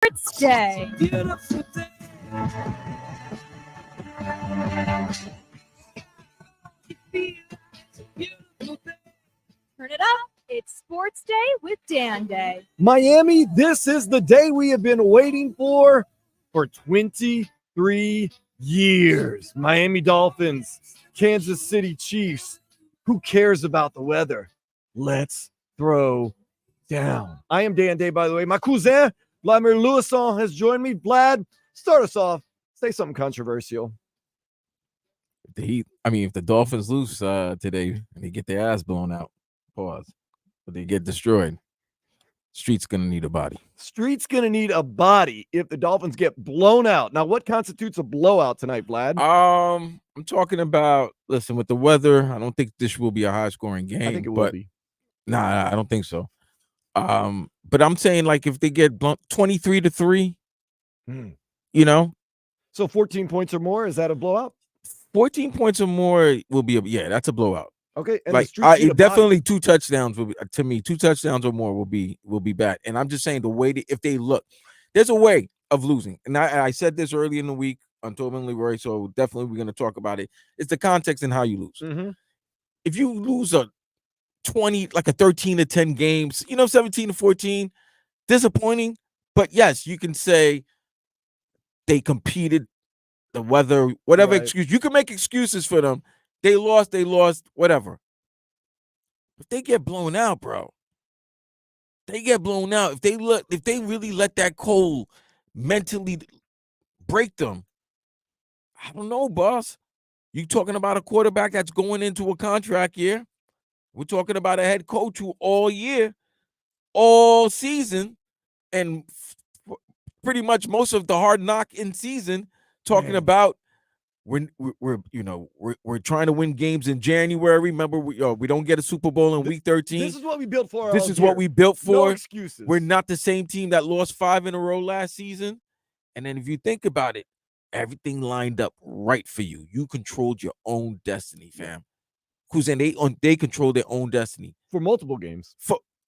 Sports Day. Turn it up. It's Sports Day with Dan Day. Miami, this is the day we have been waiting for 23 years. Miami Dolphins, Kansas City Chiefs. Who cares about the weather? Let's throw down. I am Dan Day, by the way. My cousin, Vladimir Louison, has joined me. Vlad, start us off. Say something controversial. If the Dolphins lose today and they get their ass blown out, pause, but they get destroyed, Street's gonna need a body. Street's gonna need a body if the Dolphins get blown out. Now, what constitutes a blowout tonight, Vlad? I'm talking about. Listen, with the weather, I don't think this will be a high-scoring game. I think it will be. Nah, I don't think so. But I'm saying like if they get 23-3, you know, so 14 points or more, is that a blowout? 14 points or more will be that's a blowout. Okay, and like definitely 2 touchdowns will be, to me, 2 touchdowns or more will be bad. And I'm just saying the way if they look, there's a way of losing. And I said this early in the week on Tobin Leroy, so definitely we're going to talk about it. It's the context and how you lose. Mm-hmm. If you lose a 13-10 games, 17-14, disappointing. But yes, you can say they competed, the weather, whatever excuse. You can make excuses for them. They lost, whatever. If they get blown out, bro, they get blown out. If they really let that cold mentally break them, I don't know, boss. You talking about a quarterback that's going into a contract year. We're talking about a head coach who all year, all season, and pretty much most of the hard knock in season, talking about we're trying to win games in January. Remember, we don't get a Super Bowl in week 13. This is what we built for. This is what we built for. No excuses. We're not the same team that lost 5 in a row last season. And then if you think about it, everything lined up right for you. You controlled your own destiny, fam. And they control their own destiny for multiple games.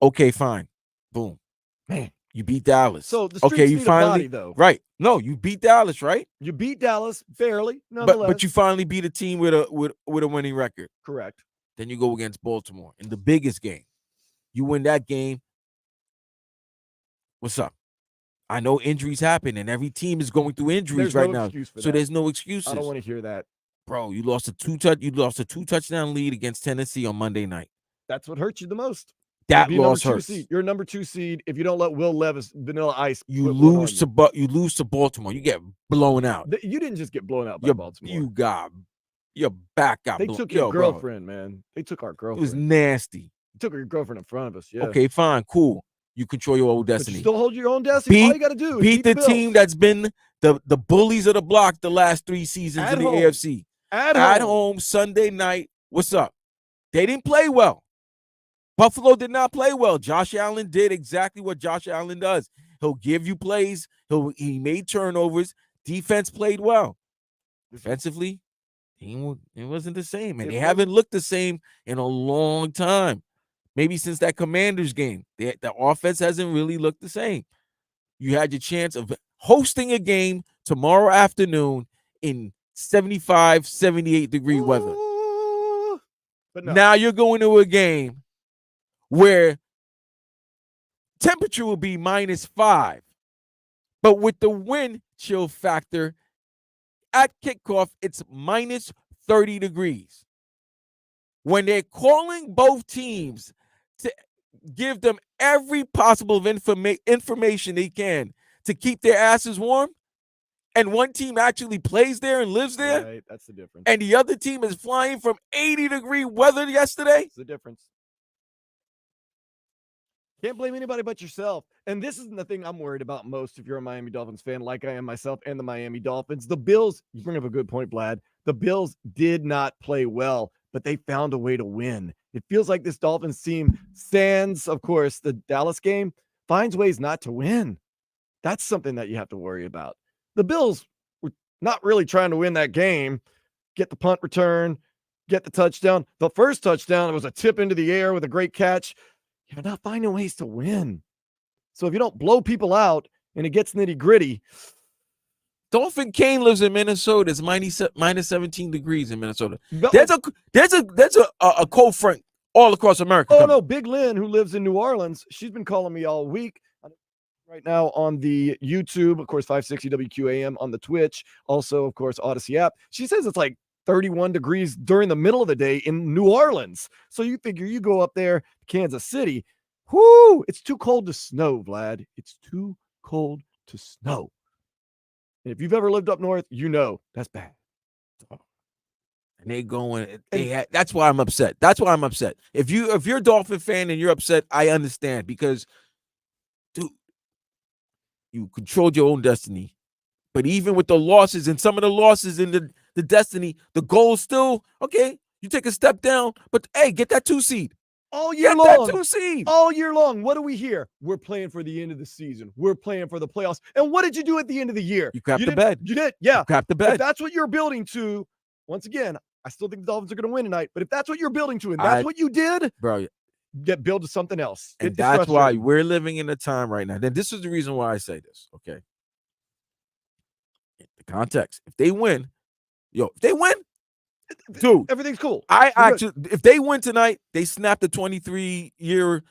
Okay, fine. Boom. Man, you beat Dallas. So the Streets need a body, though. Right. No, you beat Dallas, right? You beat Dallas fairly, nonetheless. But you finally beat a team with a winning record. Correct. Then you go against Baltimore in the biggest game. You win that game. What's up? I know injuries happen, and every team is going through injuries right now. So there's no excuses. I don't want to hear that. Bro, you lost a 2-touchdown lead against Tennessee on Monday night. That's what hurts you the most. That loss hurts. You're a number 2 seed. If you don't let Will Levis Vanilla Ice, you lose to Baltimore. You get blown out. You didn't just get blown out by Baltimore. Your back got blown. They took your girlfriend, bro. Man. They took our girlfriend. It was nasty. You took your girlfriend in front of us. Yeah. Okay, fine, cool. You control your own destiny. But you still hold your own destiny. All you got to do is beat the team that's been the bullies of the block the last 3 seasons in the AFC. At home, Sunday night. What's up? They didn't play well. Buffalo did not play well. Josh Allen did exactly what Josh Allen does. He'll give you plays. He made turnovers. Defense played well. Defensively, it wasn't the same. And they haven't looked the same in a long time. Maybe since that Commanders game. The offense hasn't really looked the same. You had your chance of hosting a game tomorrow afternoon in 75, 78-degree weather. But no. Now you're going to a game where temperature will be -5, but with the wind chill factor at kickoff, it's -30 degrees. When they're calling both teams to give them every possible information they can to keep their asses warm, and one team actually plays there and lives there, right, that's the difference. And the other team is flying from 80-degree weather yesterday. That's the difference. Can't blame anybody but yourself. And this isn't the thing I'm worried about most if you're a Miami Dolphins fan, like I am myself and the Miami Dolphins. The Bills, you bring up a good point, Vlad. The Bills did not play well, but they found a way to win. It feels like this Dolphins team, sans, of course, the Dallas game, finds ways not to win. That's something that you have to worry about. The Bills were not really trying to win that game, get the punt return, get the touchdown. The first touchdown, it was a tip into the air with a great catch. You're not finding ways to win. So if you don't blow people out, and it gets nitty gritty. Dolphin Kane lives in Minnesota. It's minus 17 degrees in Minnesota. But, There's a cold front all across America. Oh no, Big Lynn, who lives in New Orleans, she's been calling me all week. Right now on the YouTube, of course, 560 WQAM, on the Twitch, also, of course, Odyssey app. She says it's like 31 degrees during the middle of the day in New Orleans. So you figure you go up there, Kansas City, whoo, it's too cold to snow, Vlad. It's too cold to snow. And if you've ever lived up north, you know that's bad. And they going. That's why I'm upset. That's why I'm upset. If you're a Dolphin fan and you're upset, I understand, because, dude, you controlled your own destiny. But even with the losses and some of the losses in the destiny, the goal is still okay. You take a step down, but hey, get that 2 seed. All year long. That 2 seed. All year long. What do we hear? We're playing for the end of the season. We're playing for the playoffs. And what did you do at the end of the year? You crapped the bed. You did. Yeah. You crapped the bed. If that's what you're building to, once again, I still think the Dolphins are going to win tonight. But if that's what you're building to, and that's what you did, bro, build to something else. And that's why we're living in a time right now. Then this is the reason why I say this. Okay. The context. If they win, dude, everything's cool. If they win tonight, they snap the 23-year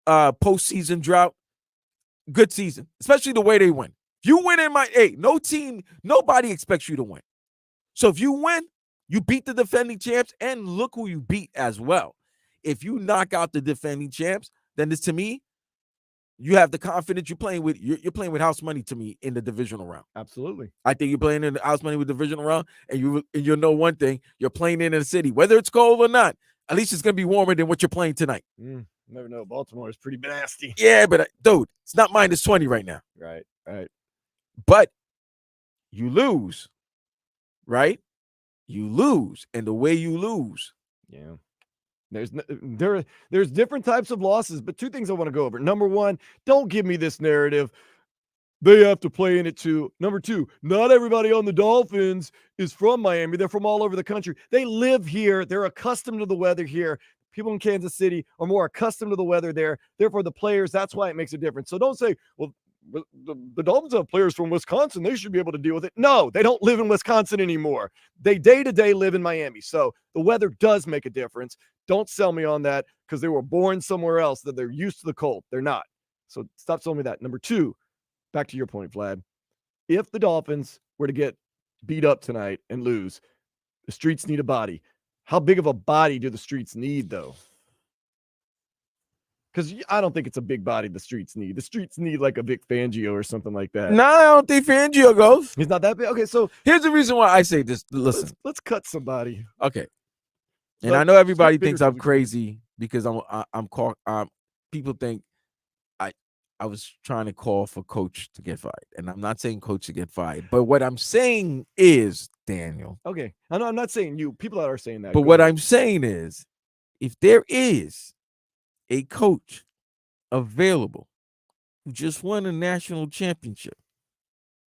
postseason drought. Good season, especially the way they win. If you win nobody expects you to win. So if you win, you beat the defending champs, and look who you beat as well. If you knock out the defending champs, then this, to me, you have the confidence you're playing with. You're playing with house money to me in the divisional round. Absolutely. I think you're playing in the house money with divisional round, and you'll know one thing: you're playing in the city, whether it's cold or not. At least it's gonna be warmer than what you're playing tonight. Never know. Baltimore is pretty nasty. Yeah, but dude, it's not minus 20 right now. Right. But you lose, right? You lose, and the way you lose, yeah. There's different types of losses, but 2 things I want to go over. Number 1, don't give me this narrative. They have to play in it too. Number 2, not everybody on the Dolphins is from Miami. They're from all over the country. They live here. They're accustomed to the weather here. People in Kansas City are more accustomed to the weather there. Therefore, the players, that's why it makes a difference. So don't say, well, the Dolphins have players from Wisconsin. They should be able to deal with it. No, they don't live in Wisconsin anymore. They day-to-day live in Miami. So the weather does make a difference. Don't sell me on that because they were born somewhere else, that they're used to the cold. They're not. So stop selling me that. Number 2, back to your point, Vlad. If the Dolphins were to get beat up tonight and lose, the streets need a body. How big of a body do the streets need, though? Because I don't think it's a big body the streets need. The streets need like a Vic Fangio or something like that. No, I don't think Fangio goes. He's not that big. Okay, so here's the reason why I say this. Listen, let's cut somebody. Okay, and I know everybody thinks I'm crazy because people think I was trying to call for coach to get fired, and I'm not saying coach to get fired. But what I'm saying is, Daniel. Okay, I know I'm not saying you. People that are saying that. But what I'm saying is, if there is a coach available who just won a national championship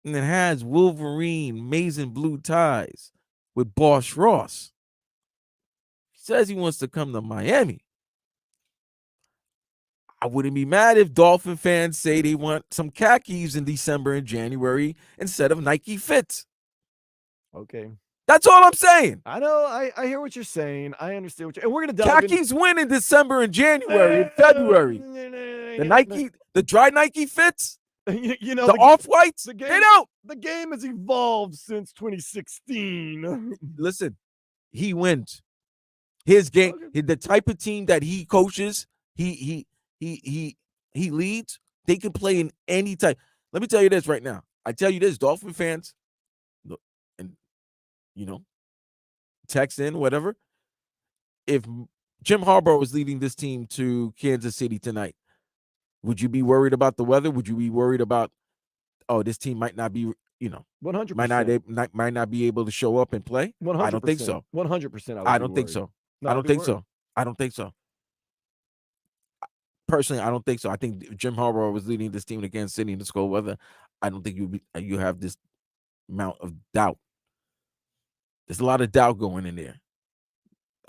and that has Wolverine, maize and blue ties with Bosch Ross, says he wants to come to Miami, I wouldn't be mad if Dolphin fans say they want some khakis in December and January instead of Nike Fits. Okay. That's all I'm saying. I know. I hear what you're saying. I understand what you're, and we're going to dive Khakis win in December and January and February. The dry Nike Fits, you know, the off-whites, get out. The game has evolved since 2016. Listen, he wins. His game, the type of team that he coaches, he leads. They can play in any type. Let me tell you this right now. I tell you this, Dolphin fans, and text in, whatever. If Jim Harbaugh was leading this team to Kansas City tonight, would you be worried about the weather? Would you be worried about, this team might not be, 100%. might not be able to show up and play? 100%. I don't think so. 100%. I don't think so. I don't think so. I don't think so. Personally, I don't think so. I think if Jim Harbaugh was leading this team to Kansas City in the cold weather, I don't think you have this amount of doubt. There's a lot of doubt going in there.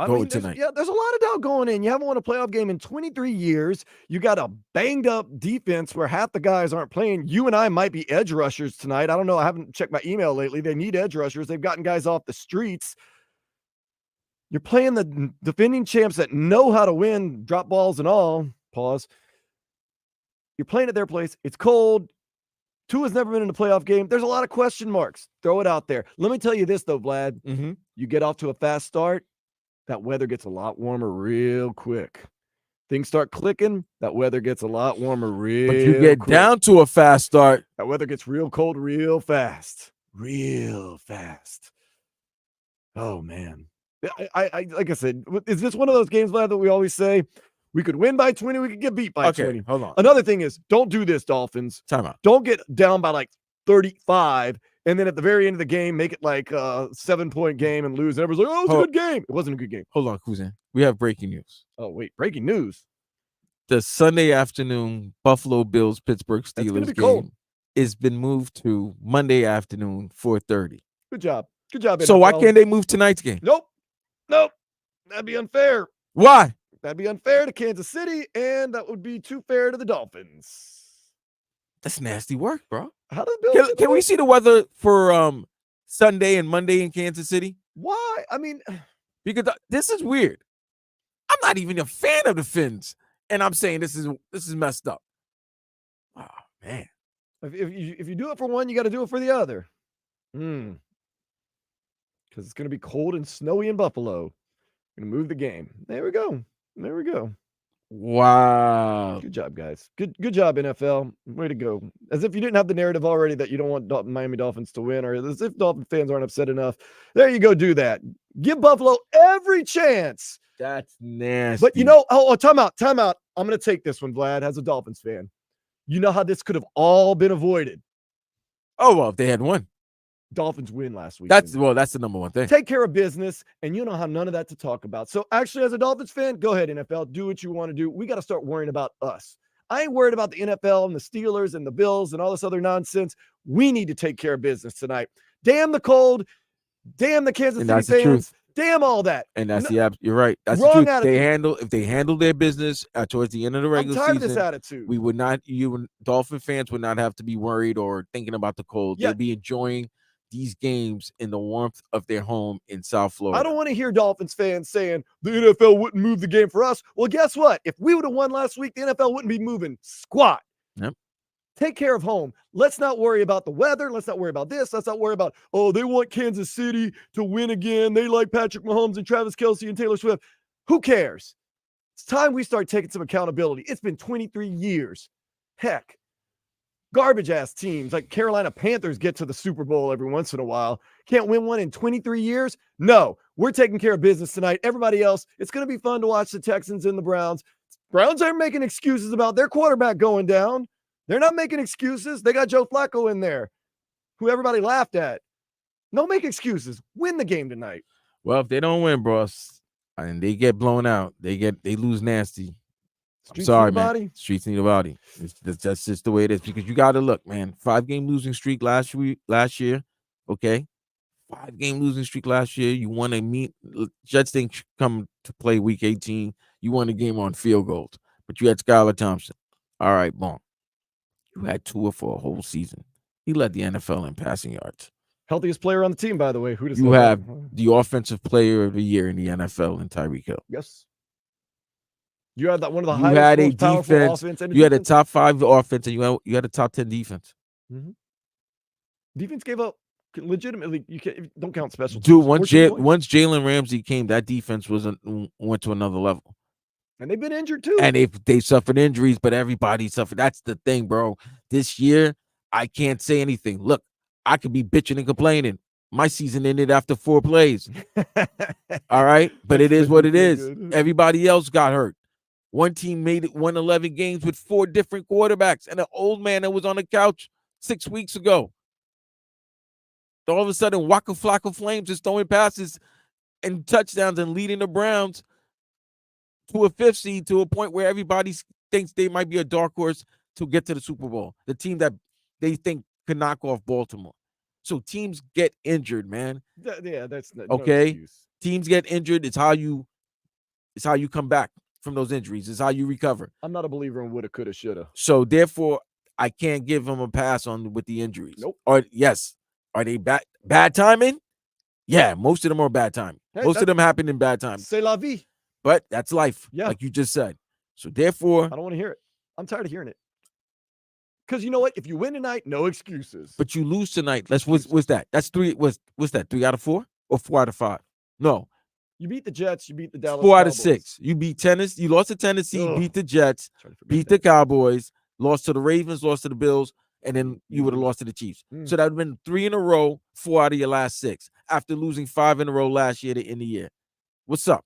going tonight. There's a lot of doubt going in. You haven't won a playoff game in 23 years. You got a banged up defense where half the guys aren't playing. You and I might be edge rushers tonight. I don't know. I haven't checked my email lately. They need edge rushers. They've gotten guys off the streets. You're playing the defending champs that know how to win, drop balls and all. Pause. You're playing at their place. It's cold. Tua's never been in a playoff game. There's a lot of question marks. Throw it out there. Let me tell you this, though, Vlad. Mm-hmm. You get off to a fast start, that weather gets a lot warmer real quick. Things start clicking, that weather gets a lot warmer real quick. But you get down to a fast start. That weather gets real cold real fast. Real fast. Oh, man. I like I said, is this one of those games, Vlad, that we always say we could win by 20, we could get beat by 20? Hold on. Another thing is, don't do this, Dolphins. Timeout. Don't get down by like 35, and then at the very end of the game, make it like a 7-point game and lose. And everyone's like, oh, it was a good game. It wasn't a good game. Hold on, Kuzan. We have breaking news. Oh, wait. Breaking news. The Sunday afternoon Buffalo Bills Pittsburgh Steelers game cold. has been moved to Monday afternoon 4:30. Good job. Good job, So NFL. why can't they move tonight's game? Nope. That'd be unfair. Why? That'd be unfair to Kansas City, and that would be too fair to the Dolphins. That's nasty work, bro. How do the Bills Can we see the weather for Sunday and Monday in Kansas City? Why? I mean, because this is weird. I'm not even a fan of the Fins, and I'm saying this is messed up. Oh man. if you do it for one, you got to do it for the other. Because it's going to be cold and snowy in Buffalo. Going to move the game. There we go. Wow. Good job, guys. Good job, NFL. Way to go. As if you didn't have the narrative already that you don't want Miami Dolphins to win, or as if Dolphin fans aren't upset enough. There you go. Do that. Give Buffalo every chance. That's nasty. But time out. I'm going to take this one, Vlad, as a Dolphins fan. You know how this could have all been avoided. Oh, well, if they had won. Dolphins win last week. That's the number one thing. Take care of business, and you don't have none of that to talk about. So actually, as a Dolphins fan, go ahead, NFL. Do what you want to do. We got to start worrying about us. I ain't worried about the NFL and the Steelers and the Bills and all this other nonsense. We need to take care of business tonight. Damn the cold. Damn the Kansas City fans. Damn all that. And that's you're right. That's wrong the truth. attitude. If they handle their business towards the end of the regular I'm tired season, of this attitude. we would not. Dolphin fans would not have to be worried or thinking about the cold. Yeah. They'd be enjoying these games in the warmth of their home in South Florida. I don't want to hear Dolphins fans saying the NFL wouldn't move the game for us. Well, guess what? If we would have won last week, the NFL wouldn't be moving squat. Yep. Take care of home. Let's not worry about the weather. Let's not worry about this. Let's not worry about, they want Kansas City to win again. They like Patrick Mahomes and Travis Kelce and Taylor Swift. Who cares? It's time we start taking some accountability. It's been 23 years. Heck, garbage-ass teams like Carolina Panthers get to the Super Bowl every once in a while. Can't win one in 23 years? No, we're taking care of business tonight. Everybody else, it's going to be fun to watch the Texans and the Browns. Browns aren't making excuses about their quarterback going down. They're not making excuses. They got Joe Flacco in there, who everybody laughed at. No make excuses. Win the game tonight. Well, if they don't win, bros, and they get blown out, they lose nasty. I'm sorry, man. Streets need a body. That's just the way it is. Because you got to look, man. 5-game losing streak last year. Okay, 5-game losing streak last year. You want to meet Jets didn't come to play week 18. You won the game on field goals, but you had Skylar Thompson. All right, boom. You had Tua for a whole season. He led the NFL in passing yards. Healthiest player on the team, by the way. You have the offensive player of the year in the NFL in Tyreek Hill. Yes. You had that one of the highest. You had a defense. You had a top 5 offense, and you had a top 10 defense. Mm-hmm. Defense gave up legitimately. You don't count special. Dude, once Jalen Ramsey came, that defense went to another level. And they've been injured too. And they suffered injuries, but everybody suffered. That's the thing, bro. This year, I can't say anything. Look, I could be bitching and complaining. My season ended after 4 plays. All right? But it is what it is. Good. Everybody else got hurt. One team won 11 games with 4 different quarterbacks and an old man that was on the couch 6 weeks ago. All of a sudden, Waka Flocka Flames is throwing passes and touchdowns and leading the Browns to a 5th seed, to a point where everybody thinks they might be a dark horse to get to the Super Bowl. The team that they think could knock off Baltimore. So teams get injured, man. Yeah, that's okay. No excuse. Teams get injured. It's how you It's how you come back from those injuries. It's how you recover. I'm not a believer in woulda, coulda, shoulda. So therefore, I can't give him a pass on with the injuries. Nope. Or yes, are they bad timing? Yeah, most of them are bad timing. Hey, Most of them happen in bad timing. C'est la vie. But that's life, Yeah. like you just said. So therefore, I don't want to hear it. I'm tired of hearing it. Because you know what? If you win tonight, no excuses. but you lose tonight. What's that? That's three. What's that? 3 out of 4 or 4 out of 5? No, You beat the Jets. You beat the Dallas 4 out of Cowboys. 6. You beat Tennessee. You lost to Tennessee. Ugh. Beat the Jets. Trying to forget Beat that. the Cowboys. Lost to the Ravens. Lost to the Bills. And then you would have lost to the Chiefs. Mm. So that would have been 3 in a row, 4 out of your last 6. After losing 5 in a row last year to end the year. What's up?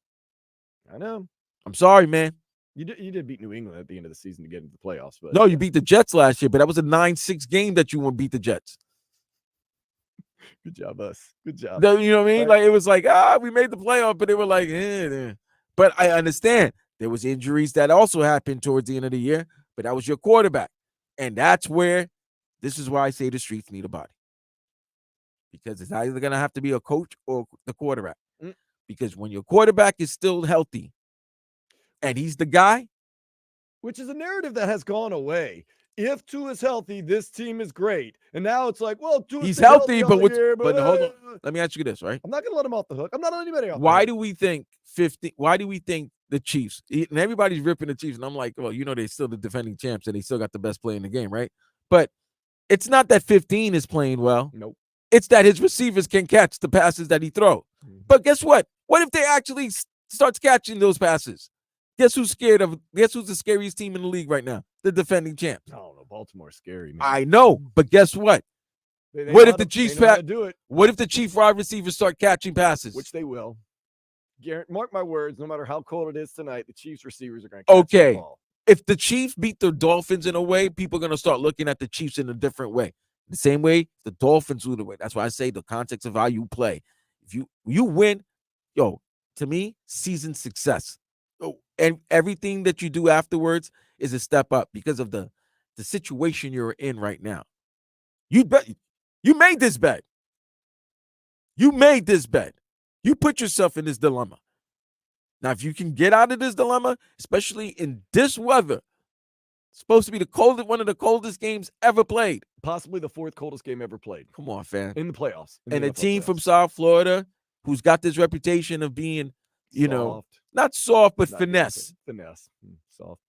I know. I'm sorry, man. You did beat New England at the end of the season to get into the playoffs. But No, you beat the Jets last year, but that was a 9-6 game that you beat the Jets. Good job, us. Good job. You know what I mean? Right. Like, it was like, we made the playoff, but they were like, But I understand there was injuries that also happened towards the end of the year, but that was your quarterback. And that's where, this is why I say the streets need a body. Because it's either going to have to be a coach or the quarterback. Mm. Because when your quarterback is still healthy and he's the guy. Which is a narrative that has gone away. If Tua is healthy, this team is great. And now it's like, well, Tua's He's been healthy, but all year, but hold on. Let me ask you this, right? I'm not going to let him off the hook. I'm not letting anybody off Why the hook. do we think the Chiefs, and everybody's ripping the Chiefs, and I'm like, well, they're still the defending champs and they still got the best player in the game, right? But it's not that 15 is playing well. Nope. It's that his receivers can catch the passes that he throws. Mm-hmm. But guess what? What if they actually starts catching those passes? Guess who's the scariest team in the league right now? The defending champs. I don't know. Baltimore's scary, man. I know, but guess what? They What know if the how to- Chiefs they know how to do it? What if the Chief wide receivers start catching passes? Which they will. Mark my words, no matter how cold it is tonight, the Chiefs receivers are going to catch the Okay. ball. If the Chiefs beat the Dolphins in a way, people are going to start looking at the Chiefs in a different way. The same way the Dolphins would win. That's why I say the context of how you play. If you win, to me, season success. And everything that you do afterwards is a step up because of the situation you're in right now. You made this bet. You made this bet. You put yourself in this dilemma. Now, if you can get out of this dilemma, especially in this weather, it's supposed to be one of the coldest games ever played. Possibly the 4th coldest game ever played. Come on, fam. In the playoffs. And a team from South Florida who's got this reputation of being, Soft. not soft, but Not finesse. Finesse. Soft.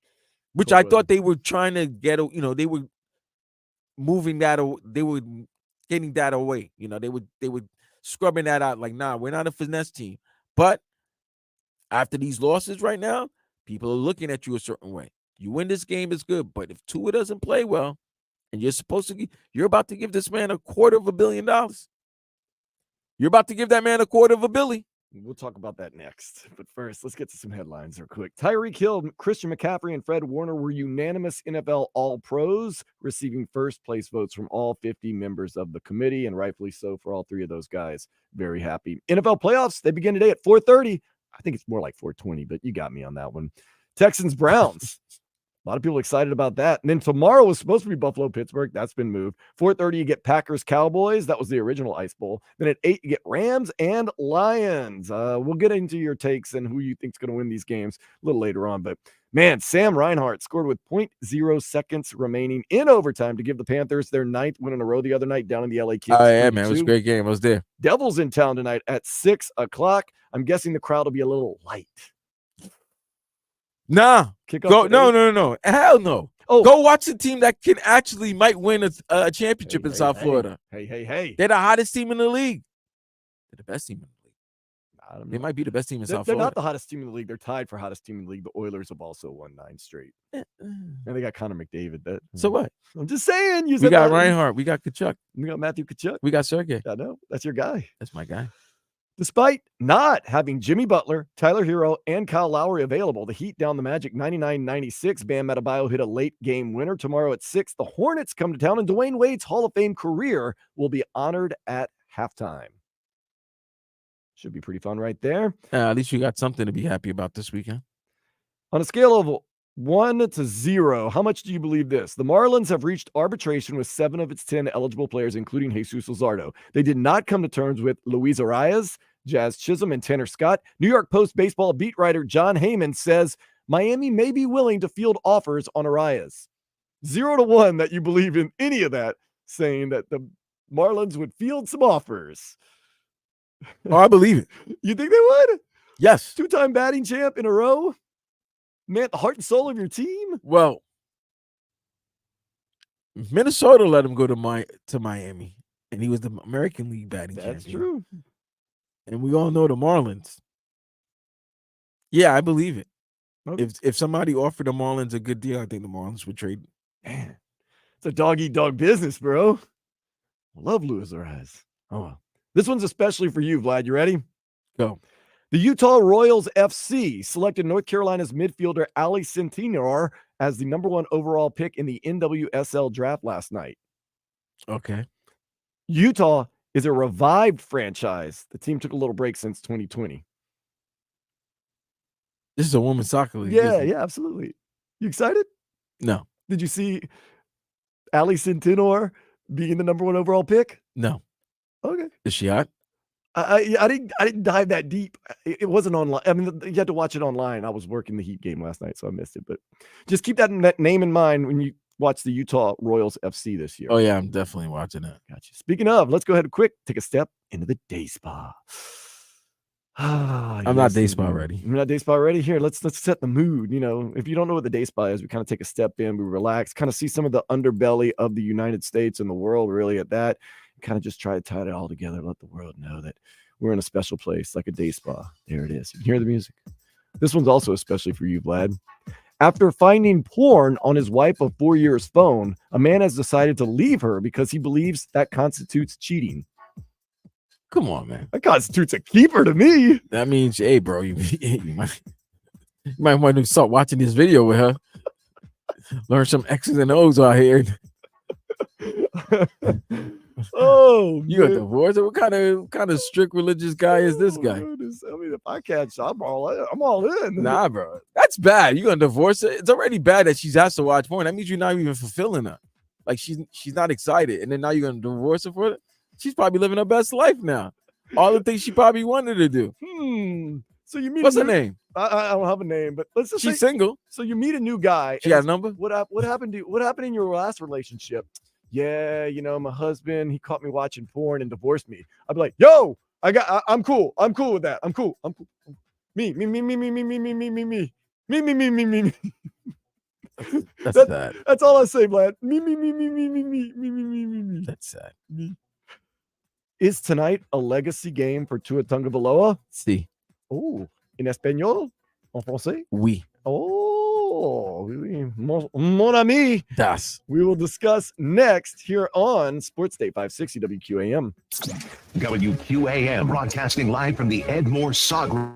Which Cold I weather. thought they were trying to get, they were moving that, they were getting that away. They were scrubbing that out like, nah, we're not a finesse team. But after these losses right now, people are looking at you a certain way. You win this game, it's good. But if Tua doesn't play well, and you're about to give this man $250 million. You're about to give that man $250 million. We'll talk about that next. But first, let's get to some headlines real quick. Tyreek Hill, Christian McCaffrey, and Fred Warner were unanimous NFL All-Pros, receiving first-place votes from all 50 members of the committee, and rightfully so for all 3 of those guys. Very happy. NFL playoffs, they begin today at 4:30. I think it's more like 4:20, but you got me on that one. Texans-Browns. A lot of people excited about that. And then tomorrow was supposed to be Buffalo-Pittsburgh. That's been moved. 4:30, you get Packers-Cowboys. That was the original Ice Bowl. Then at 8, you get Rams and Lions. We'll get into your takes and who you think's going to win these games a little later on. But, man, Sam Reinhart scored with 0.0 seconds remaining in overtime to give the Panthers their 9th win in a row the other night down in the LA Kings. Oh, yeah, man. It was a great game. I was there. Devils in town tonight at 6 o'clock. I'm guessing the crowd will be a little light. Nah. Kickoff. No. Hell no. Oh, Go watch the team that might win a championship in South Florida. Hey. They're the hottest team in the league. They're the best team in the league. I don't They know. might be the best team in South They're Florida. not the hottest team in the league. They're tied for hottest team in the league. The Oilers have also won 9 straight. And they got Connor McDavid. So what? I'm just saying. We got Reinhardt. We got Kachuk. We got Matthew Tkachuk. We got Sergey. I know. That's your guy. That's my guy. Despite not having Jimmy Butler, Tyler Hero, and Kyle Lowry available, the Heat down the Magic 99-96. Bam Adebayo hit a late game winner. Tomorrow at 6, the Hornets come to town, and Dwayne Wade's Hall of Fame career will be honored at halftime. Should be pretty fun right there. At least you got something to be happy about this weekend. On a scale of 1 to 0, how much do you believe this? The Marlins have reached arbitration with 7 of its 10 eligible players, including Jesus Luzardo. They did not come to terms with Luis Arias, Jazz Chisholm and Tanner Scott. New York Post baseball beat writer John Heyman says Miami may be willing to field offers on Arias. 0-1 that you believe in any of that, saying that the Marlins would field some offers. Oh, I believe it. You think they would? Yes. 2-time batting champ in a row? Man, the heart and soul of your team? Well, Minnesota let him go to Miami, and he was the American League batting champion. That's true. And we all know the Marlins. Yeah, I believe it. Okay. If somebody offered the Marlins a good deal, I think the Marlins would trade. Man, it's a dog-eat-dog business, bro. I love Luis Arias. Oh, well. This one's especially for you, Vlad. You ready? Go. The Utah Royals FC selected North Carolina's midfielder Ali Centinor as the number 1 overall pick in the NWSL draft last night. Okay. Utah is a revived franchise. The team took a little break since 2020. This is a women's soccer league. Yeah, absolutely. You excited? No. Did you see Ali Centinor being the number 1 overall pick? No. Okay. Is she hot? I didn't dive that deep. It wasn't online. I mean, you had to watch it online. I was working the Heat game last night, so I missed it. But just keep that name in mind when you watch the Utah Royals FC this year. Oh, yeah, I'm definitely watching that. Gotcha. Speaking of, let's go ahead and take a step into the day spa. I'm not day spa ready. You're not day spa ready? Here, let's set the mood. You know, if you don't know what the day spa is, we kind of take a step in, we relax, kind of see some of the underbelly of the United States and the world, really, at that. Kind of just try to tie it all together, let the world know that we're in a special place, like a day spa. There it is. You can hear the music. This one's also especially for you, Vlad. After finding porn on his wife of 4 years' phone, a man has decided to leave her because he believes that constitutes cheating. Come on, man. That constitutes a keeper to me. That means, hey, bro, you might want to start watching this video with her. Learn some X's and O's out here. Oh, you got divorced? What kind of strict religious guy is this guy? Goodness. I mean, if I catch, I'm all in. Nah, bro, that's bad. You gonna divorce her? It's already bad that she's has to watch porn. That means you're not even fulfilling her. Like she's not excited, and then now you're gonna divorce her for it. She's probably living her best life now. All the things she probably wanted to do. So you meet what's her name? I don't have a name, but let's just she's single. So you meet a new guy. She got a number? What happened in your last relationship? Yeah, my husband, he caught me watching porn and divorced me. I'd be like, yo, I'm cool. I'm cool with that. I'm cool. Me. That's sad. That's all I say, Vlad. Me. That's sad. Me. Is tonight a legacy game for Tua Tagovailoa? Si. Oh, in español? En français? Oui. Oh, oui. Mon ami. Das. We will discuss next here on Sports Day 560 WQAM. WQAM broadcasting live from the Ed Moore Saga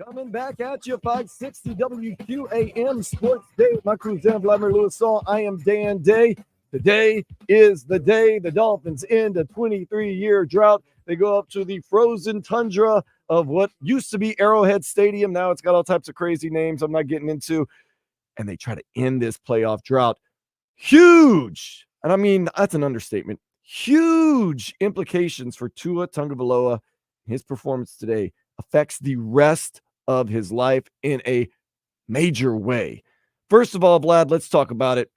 Coming back at you, 560 WQAM Sports Day. My crew's Dan Vladimir Lewis Saul. I am Dan Day. Today is the day the Dolphins end a 23-year drought. They go up to the frozen tundra of what used to be Arrowhead Stadium. Now it's got all types of crazy names I'm not getting into. And they try to end this playoff drought. Huge, and I mean, that's an understatement, huge implications for Tua Tagovailoa. His performance today affects the rest of his life in a major way. First of all, Vlad, let's talk about it.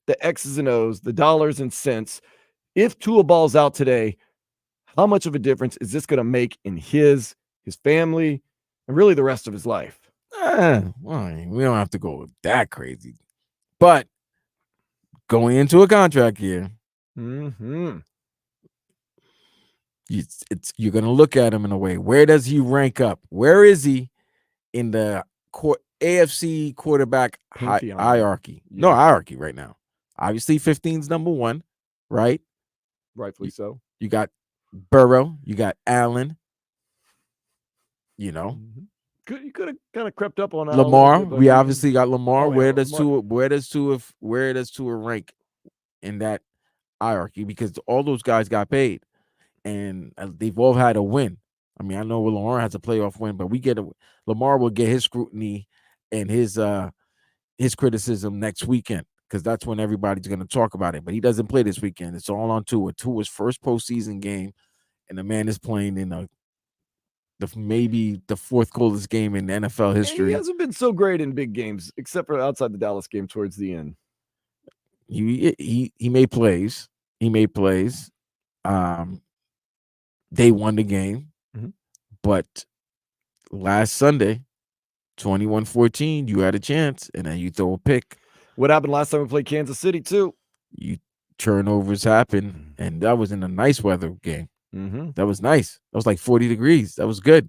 The X's and O's, the dollars and cents. If Tua balls out today, how much of a difference is this going to make in his family, and really the rest of his life? Well, we don't have to go that crazy. But going into a contract year, Mm-hmm. you're going to look at him in a way. Where does he rank up? Where is he in the AFC quarterback hierarchy? Yeah. No hierarchy right now. Obviously, 15's number one, right? Rightfully so. You got Burrow. You got Allen. You know. Mm-hmm. You could have kind of crept up on Lamar. Bit, We obviously got Lamar. Oh, yeah, Where does Tua rank in that hierarchy? Because all those guys got paid, and they've all had a win. I mean, I know Lamar has a playoff win, but Lamar will get his scrutiny and his criticism next weekend, because that's when everybody's going to talk about it. But he doesn't play this weekend. It's all on Tua. Tua's first postseason game, and the man is playing in maybe the fourth coldest game in NFL history. And he hasn't been so great in big games, except for outside the Dallas game towards the end. He made plays. He made plays. They won the game, but last Sunday, 21-14, you had a chance, and then you throw a pick. What happened last time we played Kansas City too? Turnovers happen, and that was in a nice weather game. Mm-hmm. That was nice. That was like 40 degrees. That was good.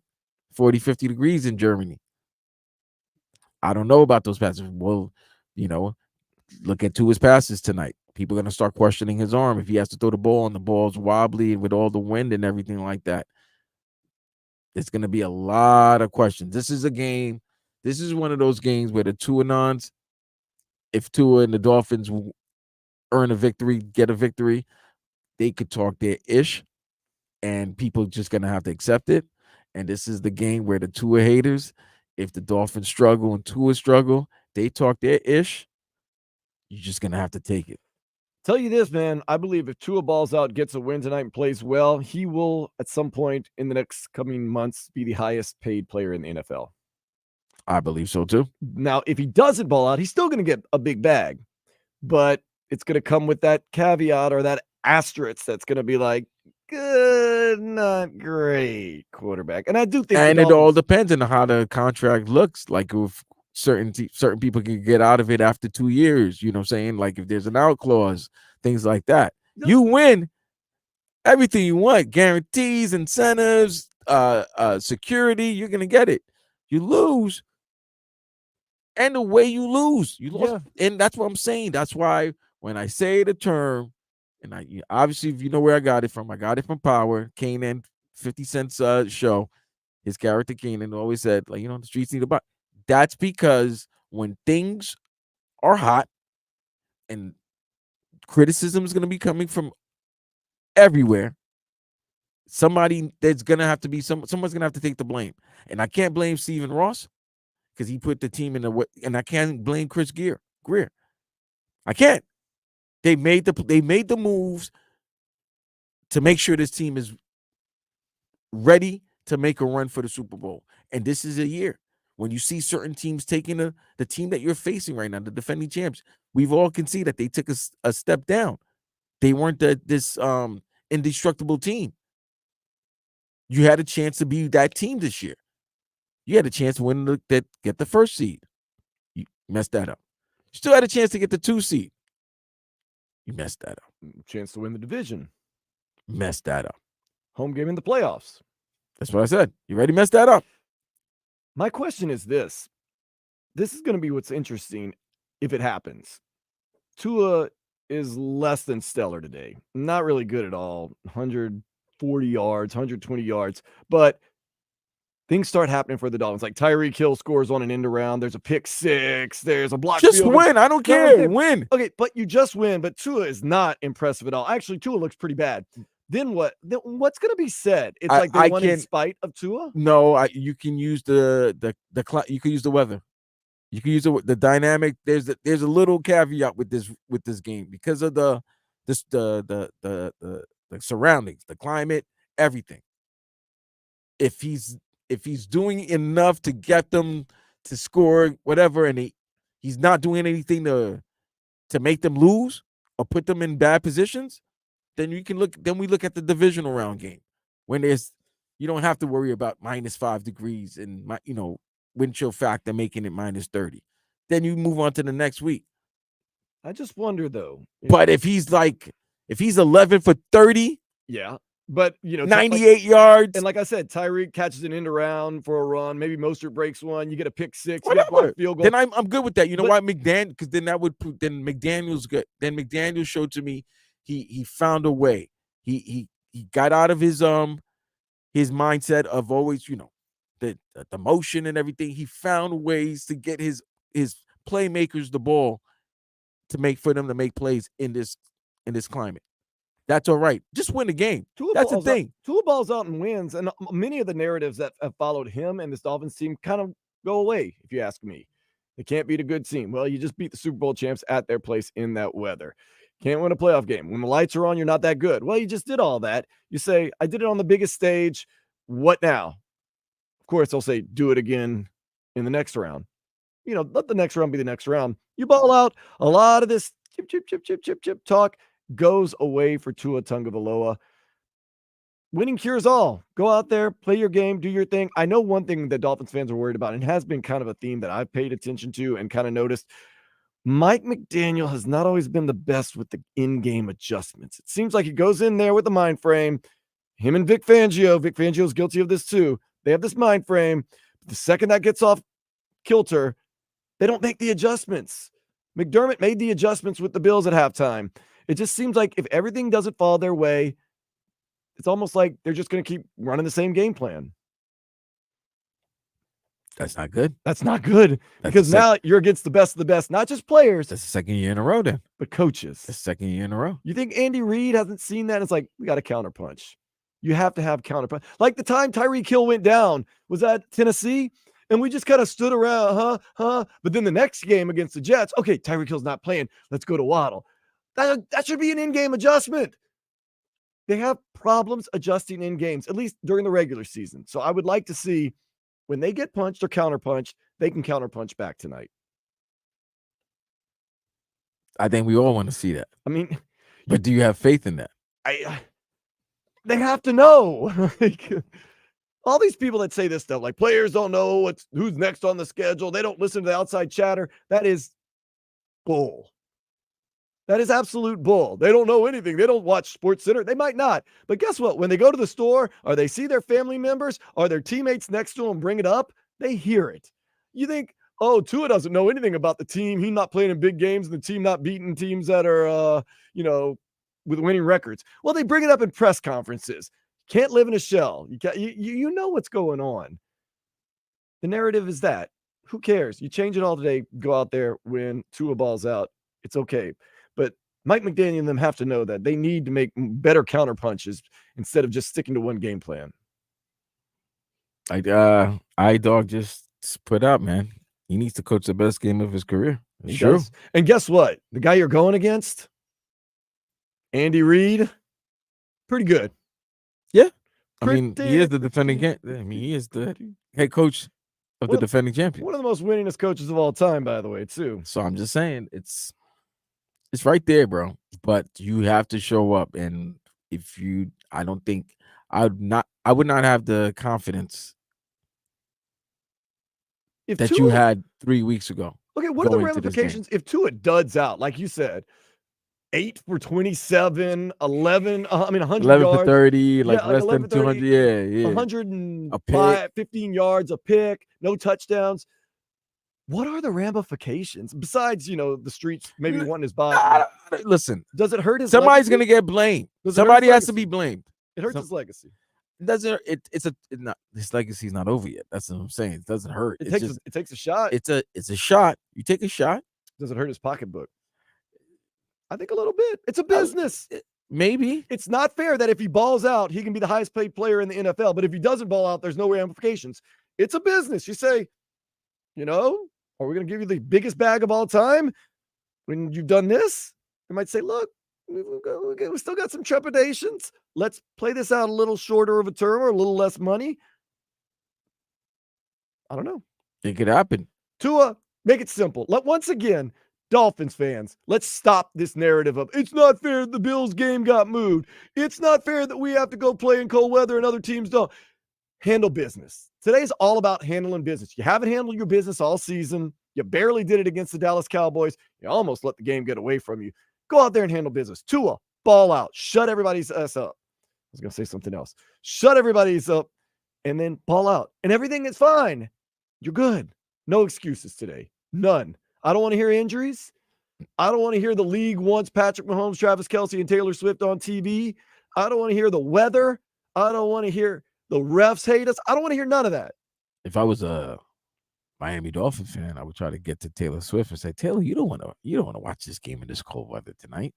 40, 50 degrees in Germany. I don't know about those passes. Well, look at Tua's passes tonight. People are going to start questioning his arm if he has to throw the ball and the ball's wobbly and with all the wind and everything like that. It's going to be a lot of questions. This is a game. This is one of those games where the Tuanons, if Tua and the Dolphins earn a victory, get a victory, they could talk their ish, and people just going to have to accept it. And this is the game where the Tua haters, if the Dolphins struggle and Tua struggle, they talk their ish, you're just going to have to take it. Tell you this, man, I believe if Tua balls out, gets a win tonight, and plays well, he will, at some point in the next coming months, be the highest paid player in the NFL. I believe so, too. Now, if he doesn't ball out, he's still going to get a big bag, but it's going to come with that caveat or that asterisk that's going to be like, good, not great quarterback. And I do think, and it all depends on how the contract looks. Like if certain people can get out of it after 2 years, you know what I'm saying? Like if there's an out clause, things like that. No. You win everything you want, guarantees, incentives, security, you're going to get it. You lose, and the way you lose, you lost. Yeah. And that's what I'm saying. That's why when I say the term, and obviously, if you know where I got it from Power, Kanan, 50 Cent's show. His character Kanan always said, like, the streets need a buy. That's because when things are hot and criticism is going to be coming from everywhere, there's going to have to be someone's going to have to take the blame. And I can't blame Stephen Ross because he put the team in the way, and I can't blame Chris Greer. I can't. They made the moves to make sure this team is ready to make a run for the Super Bowl. And this is a year when you see certain teams taking the team that you're facing right now, the defending champs. We've all can see that they took a step down. They weren't this indestructible team. You had a chance to be that team this year. You had a chance to get the first seed. You messed that up. You still had a chance to get the 2 seed. You messed that up. Chance to win the division. Messed that up. Home game in the playoffs. That's what I said. You ready to mess that up? My question is this. This is going to be what's interesting if it happens. Tua is less than stellar today. Not really good at all. 140 yards, 120 yards. But things start happening for the Dolphins. Like Tyreek Hill scores on an end around. There's a pick six. There's a block. Just field goal. win. I don't No, care. okay. Win. Okay, but you just win. But Tua is not impressive at all. Actually, Tua looks pretty bad. Then what? Then what's going to be said? It's like they won in spite of Tua. No, you can use you can use the weather. You can use the dynamic. There's a little caveat with this game because of the surroundings, the climate, everything. If he's doing enough to get them to score whatever, and he's not doing anything to make them lose or put them in bad positions, then we look at the divisional round game when you don't have to worry about -5 degrees and wind chill factor making it -30. Then you move on to the next week. I just wonder though. But if he's 11 for 30, yeah. But 98 yards, and like I said, Tyreek catches an end around for a run. Maybe Mostert breaks one. You get a pick six, whatever. Field goal. Then I'm good with that. You know why because then McDaniel's good. Then McDaniel showed to me he found a way. He got out of his mindset of always the motion and everything. He found ways to get his playmakers the ball for them to make plays in this climate. That's all right. Just win the game. That's the thing. Tua balls out and wins, and many of the narratives that have followed him and this Dolphins team kind of go away, if you ask me. They can't beat a good team. Well, you just beat the Super Bowl champs at their place in that weather. Can't win a playoff game. When the lights are on, you're not that good. Well, you just did all that. You say, I did it on the biggest stage. What now? Of course, they'll say, do it again in the next round. Let the next round be the next round. You ball out. A lot of this chip talk goes away for Tua Tagovailoa. Winning cures all. Go out there, play your game, do your thing. I know one thing that Dolphins fans are worried about, and has been kind of a theme that I've paid attention to and kind of noticed. Mike McDaniel has not always been the best with the in-game adjustments. It seems like he goes in there with the mind frame. Him and Vic Fangio's guilty of this too. They have this mind frame. The second that gets off kilter, they don't make the adjustments. McDermott made the adjustments with the Bills at halftime. It just seems like if everything doesn't fall their way, it's almost like they're just going to keep running the same game plan. That's not good. That's not good because now you're against the best of the best, not just players. That's the second year in a row then. But coaches. The second year in a row. You think Andy Reid hasn't seen that? It's like, we got a counterpunch. You have to have counterpunch. Like the time Tyreek Hill went down was at Tennessee, and we just kind of stood around, But then the next game against the Jets, okay, Tyreek Hill's not playing. Let's go to Waddle. That should be an in-game adjustment. They have problems adjusting in games, at least during the regular season. So I would like to see when they get punched or counterpunched, they can counterpunch back tonight. I think we all want to see that. I mean, but do you have faith in that? They have to know. All these people that say this stuff, like players don't know who's next on the schedule. They don't listen to the outside chatter. That is bull. That is absolute bull. They don't know anything. They don't watch Sports Center. They might not. But guess what? When they go to the store or they see their family members or their teammates next to them bring it up, they hear it. You think, oh, Tua doesn't know anything about the team. He's not playing in big games and the team not beating teams that are, with winning records. Well, they bring it up in press conferences. Can't live in a shell. You know what's going on. The narrative is that. Who cares? You change it all today. Go out there, win. Tua balls out. It's okay. But Mike McDaniel and them have to know that they need to make better counterpunches instead of just sticking to one game plan. iDog just put out, man. He needs to coach the best game of his career. It's true. And guess what? The guy you're going against, Andy Reid, pretty good. Yeah. He is the defending he is the head coach of the defending champion. One of the most winningest coaches of all time, by the way, too. So I'm just saying it's right there, bro. But you have to show up. And I would not have the confidence that you had 3 weeks ago. Okay, what are the ramifications if Tua duds out, like you said? 8 for 27, 11, 100 11 yards. for 30, less than 200. Yeah. 115 yards, a pick, no touchdowns. What are the ramifications besides, the streets maybe wanting his body? Listen, does it hurt his somebody's legacy? going to get blamed. Does it Somebody hurt his has to legacy? be blamed. It hurts his legacy. doesn't. Not his legacy's not over yet. That's what I'm saying. It doesn't hurt. It takes a shot. It's a shot. You take a shot. Does it hurt his pocketbook? I think a little bit. It's a business. Maybe. It's not fair that if he balls out, he can be the highest paid player in the NFL. But if he doesn't ball out, there's no ramifications. It's a business. You say, are we going to give you the biggest bag of all time when you've done this? They might say, look, we still got some trepidations. Let's play this out a little shorter of a term or a little less money. I don't know. It could happen. Tua, make it simple. Once again, Dolphins fans, let's stop this narrative of it's not fair that the Bills game got moved. It's not fair that we have to go play in cold weather and other teams don't. Handle business. Today's all about handling business. You haven't handled your business all season. You barely did it against the Dallas Cowboys. You almost let the game get away from you. Go out there and handle business. Tua, ball out. Shut everybody's ass up. I was going to say something else. Shut everybody's up and then ball out. And everything is fine. You're good. No excuses today. None. I don't want to hear injuries. I don't want to hear the league wants Patrick Mahomes, Travis Kelce, and Taylor Swift on TV. I don't want to hear the weather. I don't want to hear the refs hate us. I don't want to hear none of that. If I was a Miami Dolphins fan, I would try to get to Taylor Swift and say, Taylor, you don't want to watch this game in this cold weather tonight.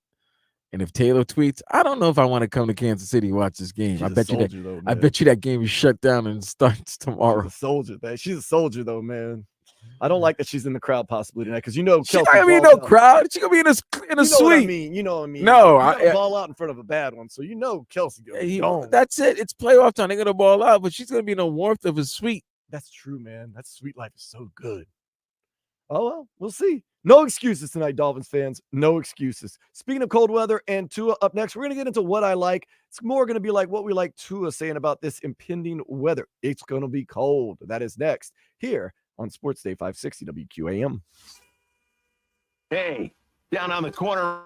And if Taylor tweets, I don't know if I want to come to Kansas City and watch this game. I bet you that game is shut down and starts tomorrow. She's a soldier, man. She's a soldier, though, man. I don't like that she's in the crowd possibly tonight because she's not gonna be in no crowd. She's gonna be in a suite. You know what I mean? No, I ball out in front of a bad one, so Kelce goes. That's it. It's playoff time. They're gonna ball out, but she's gonna be in the warmth of a suite. That's true, man. That sweet life is so good. Oh well, we'll see. No excuses tonight, Dolphins fans. No excuses. Speaking of cold weather and Tua up next, we're gonna get into what I like. It's more gonna be like what we like Tua saying about this impending weather. It's gonna be cold. That is next here on Sports Day 560 WQAM. Hey, down on the corner.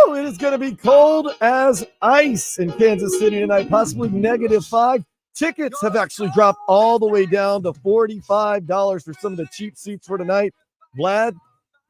Woo! It is going to be cold as ice in Kansas City tonight, possibly -5. Tickets have actually dropped all the way down to $45 for some of the cheap seats for tonight. Vlad,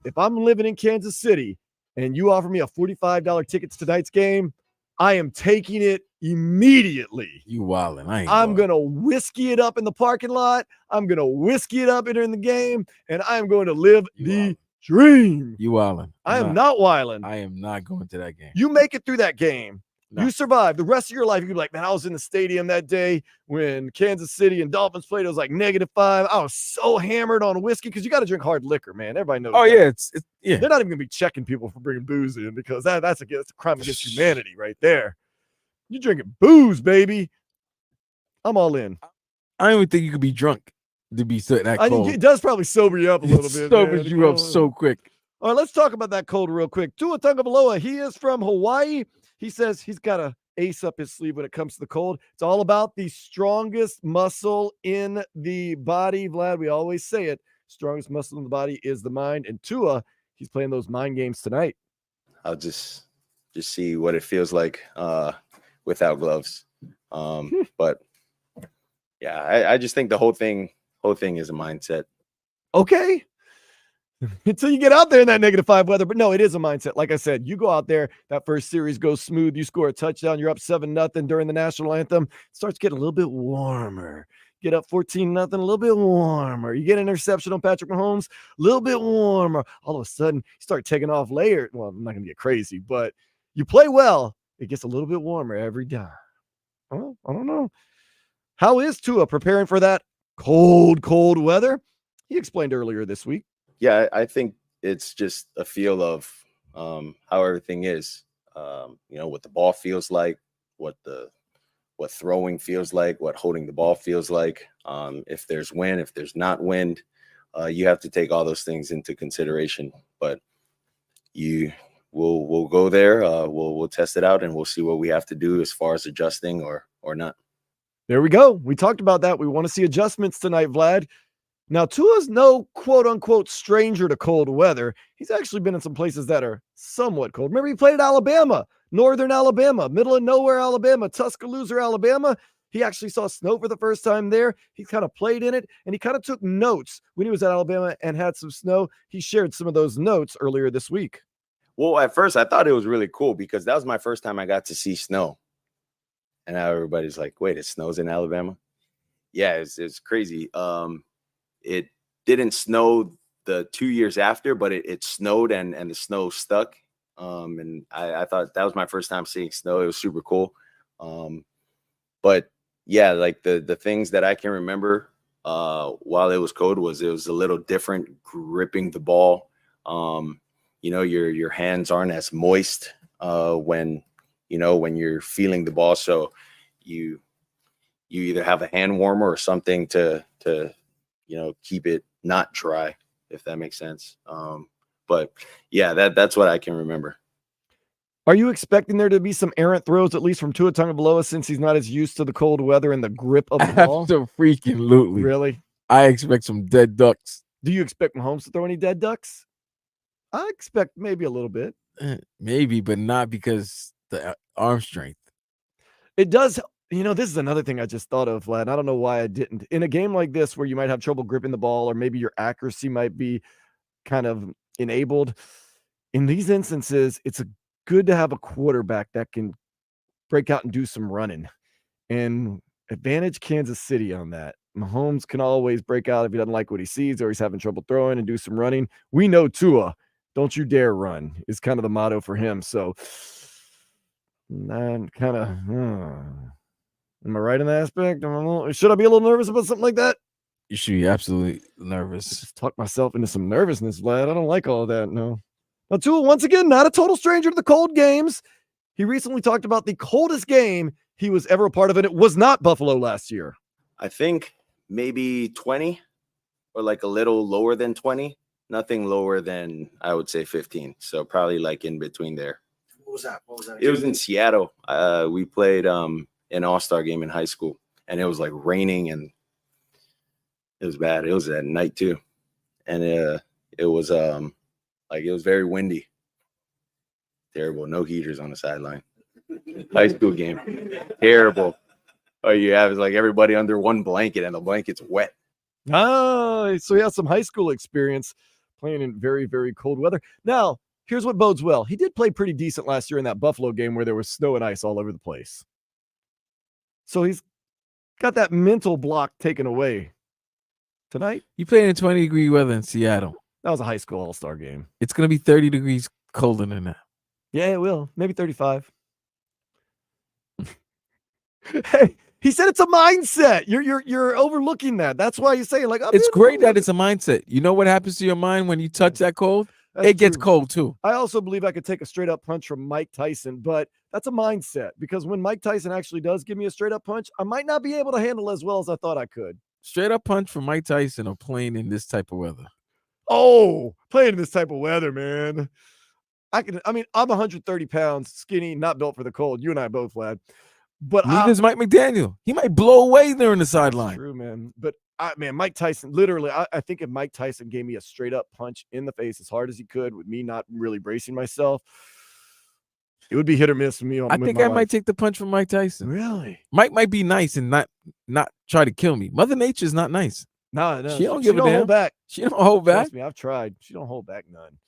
if I'm living in Kansas City and you offer me a $45 ticket to tonight's game, I am taking it immediately. You wildin'. I'm going to whiskey it up in the parking lot. I'm going to whiskey it up during the game, and I'm going to live the dream. You wildin'. I am not wildin'. I am not going to that game. You make it through that game. No. You survive the rest of your life. You can be like, man, I was in the stadium that day when Kansas City and Dolphins played. It was like -5. I was so hammered on whiskey because you got to drink hard liquor, man. Everybody knows. Oh, that. yeah. It's yeah. They're not even going to be checking people for bringing booze in because that's a crime against humanity right there. You drinking booze, baby. I'm all in. I don't even think you could be drunk to be that cold. I mean, it does probably sober you up a little bit. Sobers you up so quick. All right, let's talk about that cold real quick. Tua Tagovailoa, he is from Hawaii. He says he's got a ace up his sleeve when it comes to the cold. It's all about the strongest muscle in the body. Vlad, we always say it. Strongest muscle in the body is the mind. And Tua, he's playing those mind games tonight. I'll just see what it feels like without gloves. But yeah, I just think the whole thing is a mindset. Okay. Until you get out there in that -5 weather. But no, it is a mindset. Like I said, you go out there, that first series goes smooth. You score a touchdown. You're up 7-0 during the national anthem. It starts getting a little bit warmer. Get up 14-0, a little bit warmer. You get an interception on Patrick Mahomes, a little bit warmer. All of a sudden, you start taking off layers. Well, I'm not going to get crazy, but you play well. It gets a little bit warmer every time. Well, I don't know. How is Tua preparing for that cold weather? He explained earlier this week. Yeah, I think it's just a feel of how everything is. What the ball feels like, what throwing feels like, what holding the ball feels like. If there's wind, if there's not wind, you have to take all those things into consideration. But we'll go there. We'll test it out, and we'll see what we have to do as far as adjusting or not. There we go. We talked about that. We want to see adjustments tonight, Vlad. Now, Tua's no quote-unquote stranger to cold weather. He's actually been in some places that are somewhat cold. Remember, he played at Alabama, northern Alabama, middle of nowhere Alabama, Tuscaloosa, Alabama. He actually saw snow for the first time there. He kind of played in it, and he kind of took notes when he was at Alabama and had some snow. He shared some of those notes earlier this week. Well, at first, I thought it was really cool because that was my first time I got to see snow. And now everybody's like, wait, it snows in Alabama? Yeah, it's crazy. It didn't snow the 2 years after, but it snowed and the snow stuck. And I thought that was my first time seeing snow. It was super cool. But yeah, like the things that I can remember while it was cold was it was a little different gripping the ball. Your hands aren't as moist when you're feeling the ball. So you either have a hand warmer or something to keep it not dry, if that makes sense. But yeah, that's what I can remember. Are you expecting there to be some errant throws, at least from Tua Tagovailoa, since he's not as used to the cold weather and the grip of the ball? Absolutely. Really? I expect some dead ducks. Do you expect Mahomes to throw any dead ducks? I expect maybe a little bit. Maybe, but not because the arm strength. It does. This is another thing I just thought of, Vlad. I don't know why I didn't. In a game like this where you might have trouble gripping the ball or maybe your accuracy might be kind of enabled, in these instances, it's good to have a quarterback that can break out and do some running. And advantage Kansas City on that. Mahomes can always break out if he doesn't like what he sees or he's having trouble throwing and do some running. We know Tua, don't you dare run, is kind of the motto for him. So I'm kind of... Am I right in that aspect? Should I be a little nervous about something like that? You should be absolutely nervous. Just talk myself into some nervousness, Vlad. I don't like all that, no. Now, Tua, once again, not a total stranger to the cold games. He recently talked about the coldest game he was ever a part of, and it was not Buffalo last year. I think maybe 20 or like a little lower than 20. Nothing lower than, I would say, 15. So probably like in between there. What was that? It was in Seattle. We played an all-star game in high school, and it was like raining and it was bad. It was at night too. And it was very windy. Terrible. No heaters on the sideline. High school game. Terrible. Oh, you have like everybody under one blanket and the blanket's wet. Oh, so he has some high school experience playing in very, very cold weather. Now, here's what bodes well. He did play pretty decent last year in that Buffalo game where there was snow and ice all over the place. So he's got that mental block taken away. Tonight, You played in 20-degree weather in Seattle. that was a high school all-star game. It's going to be 30 degrees colder than that. Yeah, it will. Maybe 35. Hey, he said it's a mindset. You're overlooking that. That's why you say like It's great that it's a mindset. You know what happens to your mind when you touch that cold? That's It gets true. cold too. I also believe I could take a straight up punch from Mike Tyson, but that's a mindset because when Mike Tyson actually does give me a straight up punch, I might not be able to handle as well as I thought I could. Straight up punch from Mike Tyson or playing in this type of weather. Oh, playing in this type of weather, man. I'm 130 pounds, skinny, not built for the cold. You and I both, lad. But Neither's Mike McDaniel. He might blow away during the that's sideline. true, man. But Mike Tyson, literally, I think if Mike Tyson gave me a straight up punch in the face as hard as he could with me not really bracing myself, it would be hit or miss for me. I think I might take the punch from Mike Tyson. Really? Mike might be nice and not try to kill me. Mother Nature's not nice. No, She don't give a damn. hold back. She don't hold back. Trust me, I've tried. She don't hold back none.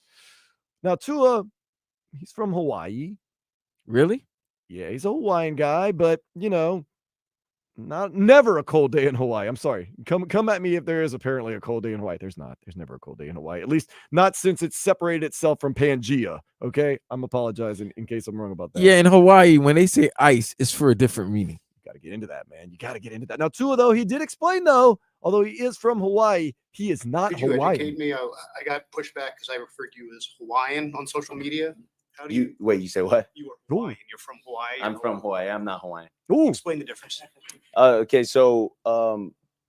Now, Tua, he's from Hawaii. Really? Yeah, he's a Hawaiian guy, but never a cold day in Hawaii. I'm sorry. Come at me if there is apparently a cold day in Hawaii. There's not. There's never a cold day in Hawaii. At least not since it's separated itself from Pangea. Okay, I'm apologizing in case I'm wrong about that. Yeah, in Hawaii, when they say ice, it's for a different meaning. You got to get into that, man. You got to get into that. Now, Tua, though, he did explain, though, although he is from Hawaii, he is not Could you Hawaiian. educate me? I got pushed back because I referred to you as Hawaiian on social media. How do You wait, you say what? you are Hawaiian? You're from Hawaii. I'm from Hawaii. I'm not Hawaiian. Ooh, Explain the difference. Okay, so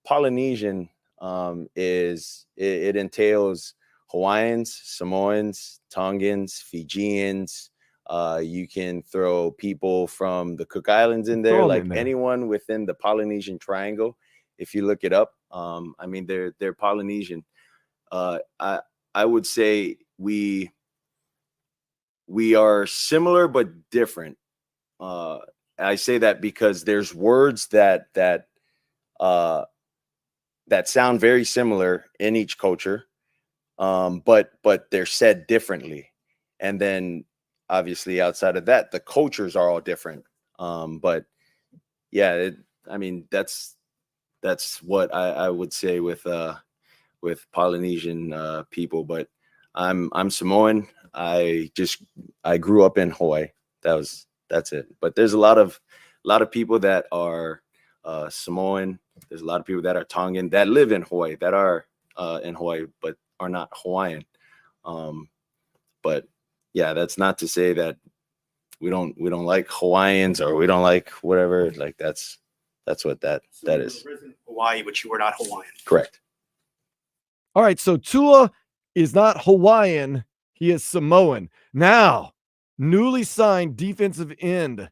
Polynesian it entails Hawaiians, Samoans, Tongans, Fijians. You can throw people from the Cook Islands in there, Throw 'em like in there. anyone within the Polynesian Triangle. If you look it up, they're Polynesian. I would say we are similar but different. I say that because there's words that sound very similar in each culture, but they're said differently. And then obviously outside of that, the cultures are all different. But yeah, that's what I would say with Polynesian people. But I'm Samoan. I grew up in Hawaii. That's it. But there's a lot of people that are Samoan. There's a lot of people that are Tongan that live in Hawaii, that are in Hawaii, but are not Hawaiian. But yeah, that's not to say that we don't like Hawaiians or we don't like whatever. Like that's what that is. You were in Hawaii, but you were not Hawaiian. Correct. all right. So Tua is not Hawaiian. He is Samoan. Now, newly signed defensive end.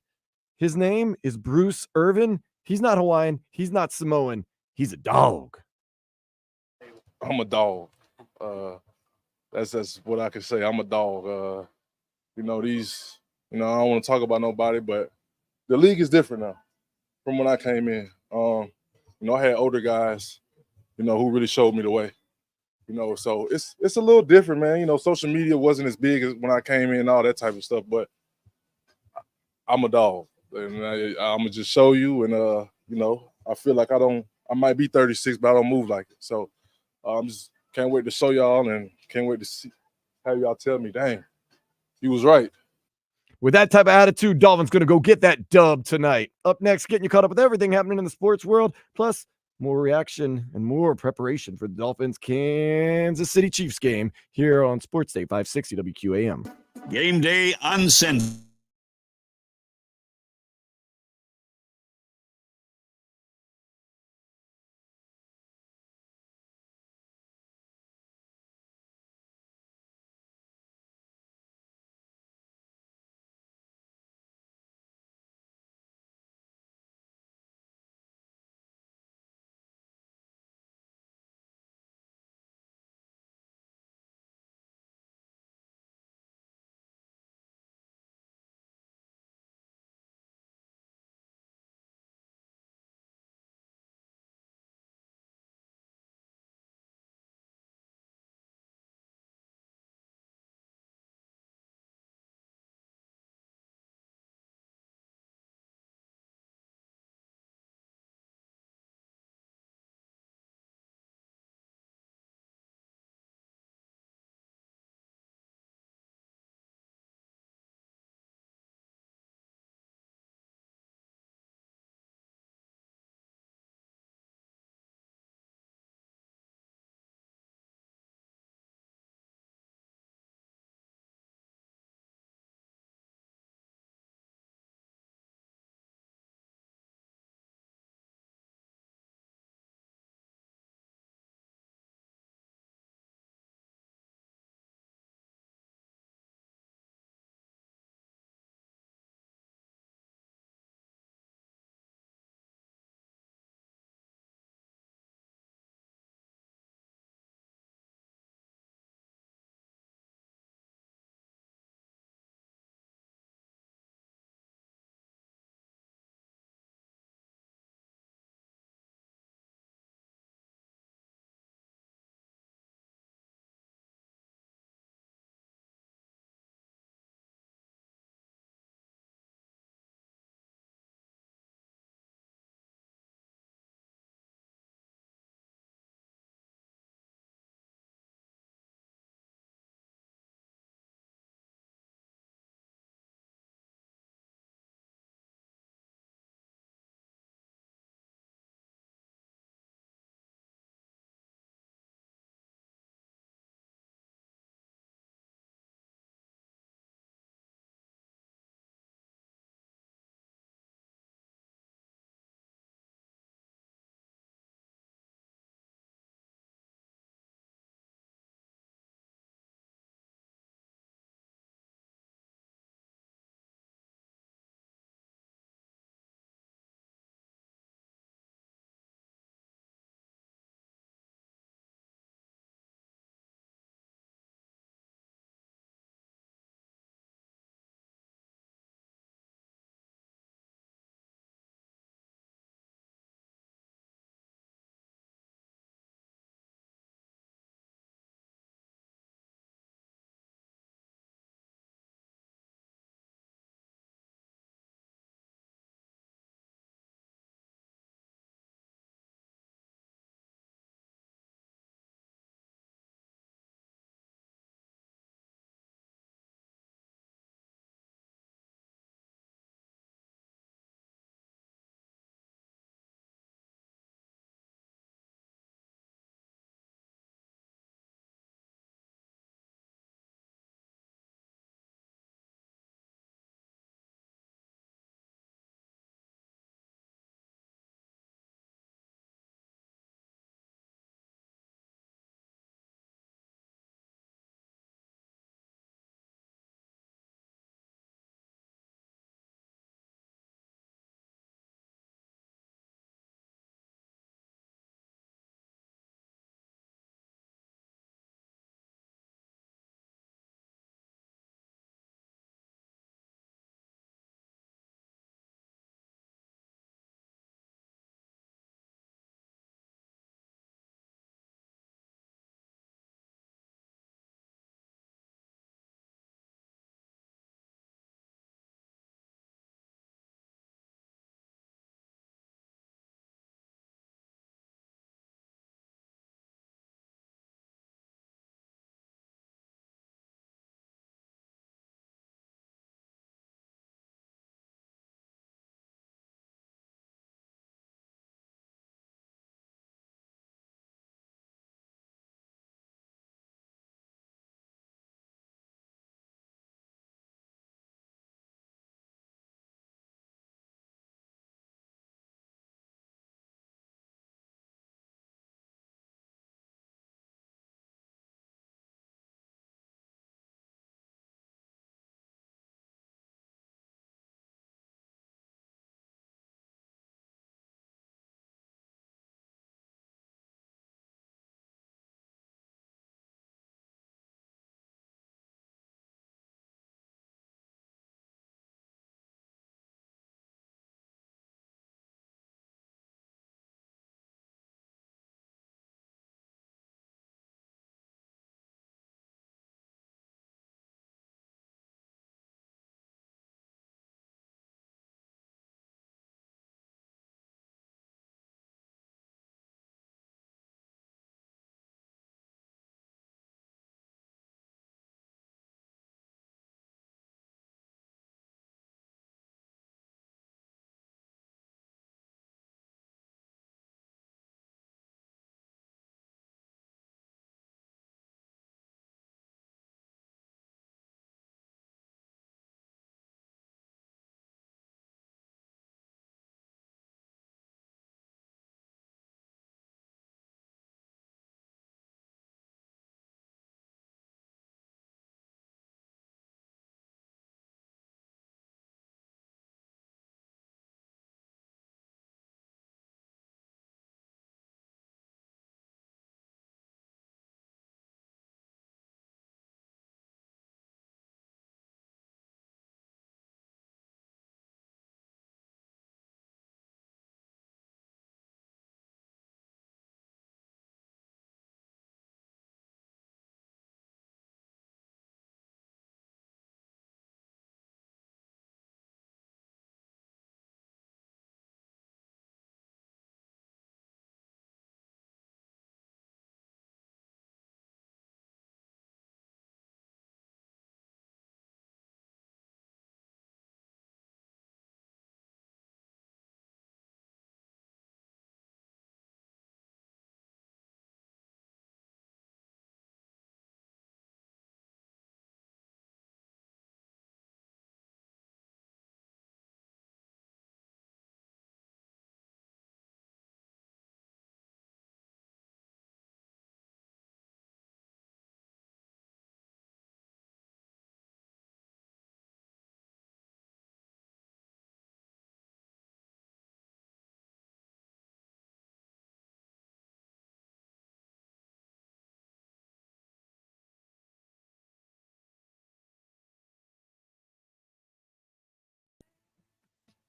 His name is Bruce Irvin. He's not Hawaiian. He's not Samoan. He's a dog. I'm a dog. That's what I can say. I'm a dog. I don't want to talk about nobody, but the league is different now from when I came in. I had older guys, who really showed me the way. So it's a little different, man. Social media wasn't as big as when I came in and all that type of stuff, but I'm a dog. And I'm gonna just show you, and I feel like I might be 36, but I don't move like it. So I'm just can't wait to show y'all, and can't wait to have y'all tell me, dang, he was right. With that type of attitude, Dolphins going to go get that dub tonight. Up next, getting you caught up with everything happening in the sports world, plus more reaction and more preparation for the Dolphins Kansas City Chiefs game here on Sports Day 560 WQAM. Game day on Sunday.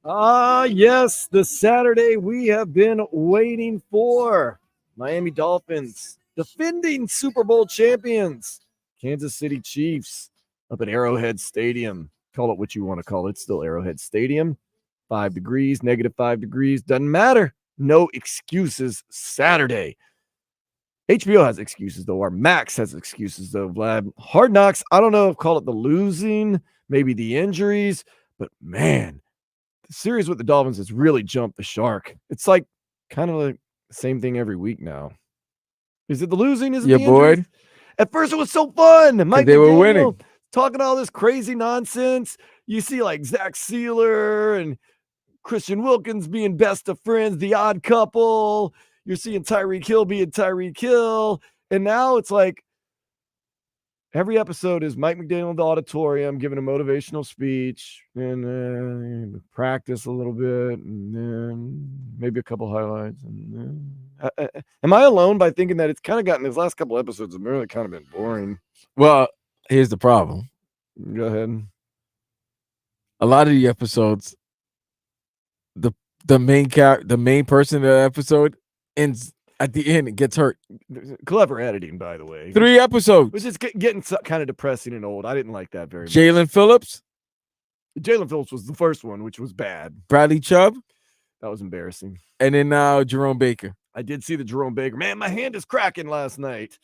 Yes, the Saturday we have been waiting for. Miami Dolphins, defending Super Bowl champions, Kansas City Chiefs, up at Arrowhead Stadium. Call it what you want to call it. It's still Arrowhead Stadium. 5 degrees, -5 degrees, doesn't matter. No excuses Saturday. HBO has excuses, though. Our Max has excuses, though, Vlad. Hard Knocks, I don't know if call it the losing, maybe the injuries, but man, the series with the Dolphins has really jumped the shark. It's like kind of like the same thing every week now. Is it the losing? Is it You're the injuries? bored? At first, it was so fun. Mike they were McDaniel winning. talking all this crazy nonsense. You see like Zach Sealer and Christian Wilkins being best of friends, the odd couple. You're seeing Tyreek Hill being Tyreek Hill. And now it's like every episode is Mike McDaniel in the auditorium giving a motivational speech and practice a little bit and then maybe a couple highlights. And then, am I alone by thinking that it's kind of gotten these last couple episodes have really kind of been boring? Well, here's the problem. Go ahead. A lot of the episodes, the main person of the episode ends at the end. It gets hurt. Clever editing, by the way. 3 episodes. Which is getting kind of depressing and old. I didn't like that very much. Jalen Phillips. Jalen Phillips was the first one, which was bad. Bradley Chubb. That was embarrassing. And then now Jerome Baker. I did see the Jerome Baker. Man, my hand is cracking last night.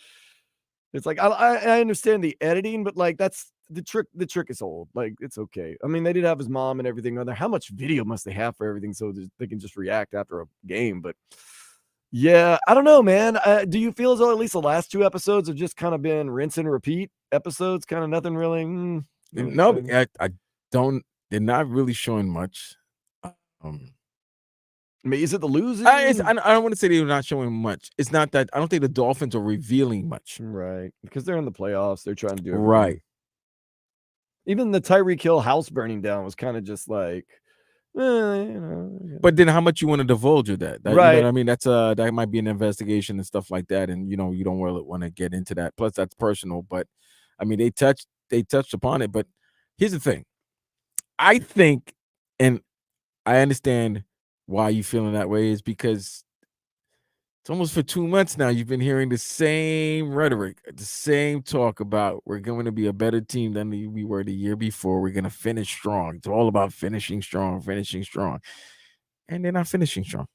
It's like I understand the editing, but like that's the trick. The trick is old. Like it's okay. I mean, they did have his mom and everything on there. How much video must they have for everything so they can just react after a game? But yeah, I don't know, man. Do you feel as though at least the last 2 episodes have just kind of been rinse and repeat episodes? Kind of nothing really. No, I don't. They're not really showing much. I mean, is it the losing? I don't want to say they're not showing much. It's not that I don't think the Dolphins are revealing much. Right. Because they're in the playoffs. They're trying to do everything. Right. Even the Tyreek Hill house burning down was kind of just like, you know. But then how much you want to divulge of that? Right. You know what I mean? That's that might be an investigation and stuff like that. And you know, you don't really want to get into that. Plus, that's personal. But I mean, they touched upon it. But here's the thing. I think, and I understand why you feeling that way, is because it's almost for 2 months now you've been hearing the same rhetoric, the same talk about we're going to be a better team than we were the year before. We're going to finish strong. It's all about finishing strong. And they're not finishing strong.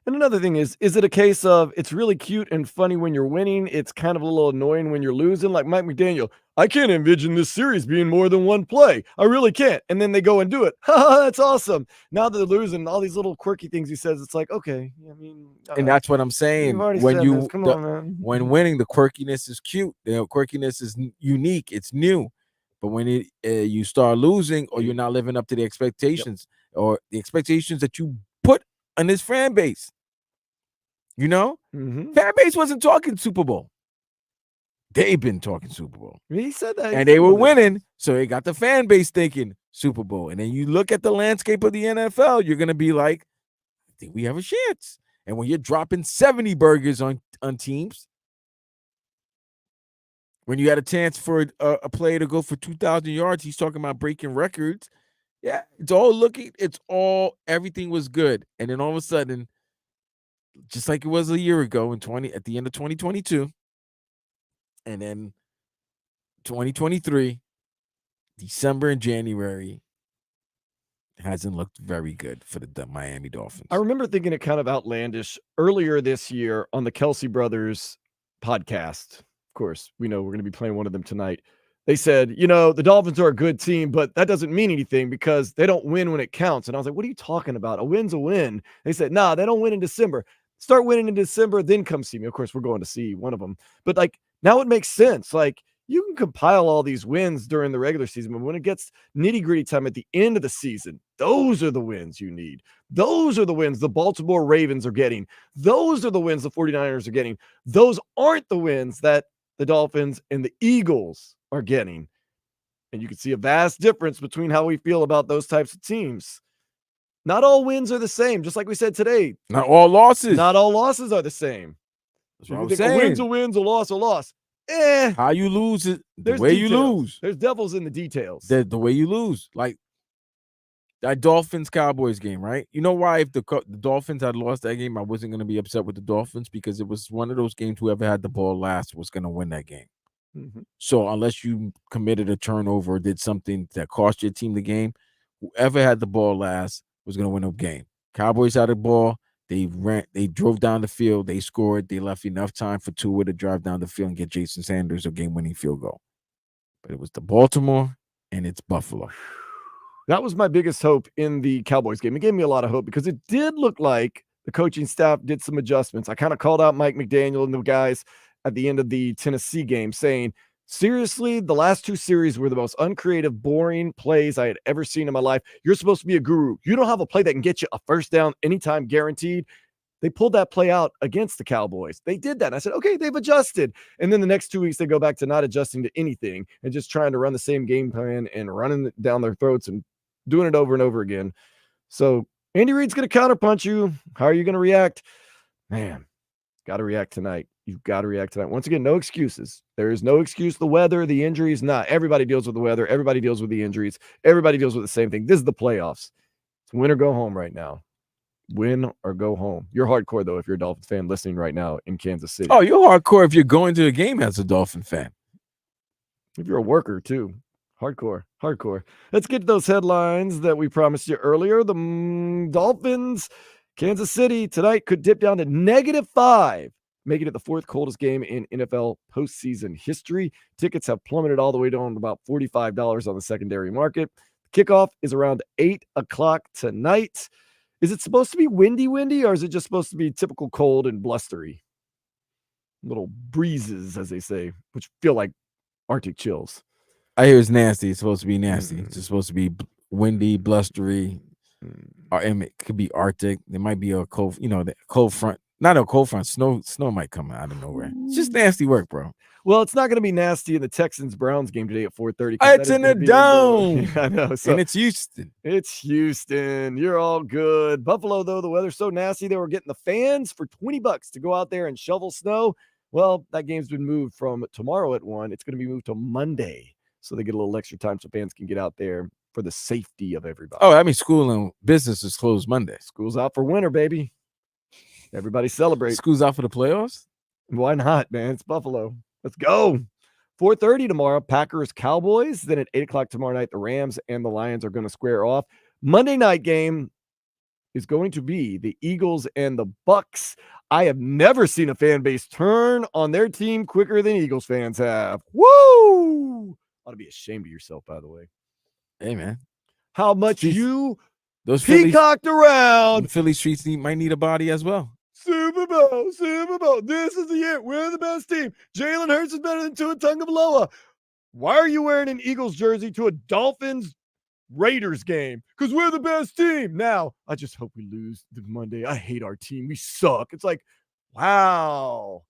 And another thing is it a case of it's really cute and funny when you're winning? It's kind of a little annoying when you're losing? Like Mike McDaniel, I can't envision this series being more than one play. I really can't. And then they go and do it. That's awesome. Now that they're losing, all these little quirky things he says, it's like, okay. I mean, and that's what I'm saying. When winning, the quirkiness is cute. The quirkiness is unique. It's new. But when you start losing or you're not living up to the expectations or the expectations that you put on this fan base, you know, fan base wasn't talking Super Bowl. They've been talking Super Bowl. He said that. And they were winning. So they got the fan base thinking Super Bowl. And then you look at the landscape of the NFL, you're going to be like, I think we have a chance. And when you're dropping 70 burgers on teams, when you had a chance for a player to go for 2,000 yards, he's talking about breaking records. Yeah, everything was good. And then all of a sudden, just like it was a year ago at the end of 2022, and then 2023, December and January hasn't looked very good for the Miami Dolphins. I remember thinking it kind of outlandish earlier this year on the Kelsey Brothers podcast. Of course, we know we're going to be playing one of them tonight. They said, you know, the Dolphins are a good team, but that doesn't mean anything because they don't win when it counts. And I was like, what are you talking about? A win's a win. They said, nah, they don't win in December. Start winning in December, then come see me. Of course, we're going to see one of them. But like, now it makes sense. Like, you can compile all these wins during the regular season, but when it gets nitty-gritty time at the end of the season, those are the wins you need. Those are the wins the Baltimore Ravens are getting. Those are the wins the 49ers are getting. Those aren't the wins that the Dolphins and the Eagles are getting. And you can see a vast difference between how we feel about those types of teams. Not all wins are the same, just like we said today. Not all losses. Not all losses are the same. That's what You I'm think saying. a win's a win, a loss. How you lose it, the There's way details. you lose. There's devils in the details. The way you lose. Like, That Dolphins-Cowboys game, right? You know why? If the Dolphins had lost that game, I wasn't going to be upset with the Dolphins because it was one of those games whoever had the ball last was going to win that game. Mm-hmm. So unless you committed a turnover or did something that cost your team the game, whoever had the ball last was going to win the game. Cowboys had the ball. They drove down the field. They scored. They left enough time for Tua to drive down the field and get Jason Sanders a game-winning field goal. But it was the Baltimore and it's Buffalo. That was my biggest hope in the Cowboys game. It gave me a lot of hope because it did look like the coaching staff did some adjustments. I kind of called out Mike McDaniel and the guys at the end of the Tennessee game saying, seriously, the last 2 series were the most uncreative, boring plays I had ever seen in my life. You're supposed to be a guru. You don't have a play that can get you a first down anytime guaranteed. They pulled that play out against the Cowboys. They did that. And I said, okay, they've adjusted. And then the next 2 weeks, they go back to not adjusting to anything and just trying to run the same game plan and running it down their throats and doing it over and over again. So Andy Reid's going to counterpunch you. How are you going to react? Man, got to react tonight. You've got to react tonight. Once again, no excuses. There is no excuse. The weather, the injuries, not. Everybody deals with the weather. Everybody deals with the injuries. Everybody deals with the same thing. This is the playoffs. It's win or go home right now. Win or go home. You're hardcore, though, if you're a Dolphins fan listening right now in Kansas City. Oh, you're hardcore if you're going to a game as a Dolphin fan. If you're a worker, too. Hardcore. Let's get to those headlines that we promised you earlier. The Dolphins, Kansas City tonight could dip down to -5, making it the 4th coldest game in NFL postseason history. Tickets have plummeted all the way down to about $45 on the secondary market. Kickoff is around 8 o'clock tonight. Is it supposed to be windy, or is it just supposed to be typical cold and blustery? Little breezes, as they say, which feel like Arctic chills. I hear it's nasty. It's supposed to be nasty. It's supposed to be windy, blustery, or it could be Arctic. There might be a cold, the cold front. Not a cold front. Snow might come out of nowhere. It's just nasty work, bro. Well, it's not going to be nasty in the Texans-Browns game today at 4:30. It's in the dome. I know. So and it's Houston. It's Houston. You're all good. Buffalo, though, the weather's so nasty, they were getting the fans for $20 to go out there and shovel snow. Well, that game's been moved from tomorrow at 1. It's going to be moved to Monday. So they get a little extra time so fans can get out there for the safety of everybody. Oh, I mean, school and business is closed Monday. School's out for winter, baby. Everybody celebrate. School's out for the playoffs? Why not, man? It's Buffalo. Let's go. 4:30 tomorrow, Packers, Cowboys. Then at 8 o'clock tomorrow night, the Rams and the Lions are going to square off. Monday night game is going to be the Eagles and the Bucks. I have never seen a fan base turn on their team quicker than Eagles fans have. Woo! Ought to be ashamed of yourself, by the way. Hey, man. How much you those peacocked around. The Philly streets might need a body as well. Super Bowl. This is the year. We're the best team. Jalen Hurts is better than Tua Tagovailoa. Why are you wearing an Eagles jersey to a Dolphins Raiders game? Because we're the best team. Now, I just hope we lose the Monday. I hate our team. We suck. It's like, wow.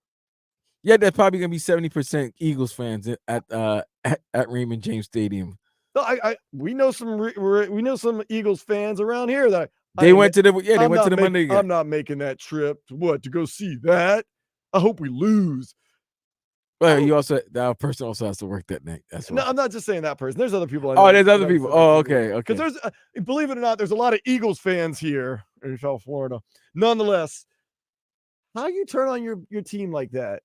Yeah, there's probably gonna be 70% Eagles fans at Raymond James Stadium. No, we know some Eagles fans around here that they went to the Monday game. I'm not making that trip to go see that. I hope we lose. Well, that person also has to work that night. That's why. No, I'm not just saying that person. There's other people. I know. There's other people. Oh, okay. Because there's, believe it or not, there's a lot of Eagles fans here in South Florida. Nonetheless, how you turn on your team like that?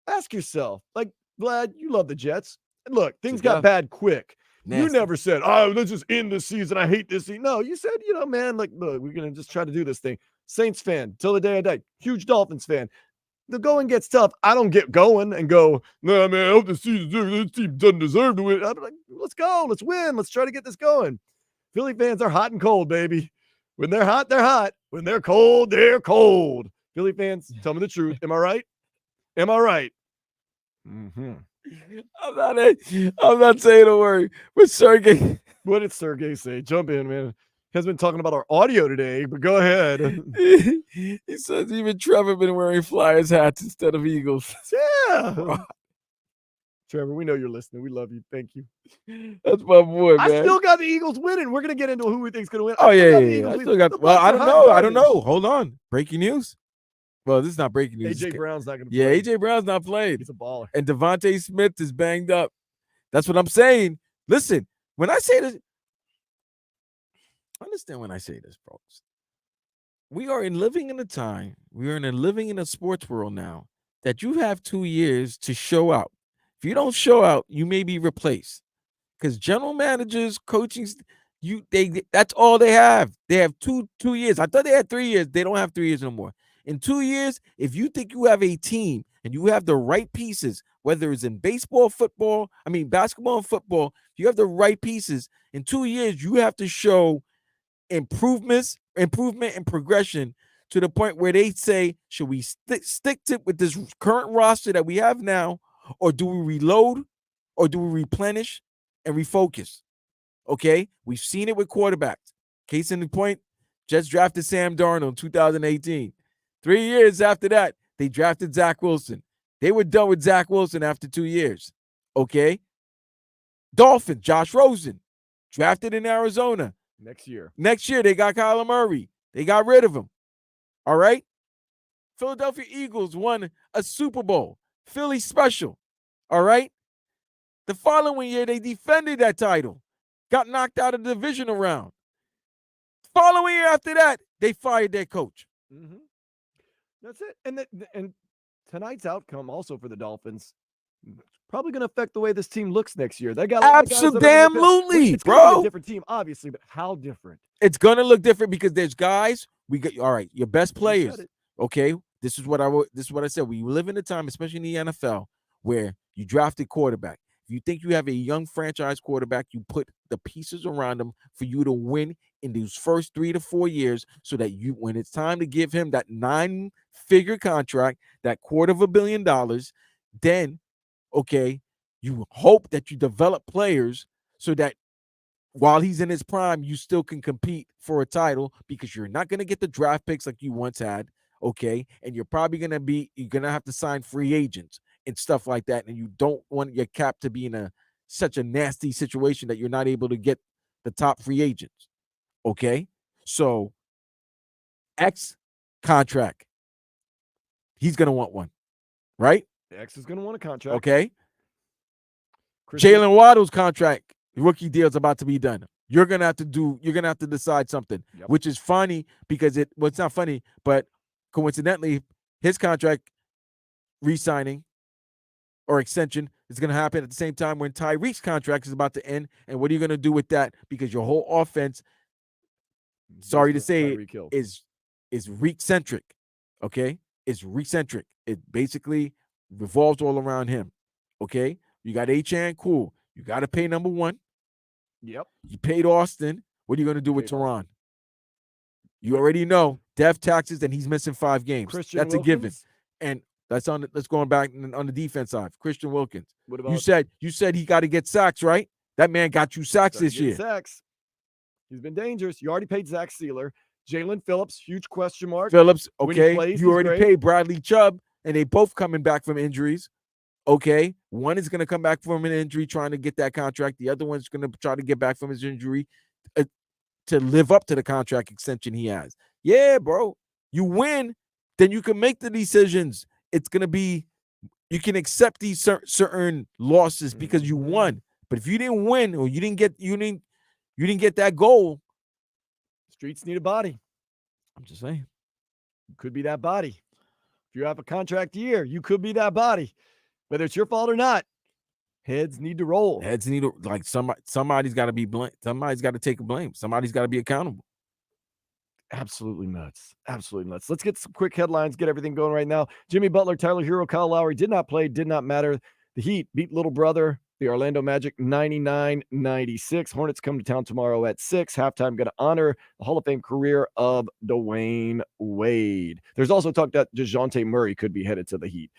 Ask yourself. Like, Vlad, you love the Jets. Look, things got bad quick. Nasty. You never said, let's just end this season. I hate this season. No, you said, man, like, look, we're going to just try to do this thing. Saints fan, till the day I die. Huge Dolphins fan. The going gets tough. I don't get going and go, no, man, I hope this team doesn't deserve to win. I'm like, let's go. Let's win. Let's try to get this going. Philly fans are hot and cold, baby. When they're hot, they're hot. When they're cold, they're cold. Philly fans, tell me the truth. Am I right? Am I right? Mm-hmm. I'm not saying a word. But Sergey, what did Sergey say? Jump in, man. Has been talking about our audio today, but go ahead. He says even Trevor been wearing Flyers hats instead of Eagles. Yeah. Trevor, we know you're listening. We love you. Thank you. That's my boy, man. I still got the Eagles winning. We're gonna get into who we think's gonna win. Oh yeah. I still got. Well, I don't know. Hold on. Breaking news. Well, this is not breaking news. AJ Brown's not going to play. Yeah, AJ Brown's not played. He's a baller. And Devontae Smith is banged up. That's what I'm saying. Listen, when I say this, understand when I say this, folks. We are living in a sports world now that you have 2 years to show out. If you don't show out, you may be replaced. Because general managers, coaching, that's all they have. They have two years. I thought they had 3 years. They don't have 3 years no more. In 2 years, if you think you have a team and you have the right pieces, whether it's in basketball and football, you have the right pieces. In 2 years, you have to show improvement and progression to the point where they say, should we stick to with this current roster that we have now, or do we reload, or do we replenish and refocus? Okay, we've seen it with quarterbacks. Case in the point, just drafted Sam Darnold in 2018. 3 years after that, they drafted Zach Wilson. They were done with Zach Wilson after 2 years. Okay, Dolphins, Josh Rosen, drafted in Arizona. Next year, they got Kyler Murray. They got rid of him. All right. Philadelphia Eagles won a Super Bowl. Philly special. All right. The following year, they defended that title. Got knocked out of the divisional round. Following year after that, they fired their coach. Mm-hmm. That's it. And tonight's outcome also for the Dolphins probably going to affect the way this team looks next year. They got absolutely, it's bro. gonna be a different team, obviously, but how different? It's going to look different because there's guys. We got all right. Your best players. Okay, this is what I said. We live in a time, especially in the NFL, where you drafted quarterback. If you think you have a young franchise quarterback, you put the pieces around him for you to win in these first 3 to 4 years, so that when it's time to give him that 9-figure contract, that $250 million, then okay, you hope that you develop players so that while he's in his prime, you still can compete for a title, because you're not going to get the draft picks like you once had, okay? And you're probably going to have to sign free agents and stuff like that, and you don't want your cap to be in such a nasty situation that you're not able to get the top free agents, okay? So, X contract, he's going to want one, right? X is going to want a contract. Okay. Jalen Waddle's contract, rookie deal is about to be done. You're gonna have to decide something, which is funny because it's not funny, but coincidentally, his contract re-signing or extension is going to happen at the same time when Tyreek's contract is about to end. And what are you going to do with that? Because your whole offense, sorry to say, is Reek-centric. Okay, it's Reek-centric. It basically revolves all around him. Okay, you got Achane, cool. You got to pay number one. Yep. You paid Austin. What are you going to do with Teron? You already know death taxes, and he's missing 5 games. That's a given. And let's going back on the defense side. Christian Wilkins. What about you said he got to get sacks, right? That man got you sacks this year. Sacks. He's been dangerous. You already paid Zach Sealer. Jalen Phillips, huge question mark. Phillips, okay. You already paid Bradley Chubb, and they both coming back from injuries. Okay. One is going to come back from an injury trying to get that contract. The other one's going to try to get back from his injury to live up to the contract extension he has. Yeah, bro. You win, then you can make the decisions. It's going to be, you can accept these certain losses because you won. But if you didn't win or you didn't get that goal, streets need a body. I'm just saying. You could be that body. If you have a contract year, you could be that body. Whether it's your fault or not, heads need to roll. Heads need to, like, somebody's got to be blamed. Somebody's got to take a blame. Somebody's got to be accountable. Absolutely nuts. Absolutely nuts. Let's get some quick headlines, get everything going right now. Jimmy Butler, Tyler Hero, Kyle Lowry did not play, did not matter. The Heat beat Little Brother, the Orlando Magic, 99-96. Hornets come to town tomorrow at 6. Halftime going to honor the Hall of Fame career of Dwayne Wade. There's also talk that DeJounte Murray could be headed to the Heat.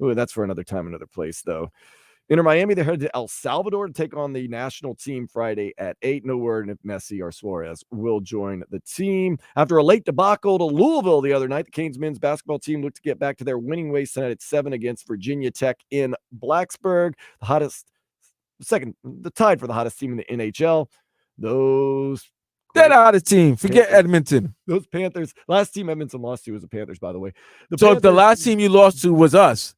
Ooh, that's for another time, another place, though. Inter Miami, they're headed to El Salvador to take on the national team Friday at 8. No word if Messi or Suarez will join the team. After a late debacle to Louisville the other night, the Canes men's basketball team looked to get back to their winning ways tonight at 7 against Virginia Tech in Blacksburg. Tied for the hottest team in the NHL. That hottest team. Forget Panthers. Edmonton. Those Panthers. Last team Edmonton lost to was the Panthers, by the way. If the last team you lost to was us,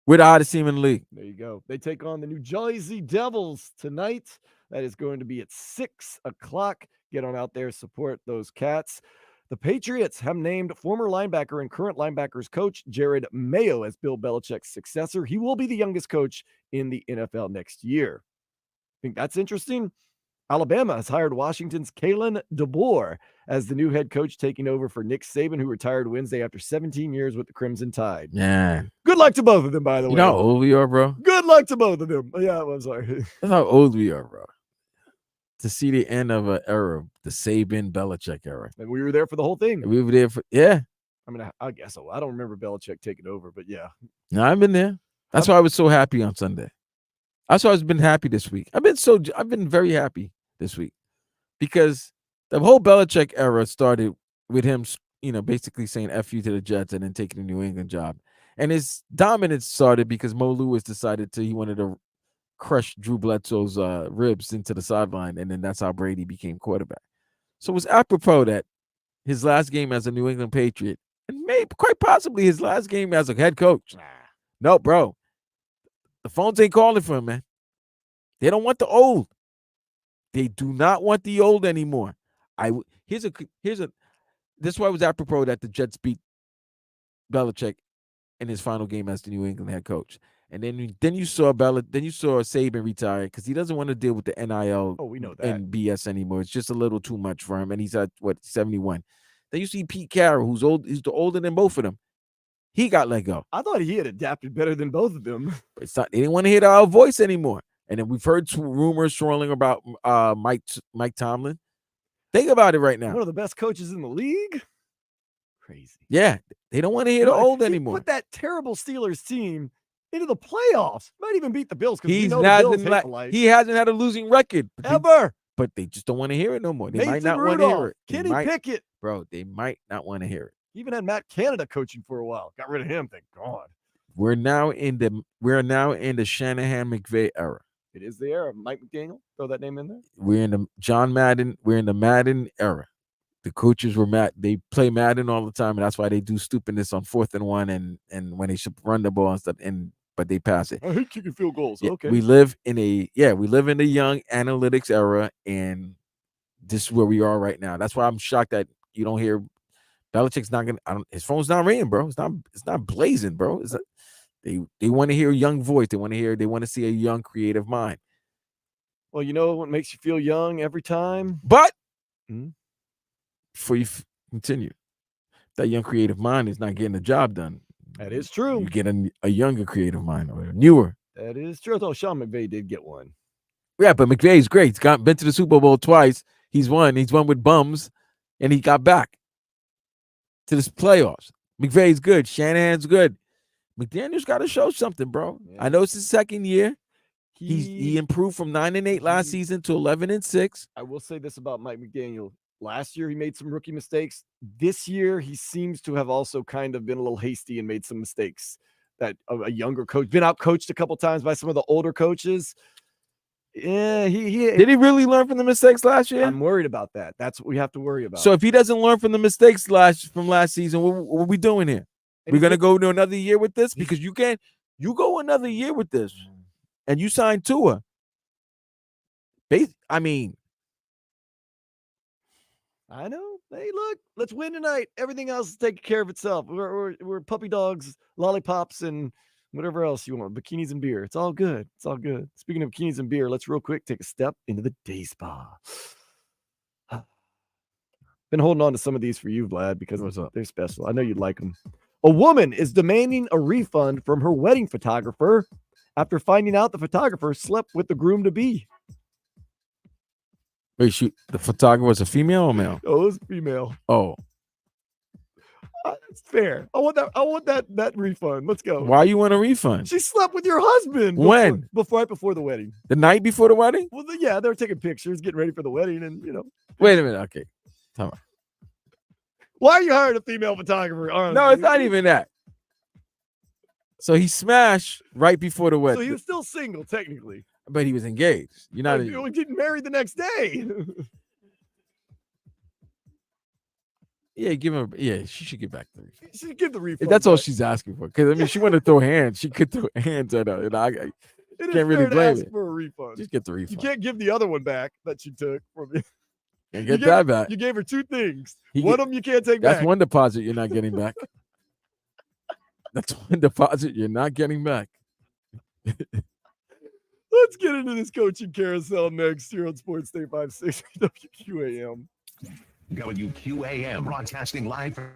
we're the hottest team in the league. There you go. They take on the New Jersey Devils tonight. That is going to be at 6 o'clock. Get on out there, support those Cats. The Patriots have named former linebacker and current linebackers coach Jared Mayo as Bill Belichick's successor. He will be the youngest coach in the NFL next year. Think that's interesting? Alabama has hired Washington's Kalen DeBoer as the new head coach, taking over for Nick Saban, who retired Wednesday after 17 years with the Crimson Tide. Yeah. Good luck to both of them, by the way. You know how old we are, bro? Good luck to both of them. Yeah, I'm sorry. That's how old we are, bro. To see the end of an era, the Saban Belichick era. And we were there for the whole thing. We were there for, yeah. I mean, I guess so. I don't remember Belichick taking over, but yeah. No, I've been there. That's why I was so happy on Sunday. That's why I've been happy this week. I've been very happy this week because the whole Belichick era started with him, basically saying F you to the Jets and then taking the New England job. And his dominance started because Mo Lewis decided he wanted to crush Drew Bledsoe's ribs into the sideline, and then that's how Brady became quarterback. So it was apropos that his last game as a New England Patriot, and maybe quite possibly his last game as a head coach. No, bro. The phones ain't calling for him, man. They don't want the old. They do not want the old anymore. This is why it was apropos that the Jets beat Belichick in his final game as the New England head coach. And then you saw Saban retire because he doesn't want to deal with the NIL we know that. and BS anymore. It's just a little too much for him. And he's at 71. Then you see Pete Carroll, who's old, he's the older than both of them. He got let go. I thought he had adapted better than both of them. But they didn't want to hear our voice anymore. And then we've heard rumors swirling about Mike Tomlin. Think about it right now. One of the best coaches in the league. Crazy. Yeah, they don't want to hear the old anymore. Put that terrible Steelers team into the playoffs. Might even beat the Bills because he hasn't had a losing record ever. But they just don't want to hear it no more. They Mason might not Rudolph, want to hear it. Kenny Pickett. Bro, they might not want to hear it. Even had Matt Canada coaching for a while. Got rid of him, thank God. We're now in the Shanahan McVay era. It is the era. Mike McDaniel, throw that name in there. We're in the Madden era. The coaches were mad. They play Madden all the time, and that's why they do stupidness on 4th and 1 and when they should run the ball and stuff. But they pass it. I hate kicking field goals. Yeah, okay. We live in the young analytics era, and this is where we are right now. That's why I'm shocked that you don't hear Belichick's not gonna. His phone's not ringing, bro. It's not blazing, bro. They want to hear a young voice. They want to see a young creative mind. Well, you know what makes you feel young every time? But before you continue, that young creative mind is not getting the job done. That is true. You get a younger creative mind or a newer. That is true. Though Sean McVay did get one. Yeah, but McVay's great. He's been to the Super Bowl twice. He's won with bums, and he got back to the playoffs. McVay's good. Shanahan's good. McDaniel's got to show something, bro. Yeah. I know it's his second year. He improved from 9-8 last season to 11-6. I will say this about Mike McDaniel. Last year, he made some rookie mistakes. This year, he seems to have also kind of been a little hasty and made some mistakes. That a younger coach, been out coached a couple times by some of the older coaches. Yeah, did he really learn from the mistakes last year? I'm worried about that. That's what we have to worry about. So if he doesn't learn from the mistakes from last season, what are we doing here? We're gonna go to another year with this because you go another year with this, and you sign Tua. I know. Hey, look, let's win tonight. Everything else is taking care of itself. We're puppy dogs, lollipops, and whatever else you want. Bikinis and beer. It's all good. It's all good. Speaking of bikinis and beer, let's real quick take a step into the day spa. Been holding on to some of these for you, Vlad, because they're special. I know you'd like them. A woman is demanding a refund from her wedding photographer after finding out the photographer slept with the groom-to-be. Wait, the photographer was a female or male? Oh, it was female. Oh. It's fair. I want that refund. Let's go. Why you want a refund? She slept with your husband. When? Right before the wedding. The night before the wedding? Well, yeah, they were taking pictures, getting ready for the wedding, and Wait a minute. Okay. Come on. Why are you hiring a female photographer? No, it's not even that. So he smashed right before the wedding. So he was still single, technically. But he was engaged. You're not. He was getting married the next day. Yeah, give him. Yeah, she should get back the refund. She should give the refund. That's all she's asking for. Because she wanted to throw hands. She could throw hands at her. It is Can't really fair to blame ask it. for a refund. Just get the You refund. can't give the other one back that she took from you. Can't You get that back. You gave her two things. He One get- of them you can't take That's back. one deposit you're not getting back. That's one deposit you're not getting back. Let's get into this coaching carousel next here on Sports Day 560 WQAM. WQAM broadcasting live from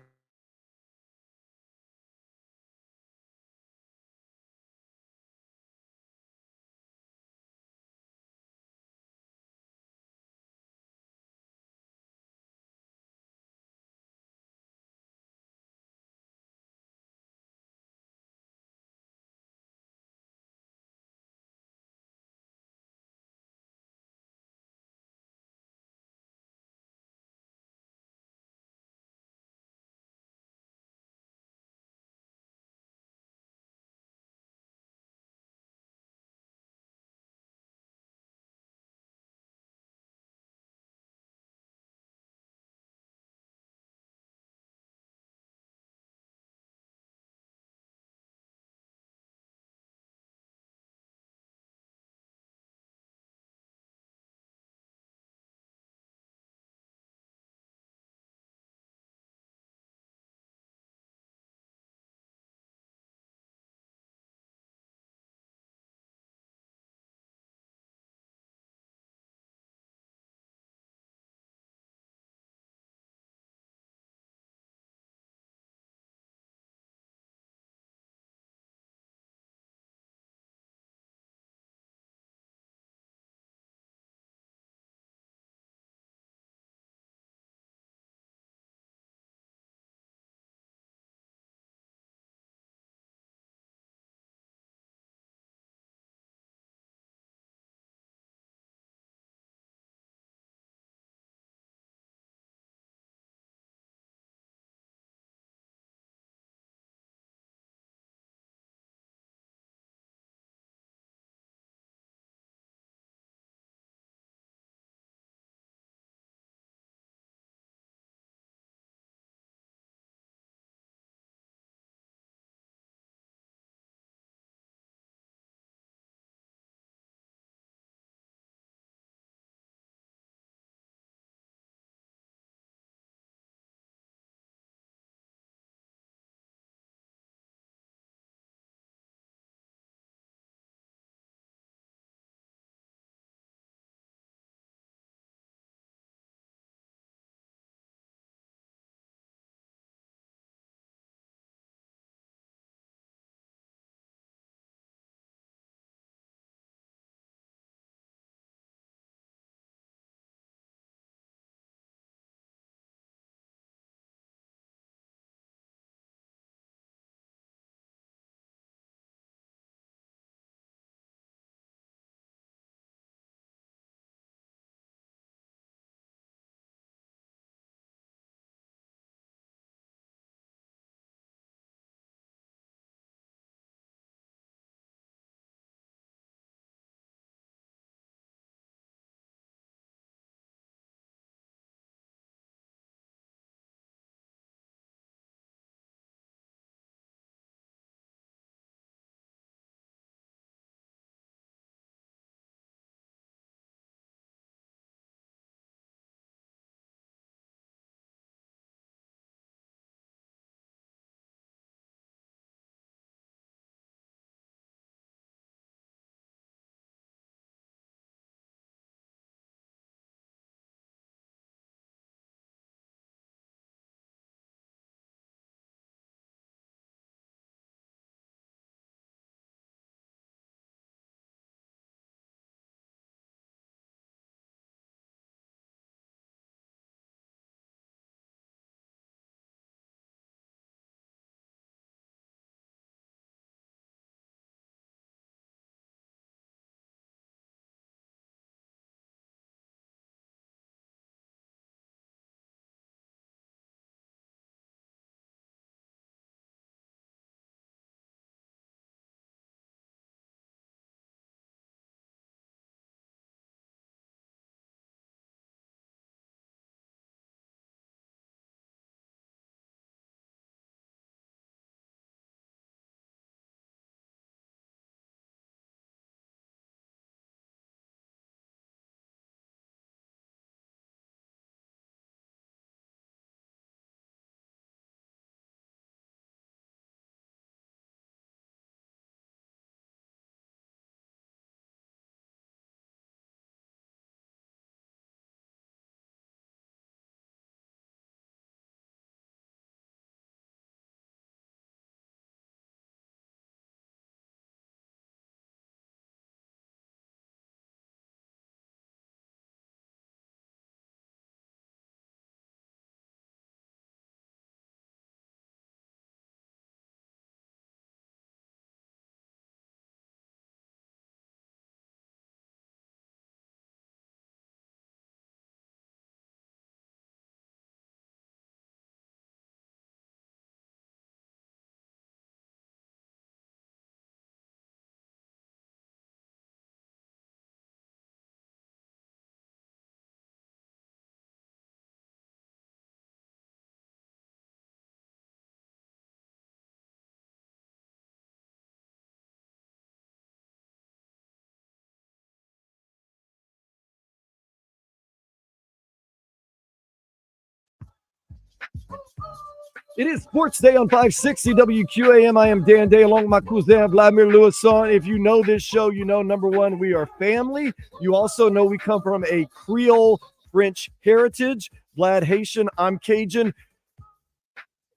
It is Sports Day on 560 WQAM. I am Dan Day along with my cousin Vladimir Lewisson. If you know this show, you know, number one, we are family. You also know we come from a Creole French heritage. Vlad Haitian, I'm Cajun.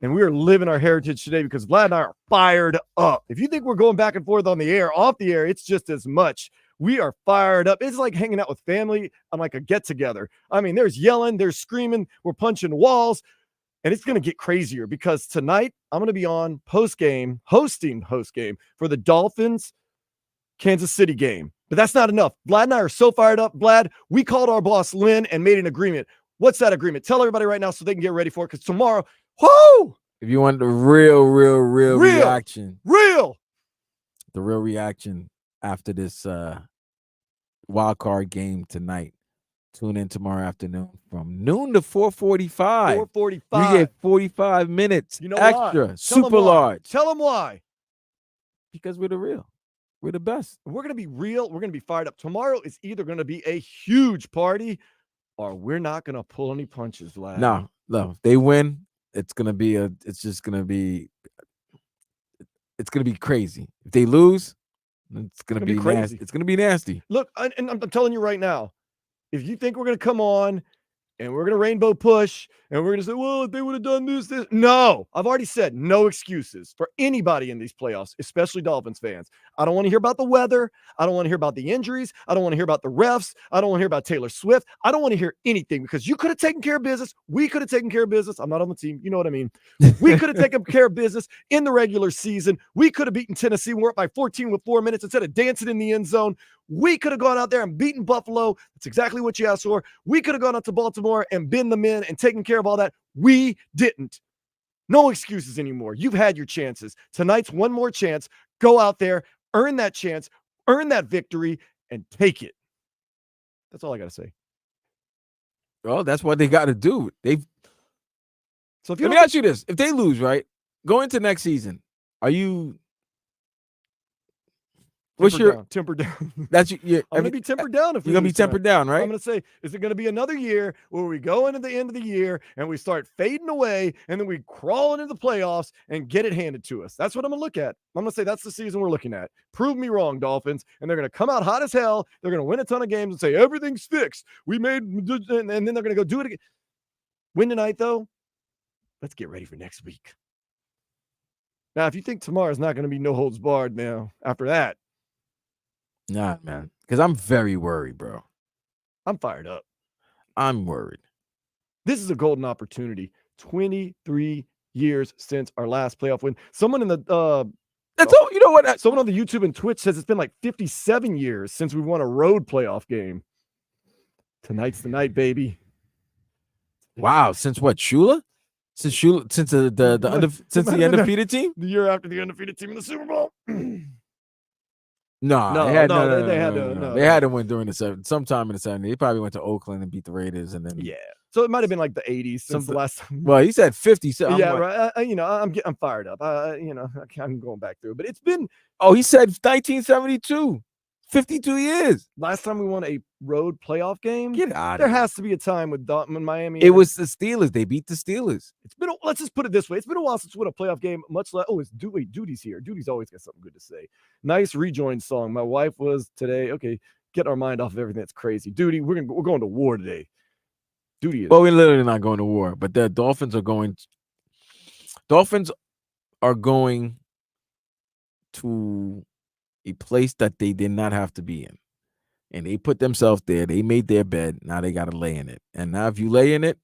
And we are living our heritage today because Vlad and I are fired up. If you think we're going back and forth on the air, off the air, it's just as much. We are fired up. It's like hanging out with family on like a get-together. I mean, there's yelling, there's screaming, we're punching walls. And it's going to get crazier because tonight I'm going to be on hosting postgame for the Dolphins Kansas City game. But that's not enough. Vlad and I are so fired up. Vlad, we called our boss Lynn and made an agreement. What's that agreement? Tell everybody right now so they can get ready for it because tomorrow, whoo! If you want the real reaction, the real reaction after this wild card game tonight, tune in tomorrow afternoon from noon to 4:45. 4:45. You get 45 minutes extra. Why? Super large. Tell them why. Because we're the real. We're the best. We're going to be real. We're going to be fired up. Tomorrow is either going to be a huge party or we're not going to pull any punches, Vlad. No. If they win, it's going to be crazy. If they lose, it's going to be crazy. nasty. It's going to be nasty. Look, and I'm telling you right now, if you think we're going to come on and we're going to rainbow push and we're going to say, well, if they would have done this. No, I've already said no excuses for anybody in these playoffs, especially Dolphins fans. I don't want to hear about the weather. I don't want to hear about the injuries. I don't want to hear about the refs. I don't want to hear about Taylor Swift. I don't want to hear anything because you could have taken care of business. We could have taken care of business. I'm not on the team. You know what I mean? We could have taken care of business in the regular season. We could have beaten Tennessee. We're up by 14 with 4 minutes instead of dancing in the end zone. We could have gone out there and beaten Buffalo. That's exactly what you asked for. We could have gone out to Baltimore and been the men and taken care of all that. We didn't. No excuses anymore. You've had your chances. Tonight's one more chance. Go out there, earn that chance, earn that victory, and take it. That's all I got to say. Well, that's what they got to do. So if Let me ask you this. If they lose, right, go into next season, are you... tempered down? That's I'm going to be tempered down. If you're going to be tempered down, right? I'm going to say, is it going to be another year where we go into the end of the year and we start fading away and then we crawl into the playoffs and get it handed to us? That's what I'm going to look at. I'm going to say that's the season we're looking at. Prove me wrong, Dolphins. And they're going to come out hot as hell. They're going to win a ton of games and say, everything's fixed. And then they're going to go do it again. Win tonight, though. Let's get ready for next week. Now, if you think tomorrow's not going to be no holds barred now, after that, nah, man. Because I'm very worried, bro. I'm fired up. I'm worried. This is a golden opportunity. 23 years since our last playoff win. Someone in the you know what? Someone on the YouTube and Twitch says it's been like 57 years since we won a road playoff game. Tonight's the night, baby. Wow, since what? Shula? Since the undefeated team? The year after the undefeated team in the Super Bowl. No, they had to win during sometime in the 70s. They probably went to Oakland and beat the Raiders, and then So it might have been like the 80s since the last time. Well, he said 50. So right. I'm fired up. I'm going back through, but it's been. Oh, he said 1972. 52 years. Last time we won a road playoff game. Get out of There here. has to be a time with Miami. It was the Steelers. They beat the Steelers. Let's just put it this way. It's been a while since we won a playoff game. Much less. Oh, Duty's here. Duty's always got something good to say. Nice rejoin song. My wife was today. Okay, get our mind off of everything that's crazy. Duty, we're going to war today. Duty is. Well, we're literally not going to war, but the Dolphins are going. Dolphins are going to a place that they did not have to be in. And they put themselves there. They made their bed. Now they got to lay in it. And now if you lay in it,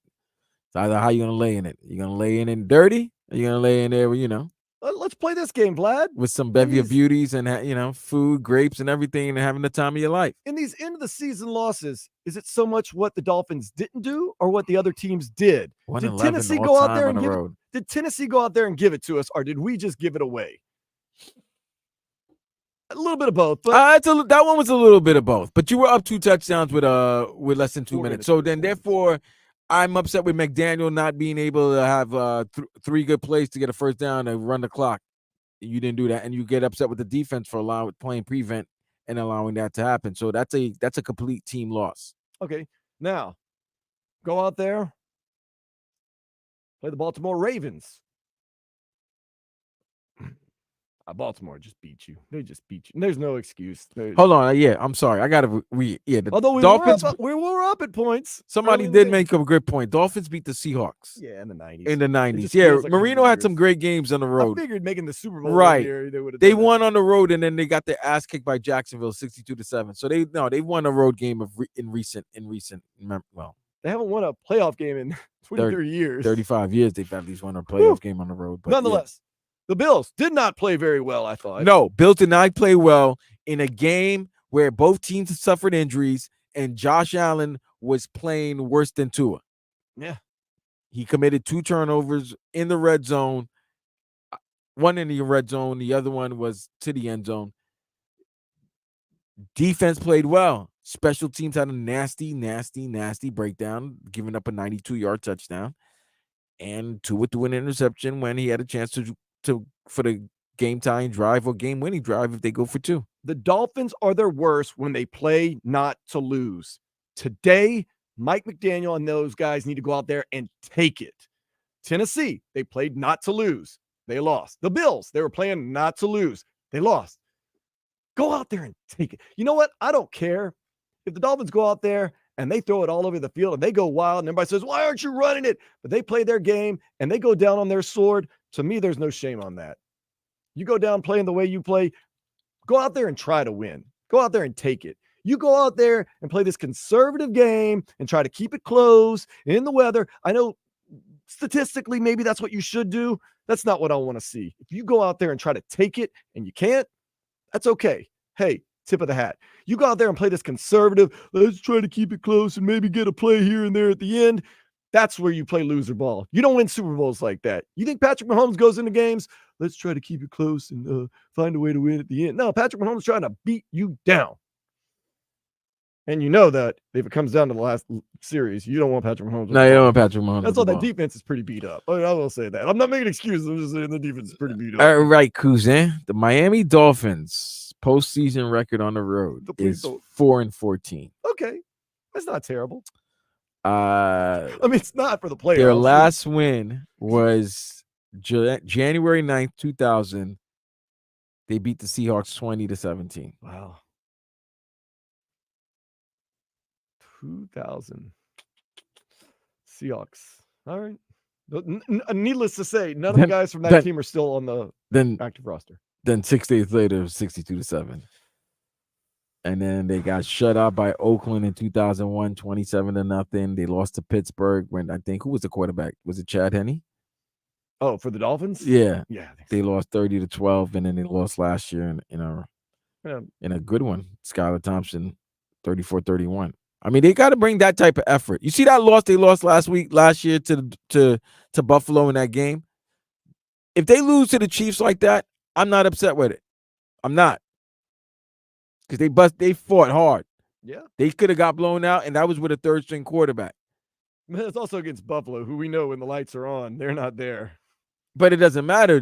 it's either how you're going to lay in it. You're going to lay in it dirty, or you're going to lay in there, Let's play this game, Vlad. with some bevy of beauties and, food, grapes, and everything, and having the time of your life. In these end of the season losses, is it so much what the Dolphins didn't do or what the other teams did? Did Tennessee go out there and did Tennessee go out there and give it to us, or did we just give it away? A little bit of both, but that one was a little bit of both. But you were up 2 touchdowns with less than 2 minutes. So then, therefore, I'm upset with McDaniel not being able to have 3 good plays to get a first down and run the clock. You didn't do that, and you get upset with the defense for playing prevent and allowing that to happen. So that's a complete team loss. Okay, now go out there Play the Baltimore Ravens. Baltimore just beat you. They just beat you. There's no excuse. Hold on. Yeah, I'm sorry. I got to the Although Dolphins. we were up at points. Somebody did make a good point. Dolphins beat the Seahawks. Yeah, in the 90s. In the 90s. just Yeah, feels like Marino 100 had some years. great games on the I road. figured making the Super Bowl Right. year, they would have. They won on the road, and then they got their ass kicked by Jacksonville, 62-7. So they won a road game in recent. Well, they haven't won a playoff game in 30 years. 35 years. They've at least won a playoff game on the road. But nonetheless, the Bills did not play very well, I thought. No, Bills did not play well in a game where both teams suffered injuries and Josh Allen was playing worse than Tua. Yeah. He committed 2 turnovers in the red zone. One in the red zone, the other one was to the end zone. Defense played well. Special teams had a nasty breakdown, giving up a 92-yard touchdown. And Tua threw an interception when he had a chance to for the game-tying drive or game-winning drive if they go for 2. The Dolphins are their worst when they play not to lose. Today, Mike McDaniel and those guys need to go out there and take it. Tennessee, they played not to lose. They lost. The Bills, they were playing not to lose. They lost. Go out there and take it. You know what? I don't care if the Dolphins go out there and they throw it all over the field and they go wild and everybody says, why aren't you running it? But they play their game and they go down on their sword. To me, there's no shame on that. You go down playing the way you play, go out there and try to win. Go out there and take it. You go out there and play this conservative game and try to keep it close in the weather. I know statistically, maybe that's what you should do. That's not what I want to see. If you go out there and try to take it and you can't, that's okay. Hey, tip of the hat. You go out there and play this conservative, let's try to keep it close and maybe get a play here and there at the end. That's where you play loser ball. You don't win Super Bowls like that. You think Patrick Mahomes goes into games, let's try to keep it close and find a way to win at the end. No, Patrick Mahomes is trying to beat you down. And you know that if it comes down to the last series, you don't want Patrick Mahomes. No, you don't want Patrick Mahomes. That's all. That defense is pretty beat up. I will say that. I'm not making excuses. I'm just saying the defense is pretty beat up. All right, cousin. The Miami Dolphins postseason record on the road is 4-14. Okay, that's not terrible. I mean, it's not for the playoffs. Their last win was January 9th, 2000. They beat the Seahawks 20-17. Wow. 2000 Seahawks. All right. Needless to say, none of the guys from that team are still on the active roster. Then 6 days later, 62-7. And then they got shut out by Oakland in 2001, 27-0. They lost to Pittsburgh when I think, who was the quarterback? Was it Chad Henne? Oh, for the Dolphins? Yeah. Yeah. They lost 30-12, and then they lost last year in a good one. Skylar Thompson, 34-31. I mean, they got to bring that type of effort. You see that loss they lost last year to Buffalo in that game? If they lose to the Chiefs like that, I'm not upset with it. I'm not. Because they fought hard. Yeah. They could have got blown out, and that was with a third-string quarterback. It's also against Buffalo, who we know when the lights are on, they're not there. But it doesn't matter.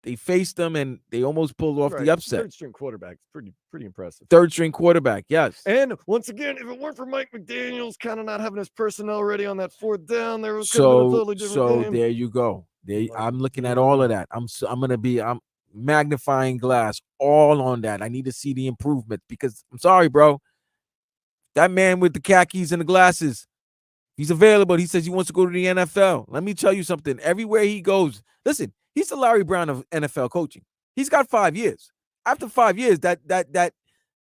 They faced them, and they almost pulled off the upset. Third-string quarterback. Pretty impressive. Third-string quarterback, yes. And once again, if it weren't for Mike McDaniel's kind of not having his personnel ready on that fourth down, there was a totally different game. There you go. I'm looking at all of that. I'm magnifying glass all on that. I need to see the improvement because I'm sorry, bro. That man with the khakis and the glasses, he's available. He says he wants to go to the NFL. Let me tell you something. Everywhere he goes, listen, he's the Larry Brown of NFL coaching. He's got 5 years. After 5 years, that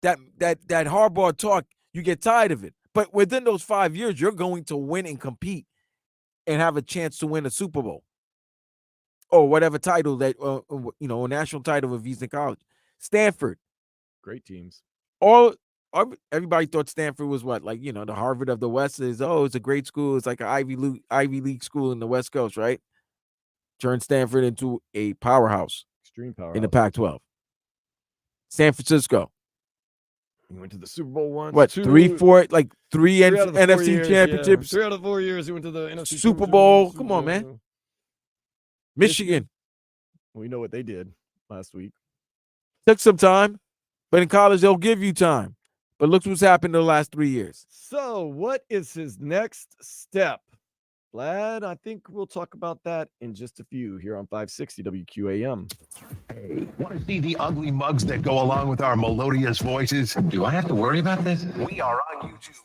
Harbaugh talk, you get tired of it. But within those 5 years, you're going to win and compete and have a chance to win a Super Bowl or whatever title that a national title if he's in college. Stanford, great teams. Everybody thought Stanford was what, like, the Harvard of the West is. Oh, it's a great school. It's like an Ivy League school in the West Coast, right? Turned Stanford into a powerhouse, extreme powerhouse in the Pac-12. San Francisco. He went to the Super Bowl once. What, 3 three NFC championships? 3 out of the 4 years he went to the NFC Super Bowl. Come on, man. Michigan. We know what they did last week. Took some time, but in college they'll give you time. But look what's happened in the last 3 years. So what is his next step? Vlad, I think we'll talk about that in just a few here on 560 WQAM. Hey, want to see the ugly mugs that go along with our melodious voices? Do I have to worry about this? We are on YouTube.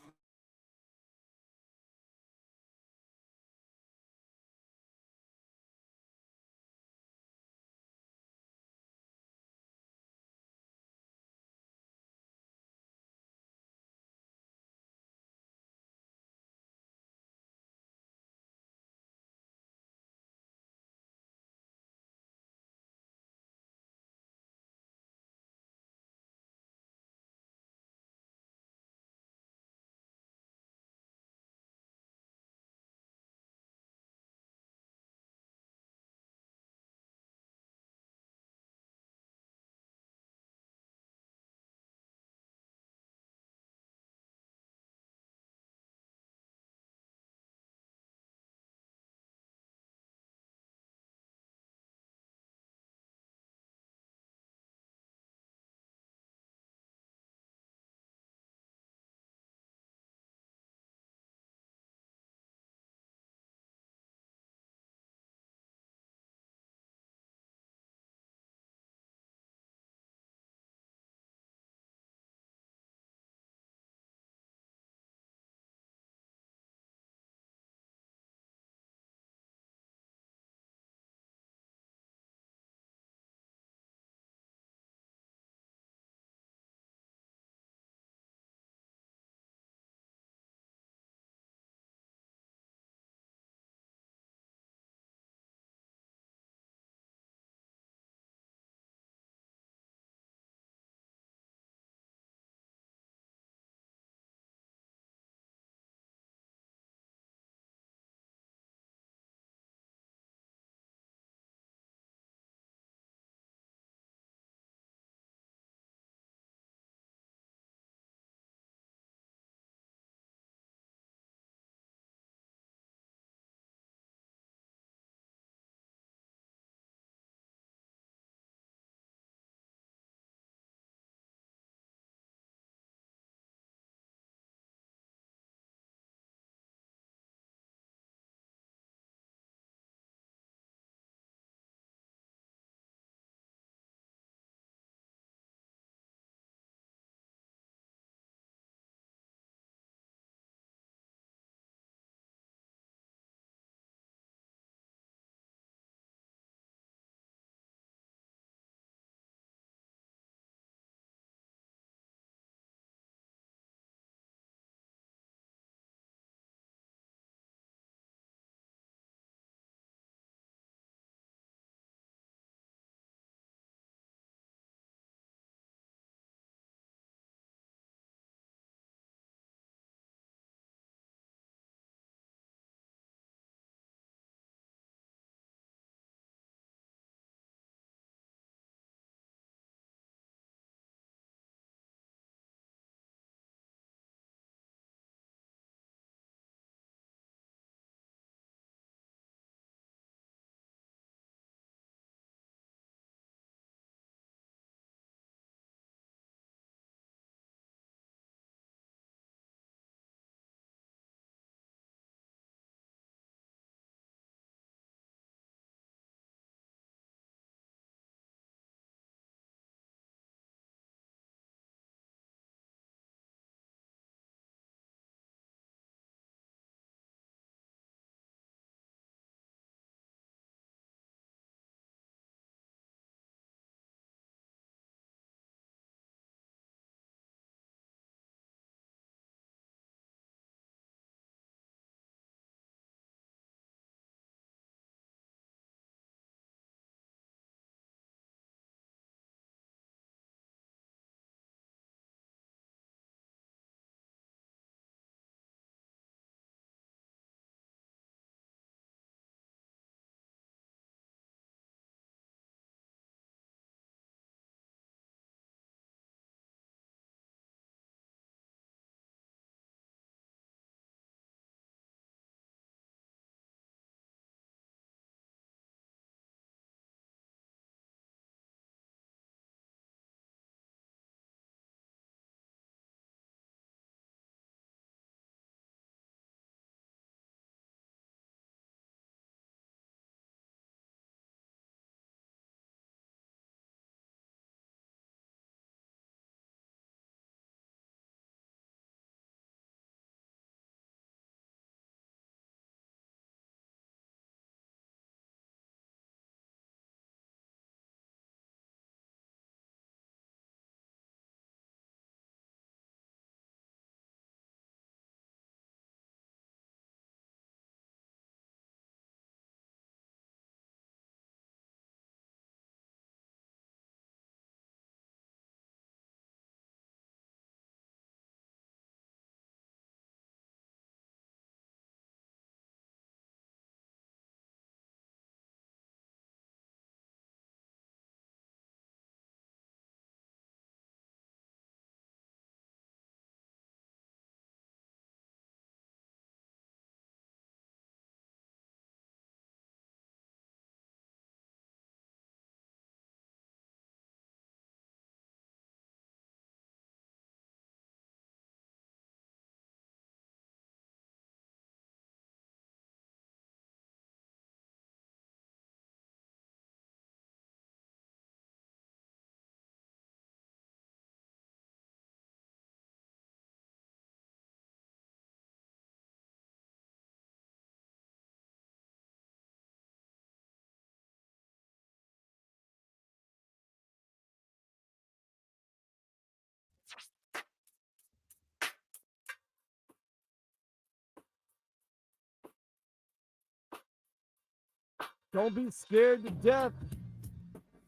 Don't be scared to death.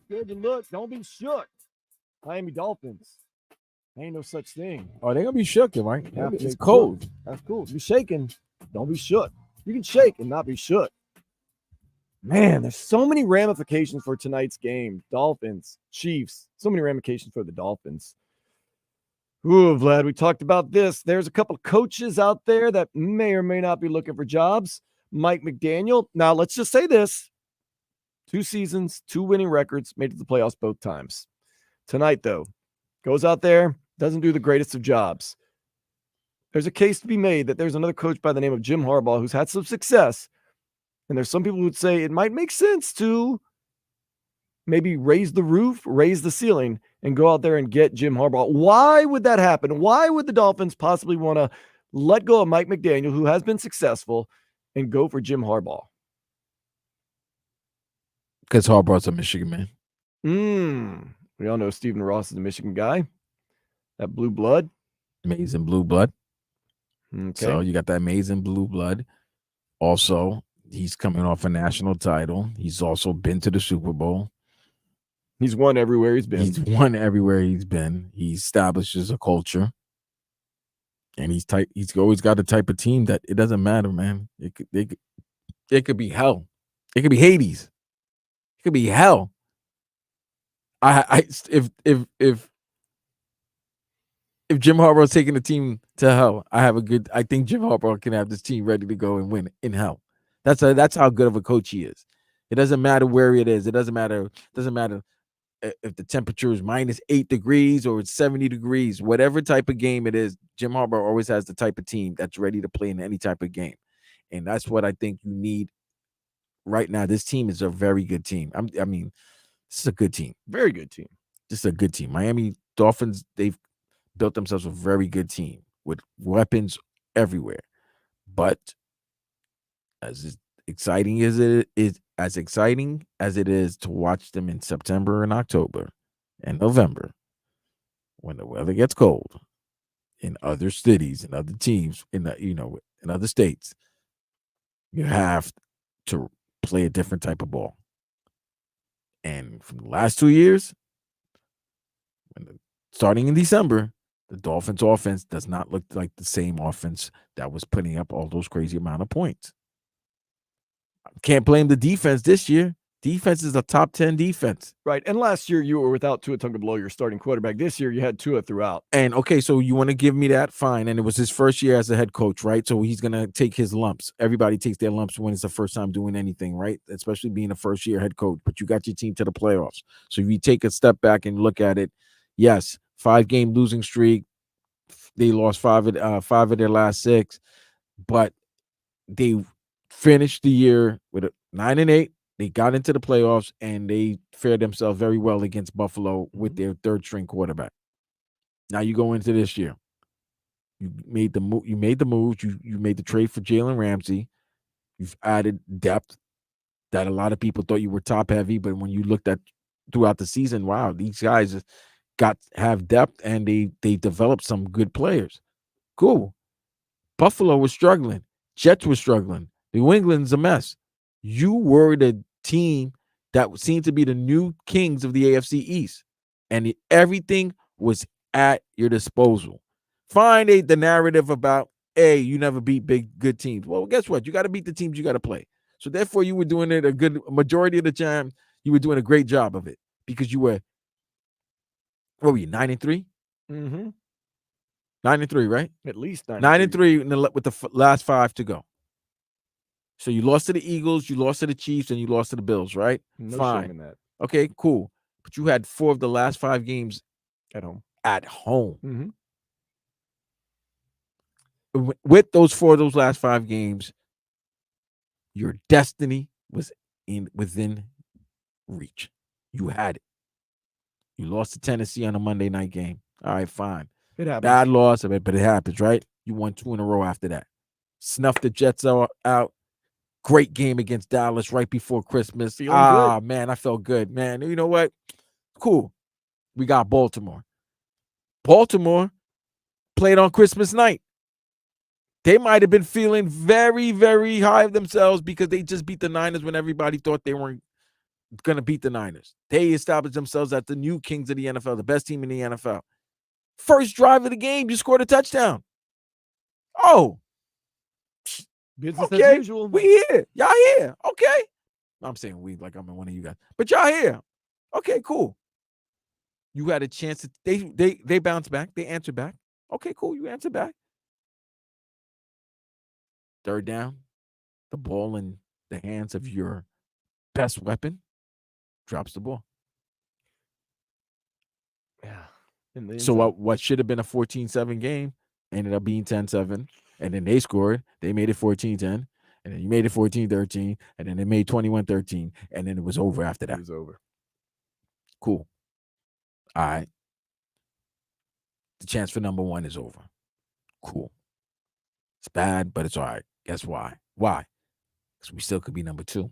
Scared to look. Don't be shook. Miami Dolphins. Ain't no such thing. Oh, they're gonna be shooken, right? Yeah, It's they cold. That's cool. If you're shaking, don't be shook. You can shake and not be shook. Man, there's so many ramifications for tonight's game. Dolphins, Chiefs, so many ramifications for the Dolphins. Ooh, Vlad, we talked about this. There's a couple of coaches out there that may or may not be looking for jobs. Mike McDaniel. Now, let's just say this. 2 seasons, 2 winning records, made it to the playoffs both times. Tonight, though, goes out there, doesn't do the greatest of jobs. There's a case to be made that there's another coach by the name of Jim Harbaugh who's had some success. And there's some people who would say it might make sense to maybe raise the roof, raise the ceiling, and go out there and get Jim Harbaugh. Why would that happen? Why would the Dolphins possibly want to let go of Mike McDaniel, who has been successful, and go for Jim Harbaugh? Because Harbaugh's a Michigan man. We all know Stephen Ross is a Michigan guy. That blue blood. Amazing blue blood. Okay. So you got that amazing blue blood. Also, he's coming off a national title. He's also been to the Super Bowl. He's won everywhere he's been. He's won everywhere he's been. He establishes a culture. And he's always got a type of team that it doesn't matter, man. It could be hell. It could be Hades. It could be hell. If Jim Harbaugh's taking the team to hell, I think Jim Harbaugh can have this team ready to go and win in hell. That's how good of a coach he is. It doesn't matter where it is. It doesn't matter if the temperature is -8 degrees or it's 70 degrees, whatever type of game it is. Jim Harbaugh always has the type of team that's ready to play in any type of game. And that's what I think you need right now. This team is a very good team. I mean, this is a good team. Very good team. Just a good team. Miami Dolphins, they've built themselves a very good team with weapons everywhere. But as exciting as it is to watch them in September and October and November, when the weather gets cold in other cities and other teams in other states, you have to play a different type of ball. And from the last 2 years, starting in December, the Dolphins offense does not look like the same offense that was putting up all those crazy amount of points. Can't blame the defense this year. Defense is a top 10 defense. Right. And last year you were without Tua Tagovailoa, your starting quarterback. This year you had Tua throughout. And okay, so you want to give me that? Fine. And it was his first year as a head coach, right? So he's going to take his lumps. Everybody takes their lumps when it's the first time doing anything, right? Especially being a first year head coach. But you got your team to the playoffs. So if you take a step back and look at it, yes, 5-game losing streak. They lost five of their last 6, but they finished the year with a 9-8. They got into the playoffs and they fared themselves very well against Buffalo with their 3rd-string quarterback. Now you go into this year. You made the move. You made the trade for Jalen Ramsey. You've added depth that a lot of people thought you were top heavy, but when you looked at throughout the season, wow, these guys have depth and they developed some good players. Cool. Buffalo was struggling. Jets were struggling. New England's a mess. You were the team that seemed to be the new kings of the AFC East, and everything was at your disposal. Find the narrative about, hey, you never beat good teams. Well, guess what? You got to beat the teams you got to play. So therefore, you were doing it a majority of the time. You were doing a great job of it because you were, what were you, 9-3? Mm-hmm. 9-3, right? At least 9-3 with the last 5 to go. So you lost to the Eagles, you lost to the Chiefs, and you lost to the Bills, right? No Fine. shame in that. Okay, cool. But you had 4 of the last 5 games at home. Mm-hmm. With those 4 of those last 5 games, your destiny was within reach. You had it. You lost to Tennessee on a Monday night game. All right, fine. It happens. Bad loss, but it happens, right? You won 2 in a row after that. Snuffed the Jets out. Great game against Dallas right before Christmas. Feeling good. Man, I felt good, man. You know what? Cool. We got Baltimore. Baltimore played on Christmas night. They might have been feeling very, very high of themselves because they just beat the Niners when everybody thought they weren't going to beat the Niners. They established themselves as the new kings of the NFL, the best team in the NFL. First drive of the game, you scored a touchdown. Oh, Business okay. as usual. We here. Y'all here. Okay. I'm saying we like I'm one of you guys. But y'all here. Okay, cool. You had a chance to they bounced back. They answered back. Okay, cool. You answered back. Third down. The ball in the hands of your best weapon. Drops the ball. Yeah. So what should have been a 14-7 game ended up being 10-7. And then they scored. They made it 14-10. And then you made it 14-13. And then they made 21-13. And then it was over after that. It was over. Cool. All right. The chance for number 1 is over. Cool. It's bad, but it's all right. Guess why? Why? Because we still could be number 2.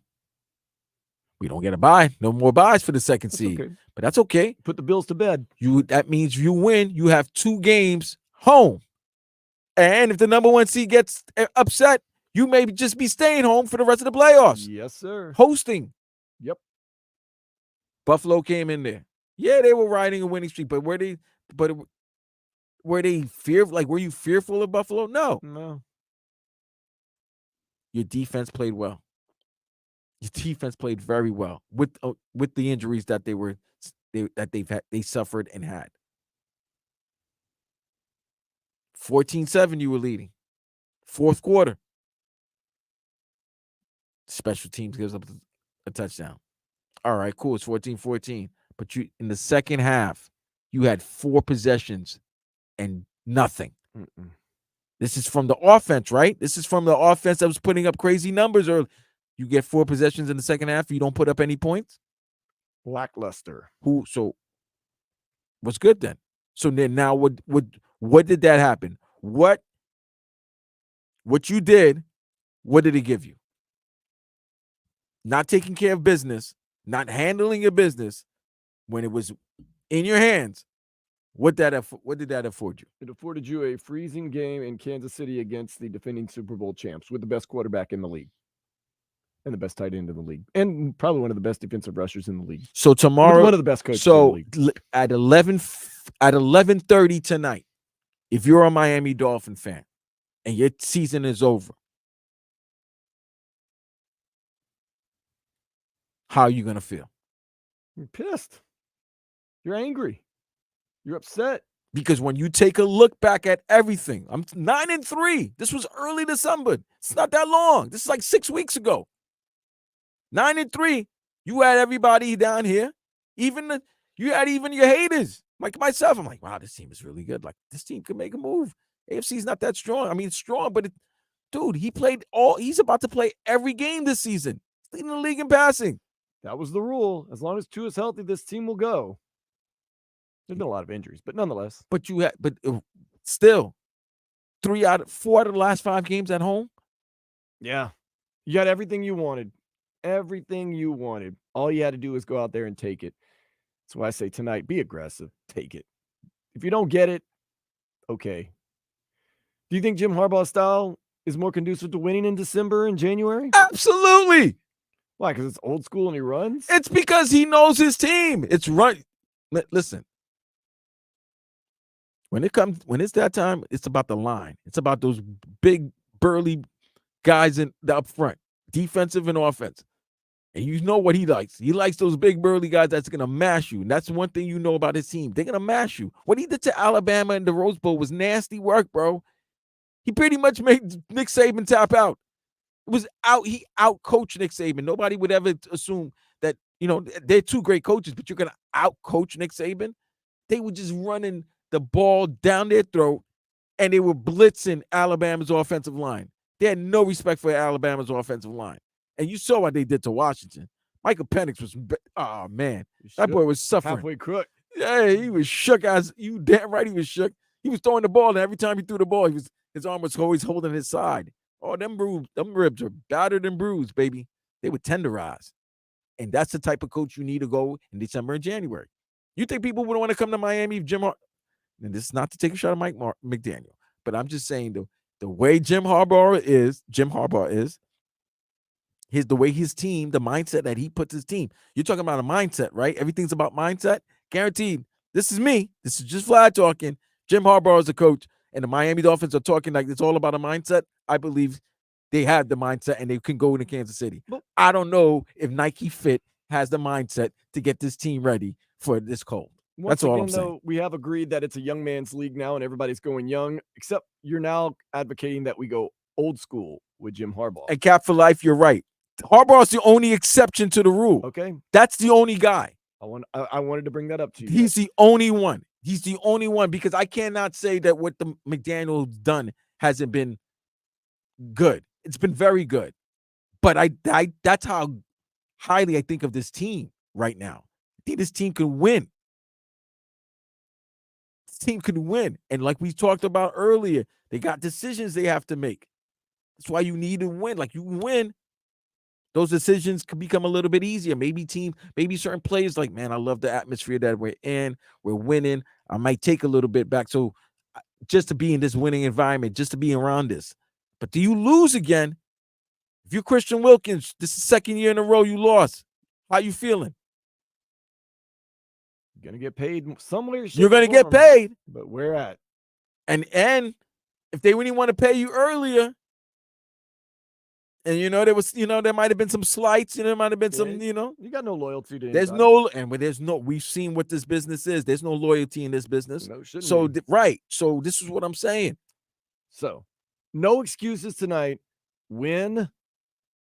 We don't get a bye. No more buys for the second seed. Okay. But that's okay. Put the Bills to bed. That means you win. You have 2 games home. And if the number 1 seed gets upset, you may just be staying home for the rest of the playoffs. Yes, sir. Hosting. Yep. Buffalo came in there. Yeah, they were riding a winning streak, but were they fearful? Like, were you fearful of Buffalo? No. No. Your defense played well. Your defense played very well with the injuries that they suffered and had. 14-7, you were leading. Fourth quarter. Special teams gives up a touchdown. All right, cool. It's 14-14. But you in the second half, you had 4 possessions and nothing. Mm-mm. This is from the offense, right? This is from the offense that was putting up crazy numbers. Or you get 4 possessions in the second half, you don't put up any points? Lackluster. So what's good then? So then now what did that happen? What you did, what did it give you? Not taking care of business, not handling your business when it was in your hands. What did that afford you? It afforded you a freezing game in Kansas City against the defending Super Bowl champs with the best quarterback in the league and the best tight end in the league and probably one of the best defensive rushers in the league. So tomorrow, with one of the best coaches in the league. At 11:30 tonight, if you're a Miami Dolphin fan and your season is over, how are you gonna feel? You're pissed. You're angry. You're upset. Because when you take a look back at everything, I'm 9-3. This was early December. It's not that long. This is like 6 weeks ago. 9-3. You had everybody down here. You had even your haters. Like myself. I'm like, wow, this team is really good. Like, this team could make a move. AFC's not that strong. I mean, it's strong, but he's about to play every game this season. He's leading the league in passing. That was the rule. As long as Tua is healthy, this team will go. There's been a lot of injuries, but nonetheless. But still, 4 out of the last 5 games at home. Yeah. You got everything you wanted. Everything you wanted. All you had to do was go out there and take it. That's why I say tonight, be aggressive. Take it. If you don't get it, okay. Do you think Jim Harbaugh's style is more conducive to winning in December and January? Absolutely. Why? Because it's old school and he runs? It's because he knows his team. It's right. Listen. When it's that time, it's about the line. It's about those big, burly guys up front, defensive and offensive. And you know what he likes. He likes those big, burly guys that's going to mash you. And that's one thing you know about his team. They're going to mash you. What he did to Alabama in the Rose Bowl was nasty work, bro. He pretty much made Nick Saban tap out. It was out. He out-coached Nick Saban. Nobody would ever assume that, they're 2 great coaches, but you're going to out-coach Nick Saban. They were just running the ball down their throat, and they were blitzing Alabama's offensive line. They had no respect for Alabama's offensive line. And you saw what they did to Washington. Michael Penix was, oh, man. That boy was suffering. Halfway crook. Yeah, he was shook. You damn right he was shook. He was throwing the ball, and every time he threw the ball, his arm was always holding his side. Oh, them ribs are battered and bruised, baby. They were tenderized. And that's the type of coach you need to go in December and January. You think people would want to come to Miami if Jim and this is not to take a shot at Mike McDaniel, but I'm just saying, though, the way Jim Harbaugh is, the way his team, the mindset that he puts his team. You're talking about a mindset, right? Everything's about mindset. Guaranteed. This is me. This is just Vlad talking. Jim Harbaugh is the coach, and the Miami Dolphins are talking like it's all about a mindset. I believe they have the mindset, and they can go into Kansas City. But I don't know if Nike Fit has the mindset to get this team ready for this cold. That's all I'm saying. Though, we have agreed that it's a young man's league now, and everybody's going young, except you're now advocating that we go old school with Jim Harbaugh. And Cap for life, you're right. Harbaugh's the only exception to the rule. Okay. That's the only guy. I wanted to bring that up to you. He's the only one. He's the only one, because I cannot say that what the McDaniel's done hasn't been good. It's been very good. But I that's how highly I think of this team right now. I think this team could win. This team could win. And like we talked about earlier, they got decisions they have to make. That's why you need to win. Like, you win, those decisions could become a little bit easier. Maybe certain players like, man, I love the atmosphere that we're in. We're winning. I might take a little bit back. So just to be in this winning environment, just to be around this. But do you lose again? If you're Christian Wilkins, this is the second year in a row you lost. How you feeling? You're going to get paid somewhere. You're going to get paid. But where at? And if they really want to pay you earlier, and there might have been some slights, there might have been some, you got no loyalty to anybody. We've seen what this business is. There's no loyalty in this business. No, so right. So this is what I'm saying. So no excuses tonight. Win,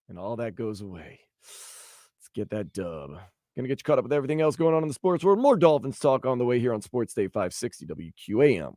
and all that goes away. Let's get that dub. Gonna get you caught up with everything else going on in the sports world. More Dolphins talk on the way here on Sports Day 560 WQAM.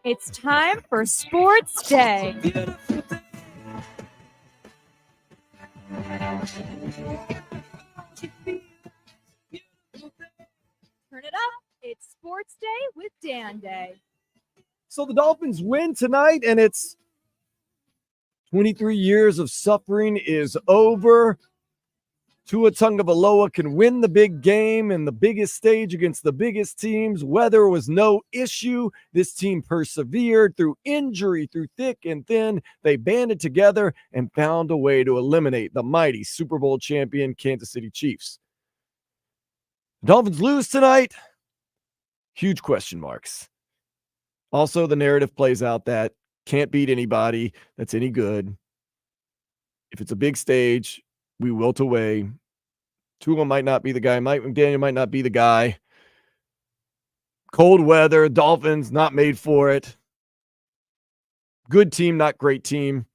It's time for Sports Day. Turn it up. It's Sports Day with Dan Day. So the Dolphins win tonight, and it's 23 years of suffering is over. Tua Tagovailoa can win the big game and the biggest stage against the biggest teams. Weather was no issue. This team persevered through injury, through thick and thin. They banded together and found a way to eliminate the mighty Super Bowl champion Kansas City Chiefs. The Dolphins lose tonight. Huge question marks. Also, the narrative plays out that can't beat anybody that's any good. If it's a big stage, we wilt away. Tua might not be the guy. Mike McDaniel might not be the guy. Cold weather, Dolphins not made for it. Good team, not great team.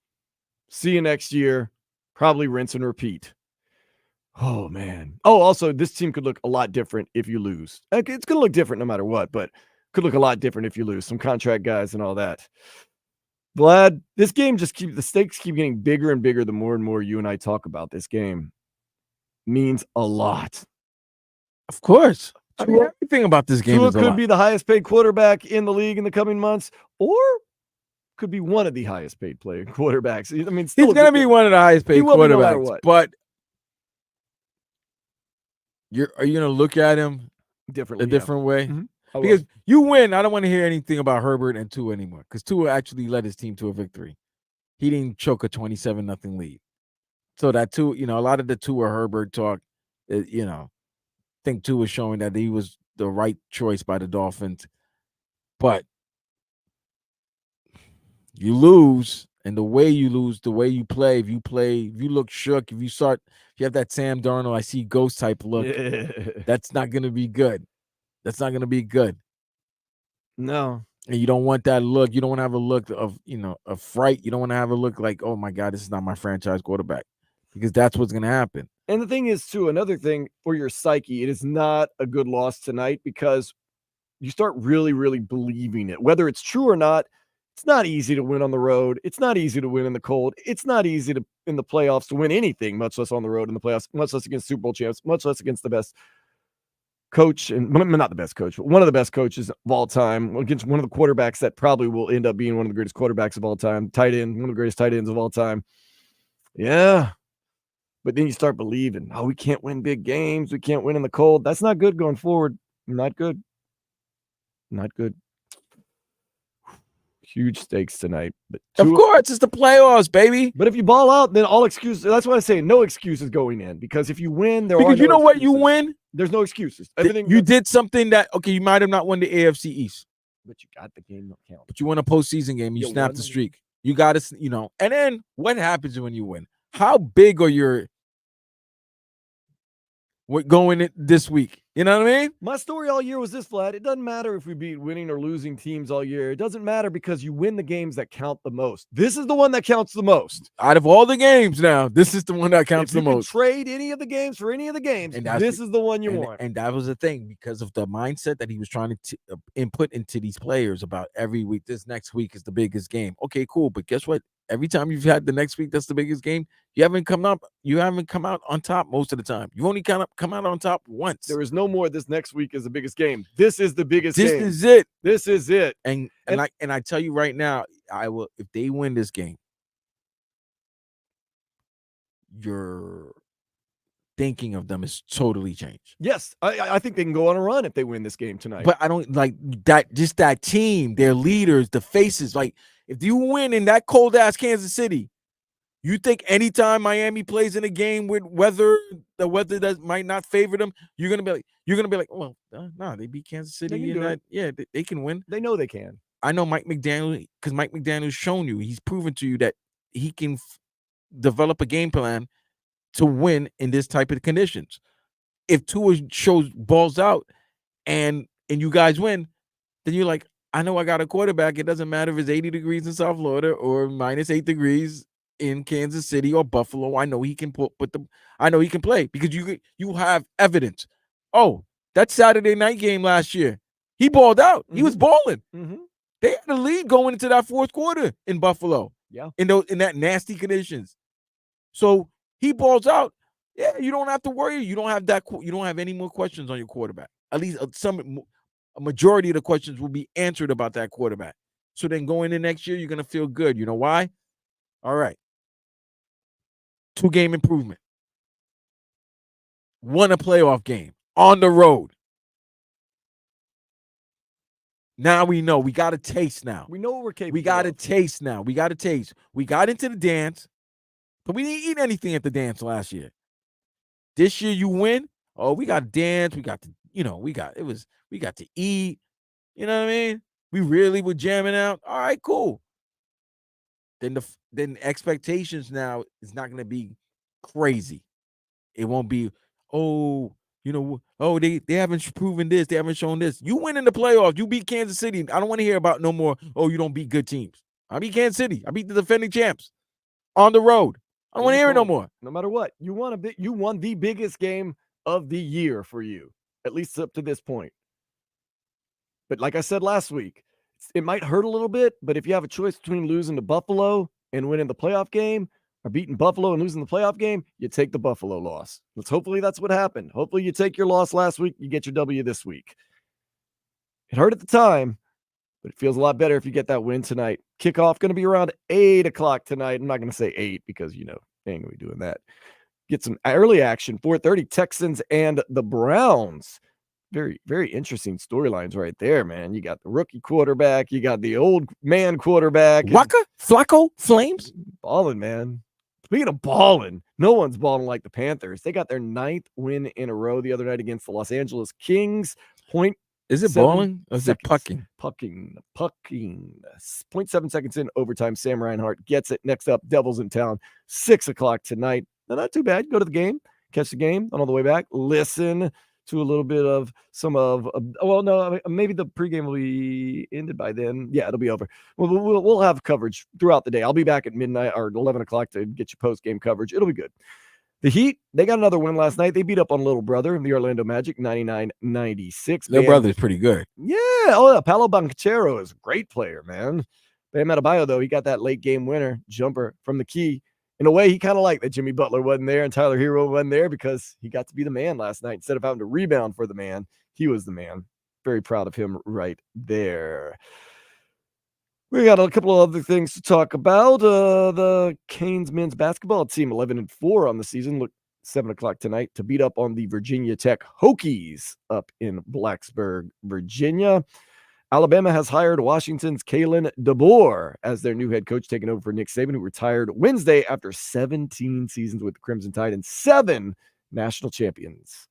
See you next year. Probably rinse and repeat. Oh, man. Oh, also, this team could look a lot different if you lose. It's going to look different no matter what, but could look a lot different if you lose. Some contract guys and all that. Vlad, this game the stakes keep getting bigger and bigger the more and more you and I talk about this game. Means a lot. Of course. I mean, everything about this game Tua is a could lot. be the highest paid quarterback in the league in the coming months, or could be one of the highest paid quarterbacks. I mean, He's going to be one of the highest paid will be no matter quarterbacks. what. But are you going to look at him differently, a different way? Mhm. Because you win, I don't want to hear anything about Herbert and Tua anymore. Because Tua actually led his team to a victory. He didn't choke a 27-0 lead. So that Tua, a lot of the Tua Herbert talk, I think Tua was showing that he was the right choice by the Dolphins. But you lose, and the way you lose, the way you play, if you look shook, if you have that Sam Darnold, I see ghost type look, that's not going to be good. That's not going to be good. No. And you don't want that look. You don't want to have a look of, of fright. You don't want to have a look like, oh my God, this is not my franchise quarterback. Because that's what's going to happen. And the thing is, too, another thing for your psyche, it is not a good loss tonight because you start really, really believing it. Whether it's true or not, it's not easy to win on the road. It's not easy to win in the cold. It's not easy to in the playoffs to win anything, much less on the road in the playoffs, much less against Super Bowl champs, much less against the best coach, and not the best coach, but one of the best coaches of all time, against one of the quarterbacks that probably will end up being one of the greatest quarterbacks of all time, tight end, one of the greatest tight ends of all time. Yeah. But then you start believing, we can't win big games. We can't win in the cold. That's not good going forward. Not good. Not good. Huge stakes tonight. But of course, it's the playoffs, baby. But if you ball out, then all excuses. That's why I say no excuses going in. Because if you win, because you know what, you win. There's no excuses. Everything you did something that you might have not won the AFC East, but you got the game no count. But you won a postseason game. You snapped the streak. You got to, And then what happens when you win? How big are your going in this week? You know what I mean? My story all year was this, Vlad. It doesn't matter if we beat winning or losing teams all year. It doesn't matter because you win the games that count the most. This is the one that counts the most. Out of all the games now, this is the one that counts the most. Trade any of the games for any of the games, and this is the one you want. And that was the thing because of the mindset that he was trying to input into these players about every week. This next week is the biggest game. Okay, cool. But guess what? Every time you've had the next week, that's the biggest game. You haven't come out on top most of the time. You've only come out on top once. There is no more. This next week is the biggest game. This is the biggest game. This is it. This is it. And I tell you right now, I will if they win this game, your thinking of them is totally changed. Yes, I think they can go on a run if they win this game tonight. But I don't like that. Just that team, their leaders, the faces. Like if you win in that cold ass Kansas City, you think anytime Miami plays in a game with the weather that might not favor them, you're gonna be like, well, no, they beat Kansas City in that. Yeah, they can win. They know they can. I know Mike McDaniel because Mike McDaniel's shown you. He's proven to you that he can develop a game plan to win in this type of conditions. If Tua shows balls out and you guys win, then you're like, I know I got a quarterback. It doesn't matter if it's 80 degrees in South Florida or -8 degrees in Kansas City or Buffalo. I know he can I know he can play because you have evidence. Oh, that Saturday night game last year, he balled out. He was balling. They had the lead going into that fourth quarter in Buffalo. Yeah. In that nasty conditions. So he balls out. Yeah, you don't have to worry. You don't have that. You don't have any more questions on your quarterback. At least a majority of the questions will be answered about that quarterback. So then going in next year, you're gonna feel good. You know why? All right. 2-game improvement. Won a playoff game on the road. Now we know. We got a taste now. We know what we're capable We got a of. taste now. We got a taste. We got into the dance, but we didn't eat anything at the dance last year. This year you win. Oh, we got to dance. We got to, we got to eat. You know what I mean? We really were jamming out. All right, cool. Then the expectations now is not going to be crazy. It won't be, they haven't proven this. They haven't shown this. You win in the playoffs. You beat Kansas City. I don't want to hear about no more, you don't beat good teams. I beat Kansas City. I beat the defending champs on the road. I don't want to hear it no more. No matter what, you won the biggest game of the year for you, at least up to this point. But like I said last week, it might hurt a little bit, but if you have a choice between losing to Buffalo and winning the playoff game or beating Buffalo and losing the playoff game, you take the Buffalo loss. Hopefully that's what happened. Hopefully you take your loss last week, you get your W this week. It hurt at the time, but it feels a lot better if you get that win tonight. Kickoff going to be around 8 o'clock tonight. I'm not going to say 8 because, they ain't going to be doing that. Get some early action, 4:30, Texans and the Browns. Very, very interesting storylines right there, man. You got the rookie quarterback. You got the old man quarterback. Flacco, Flames? Balling, man. Speaking of balling, no one's balling like the Panthers. They got their 9th win in a row the other night against the Los Angeles Kings. Is it balling or is it pucking? Pucking. 0.7 seconds in overtime. Sam Reinhart gets it. Next up, Devils in town, 6 o'clock tonight. Now, not too bad. Go to the game, catch the game on all the way back. Listen to a little bit of maybe the pregame will be ended by then. Yeah, it'll be over. We'll have coverage throughout the day. I'll be back at midnight or 11 o'clock to get you post-game coverage. It'll be good. The Heat, they got another win last night. They beat up on Little Brother, the Orlando Magic, 99-96. Little Brother's pretty good. Yeah. Oh, yeah. Paolo Banchero is a great player, man. Bam Adebayo, though, he got that late game winner jumper from the key. In a way, he kind of liked that Jimmy Butler wasn't there and Tyler Hero wasn't there because he got to be the man last night. Instead of having to rebound for the man, he was the man. Very proud of him right there. We got a couple of other things to talk about. The Canes men's basketball team, 11-4 on the season. Look, 7 o'clock tonight to beat up on the Virginia Tech Hokies up in Blacksburg, Virginia. Alabama has hired Washington's Kalen DeBoer as their new head coach, taking over for Nick Saban, who retired Wednesday after 17 seasons with the Crimson Tide and 7 national championships.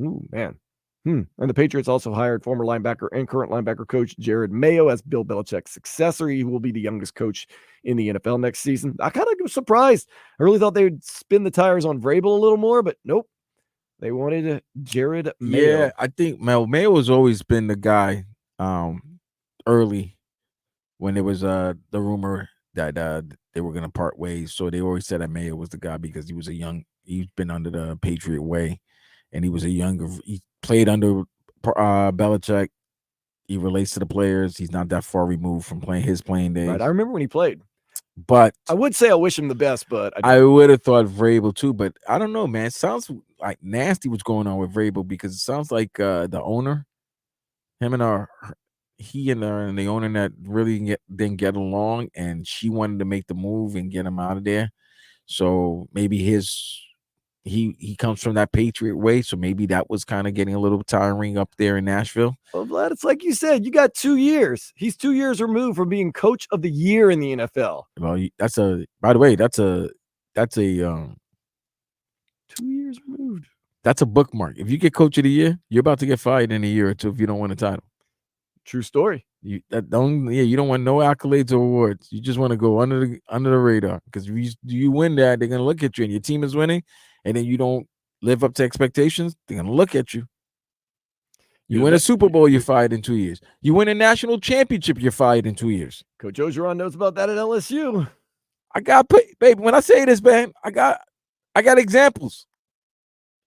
Ooh, man. And the Patriots also hired former linebacker and current linebacker coach Jared Mayo as Bill Belichick's successor. He will be the youngest coach in the NFL next season. I kind of was surprised. I really thought they would spin the tires on Vrabel a little more, but nope. They wanted Jared Mayo. Yeah, I think Mayo has always been the guy early when there was the rumor that they were going to part ways. So they always said that Mayo was the guy because he's been under the Patriot way, and he played under Belichick. He relates to the players. He's not that far removed from his playing days. Right, I remember when he played. But I would say I wish him the best, but I would have thought Vrabel too. But I don't know, man. It sounds like nasty what's going on with Vrabel because it sounds like the owner, he and the owner that really didn't get along, and she wanted to make the move and get him out of there. So maybe he comes from that Patriot way, so maybe that was kind of getting a little tiring up there in Nashville. Well, Vlad, it's like you said, you got 2 years. He's 2 years removed from being coach of the year in the NFL. Well, that's a 2 years removed. That's a bookmark. If you get coach of the year, you're about to get fired in a year or two if you don't win a title. True story. You don't want no accolades or awards. You just want to go under the radar because if you win that, they're gonna look at you and your team is winning, and then you don't live up to expectations. They're gonna look at you. You win a Super Bowl, you're fired in 2 years. You win a national championship, you're fired in 2 years. Coach Ogeron knows about that at LSU. Baby, when I say this, man, I got examples.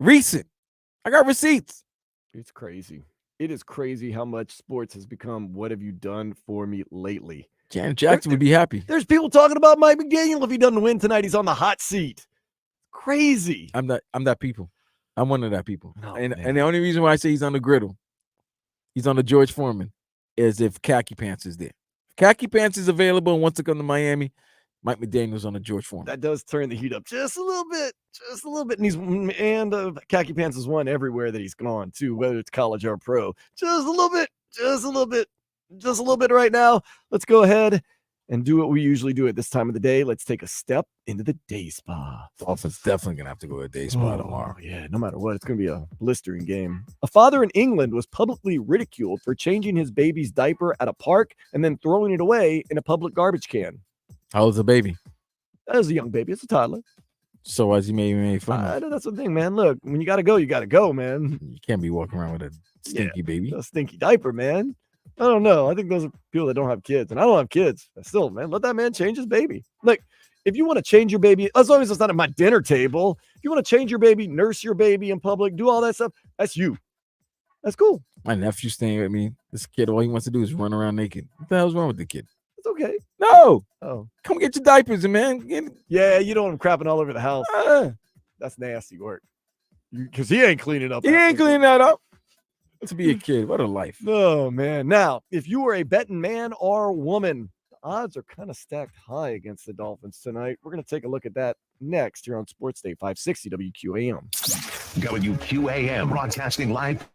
Recent. I got receipts. It's crazy. it is crazy how much sports has become. What have you done for me lately? Janet Jackson would be happy. There's people talking about Mike McDaniel if he doesn't win tonight. He's on the hot seat. Crazy. I'm that people. I'm one of that people. Oh, and man. the only reason why I say he's on the griddle, he's on the George Foreman, is if Khaki Pants is there. If Khaki Pants is available and wants to come to Miami, Mike McDaniel's on the George Foreman. That does turn the heat up just a little bit. And Khaki Pants has won everywhere that he's gone to, whether it's college or pro. Just a little bit right now. Let's go ahead and do what we usually do at this time of the day. Let's take a step into the day spa. Dolphins definitely gonna have to go to a day spa tomorrow. Yeah, no matter what, it's gonna be a blistering game. A father in England was publicly ridiculed for changing his baby's diaper at a park and then throwing it away in a public garbage can. How old's the baby? That is a young baby. It's a toddler. So as he made fun of. That's the thing, man. Look, when you gotta go, man. You can't be walking around with a stinky baby. A stinky diaper, man. I don't know. I think those are people that don't have kids, and I don't have kids. But still, man, let that man change his baby. Like, if you want to change your baby, as long as it's not at my dinner table, if you want to change your baby, nurse your baby in public, do all that stuff, that's you. That's cool. My nephew's staying with me. This kid, all he wants to do is run around naked. What the hell's wrong with the kid? It's okay. No. Oh. Come get your diapers, man. Yeah, you don't want him crapping all over the house. That's nasty work. Because he ain't cleaning up. He ain't cleaning that up. To be a kid, what a life. Oh, man. Now, if you are a betting man or woman, the odds are kind of stacked high against the Dolphins tonight. We're going to take a look at that next here on Sports Day 560 WQAM. WQAM broadcasting live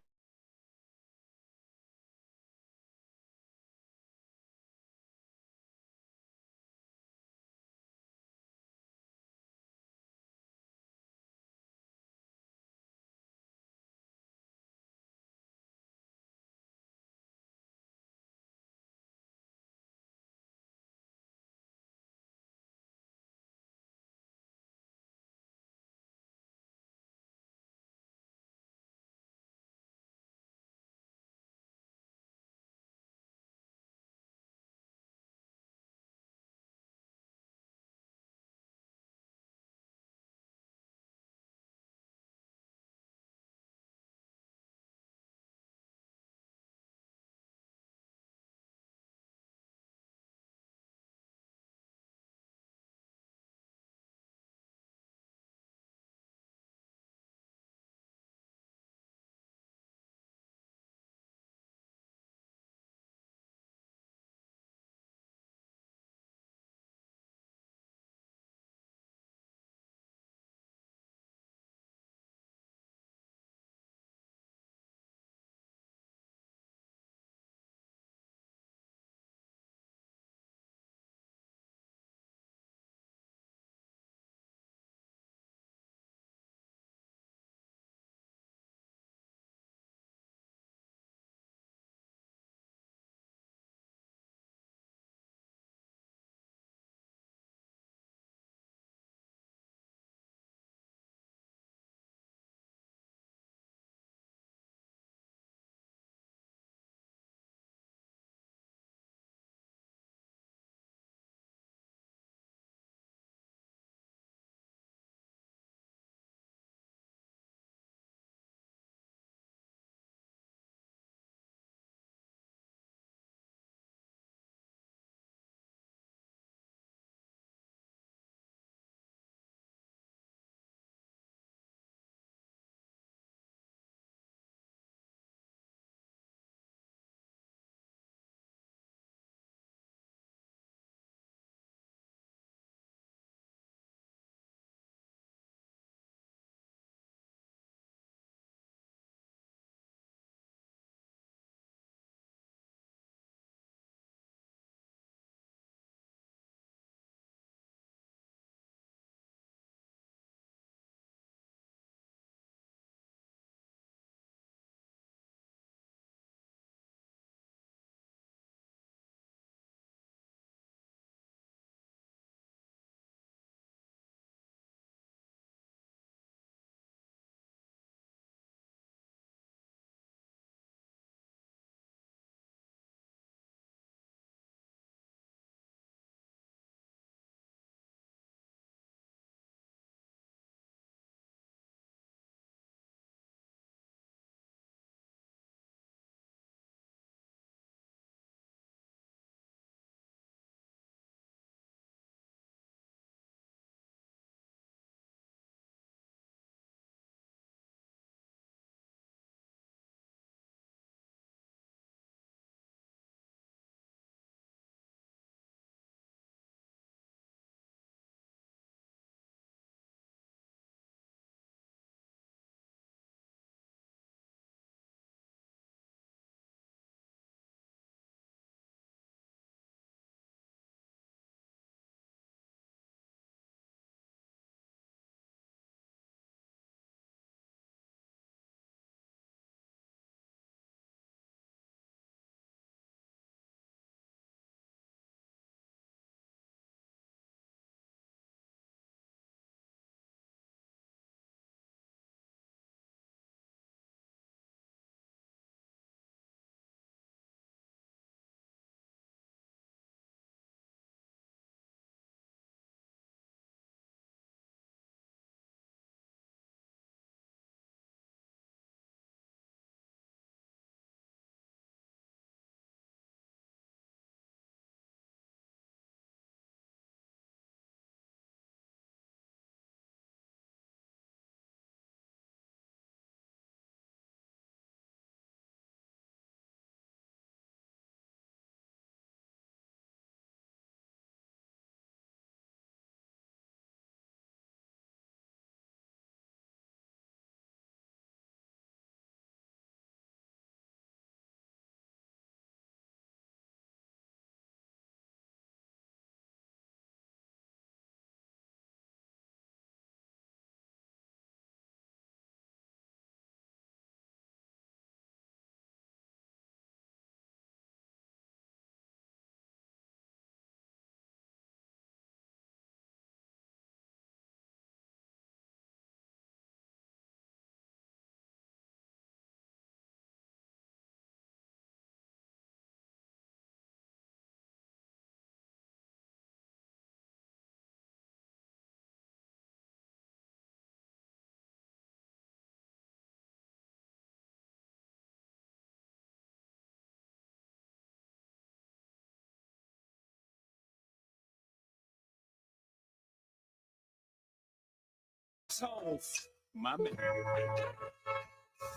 assholes. My man.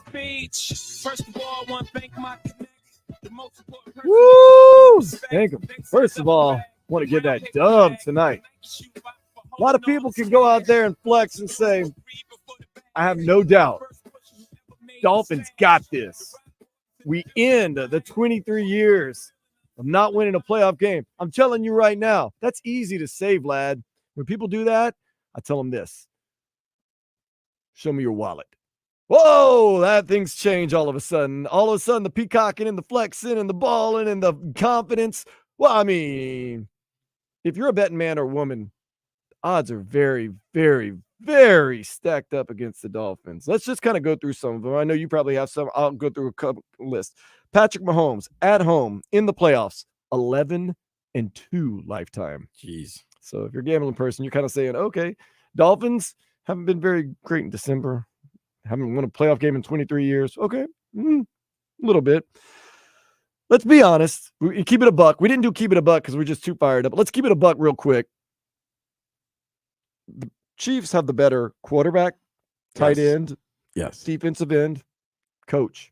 Speech. First of all, I want to thank my connect. The most important person. Woo! Thank him. First of all, want to get that dub tonight. A lot of people can go out there and flex and say, I have no doubt Dolphins got this. We end the 23 years of not winning a playoff game. I'm telling you right now, that's easy to say, Vlad. When people do that, I tell them this. Show me your wallet. Whoa, that things change all of a sudden. All of a sudden, the peacocking and the flexing and the balling and the confidence. Well, I mean, if you're a betting man or woman, odds are very, very, very stacked up against the Dolphins. Let's just kind of go through some of them. I know you probably have some. I'll go through a couple list. Patrick Mahomes at home in the playoffs, 11-2 lifetime. Jeez. So if you're a gambling person, you're kind of saying, okay, Dolphins haven't been very great in December. Haven't won a playoff game in 23 years. Okay, a little bit. Let's be honest. We keep it a buck. We didn't do keep it a buck because we're just too fired up. Let's keep it a buck real quick. The Chiefs have the better quarterback, tight end, defensive end, coach.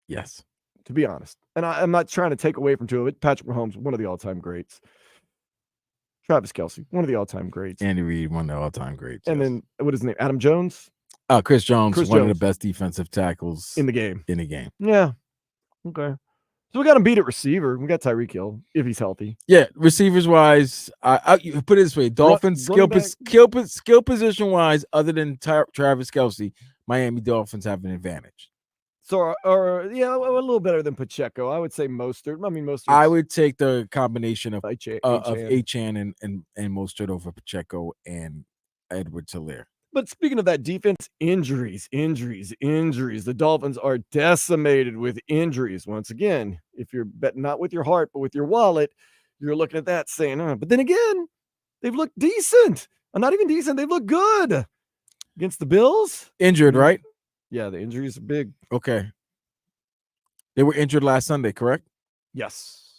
Yes. To be honest. And I'm not trying to take away from two of it. Patrick Mahomes, one of the all-time greats. Travis Kelce, one of the all-time greats. Andy Reid, one of the all-time greats. And then, what is his name? Adam Jones? Chris Jones, one of the best defensive tackles in the game. Yeah. Okay. So we got him beat at receiver. We got Tyreek Hill if he's healthy. Yeah, receivers wise, I put it this way: Dolphins skill position wise, other than Travis Kelce, Miami Dolphins have an advantage. So, or yeah, a little better than Pacheco. I would say Mostert. I mean, Mostert. I would take the combination of Achane and Mostert over Pacheco and Edwards-Helaire. But speaking of that defense, injuries. The Dolphins are decimated with injuries. Once again, if you're betting not with your heart, but with your wallet, you're looking at that saying, but then again, they've looked decent. Not even decent. They've looked good against the Bills. Injured, right? Yeah, the injuries are big. Okay. They were injured last Sunday, correct? Yes.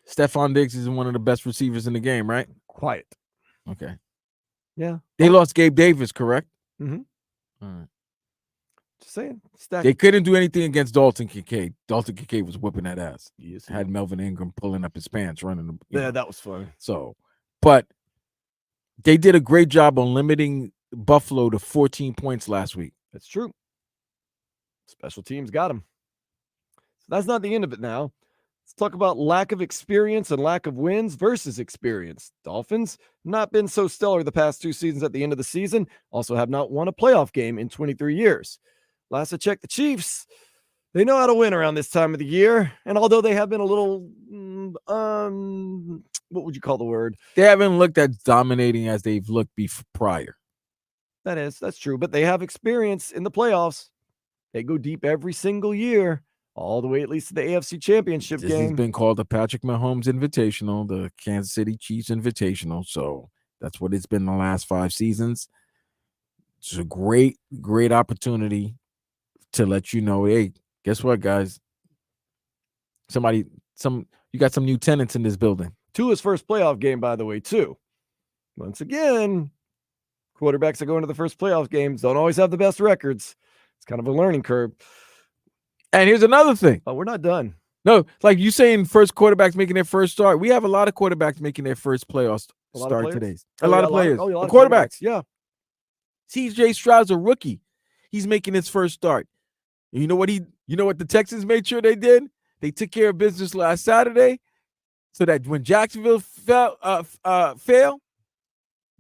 Stephon Diggs is one of the best receivers in the game, right? Quiet. Okay. Yeah. They lost Gabe Davis, correct? Mm-hmm. All right. Just saying. They couldn't do anything against Dalton Kincaid. Dalton Kincaid was whipping that ass. Yes, had Melvin Ingram pulling up his pants, running. Yeah, that was fun. So, but they did a great job on limiting Buffalo to 14 points last week. That's true. Special teams got him. So that's not the end of it now. Let's talk about lack of experience and lack of wins versus experience. Dolphins not been so stellar the past two seasons at the end of the season. Also have not won a playoff game in 23 years. Last I checked, the Chiefs, they know how to win around this time of the year. And although they have been a little, what would you call the word? They haven't looked as dominating as they've looked prior. That's true. But they have experience in the playoffs. They go deep every single year, all the way at least to the AFC Championship game. This has been called the Patrick Mahomes Invitational, the Kansas City Chiefs Invitational. So that's what it's been the last 5 seasons. It's a great opportunity to let you know, hey, guess what, guys? You got some new tenants in this building. Tua's first playoff game, by the way, too. Once again, quarterbacks that go into the first playoff games don't always have the best records. It's kind of a learning curve. And here's another thing. Oh, we're not done. No, like you saying first quarterbacks making their first start. We have a lot of quarterbacks making their first playoff start today. A lot of players. A lot of quarterbacks. Yeah. CJ Stroud's a rookie. He's making his first start. You know what the Texans made sure they did? They took care of business last Saturday so that when Jacksonville failed,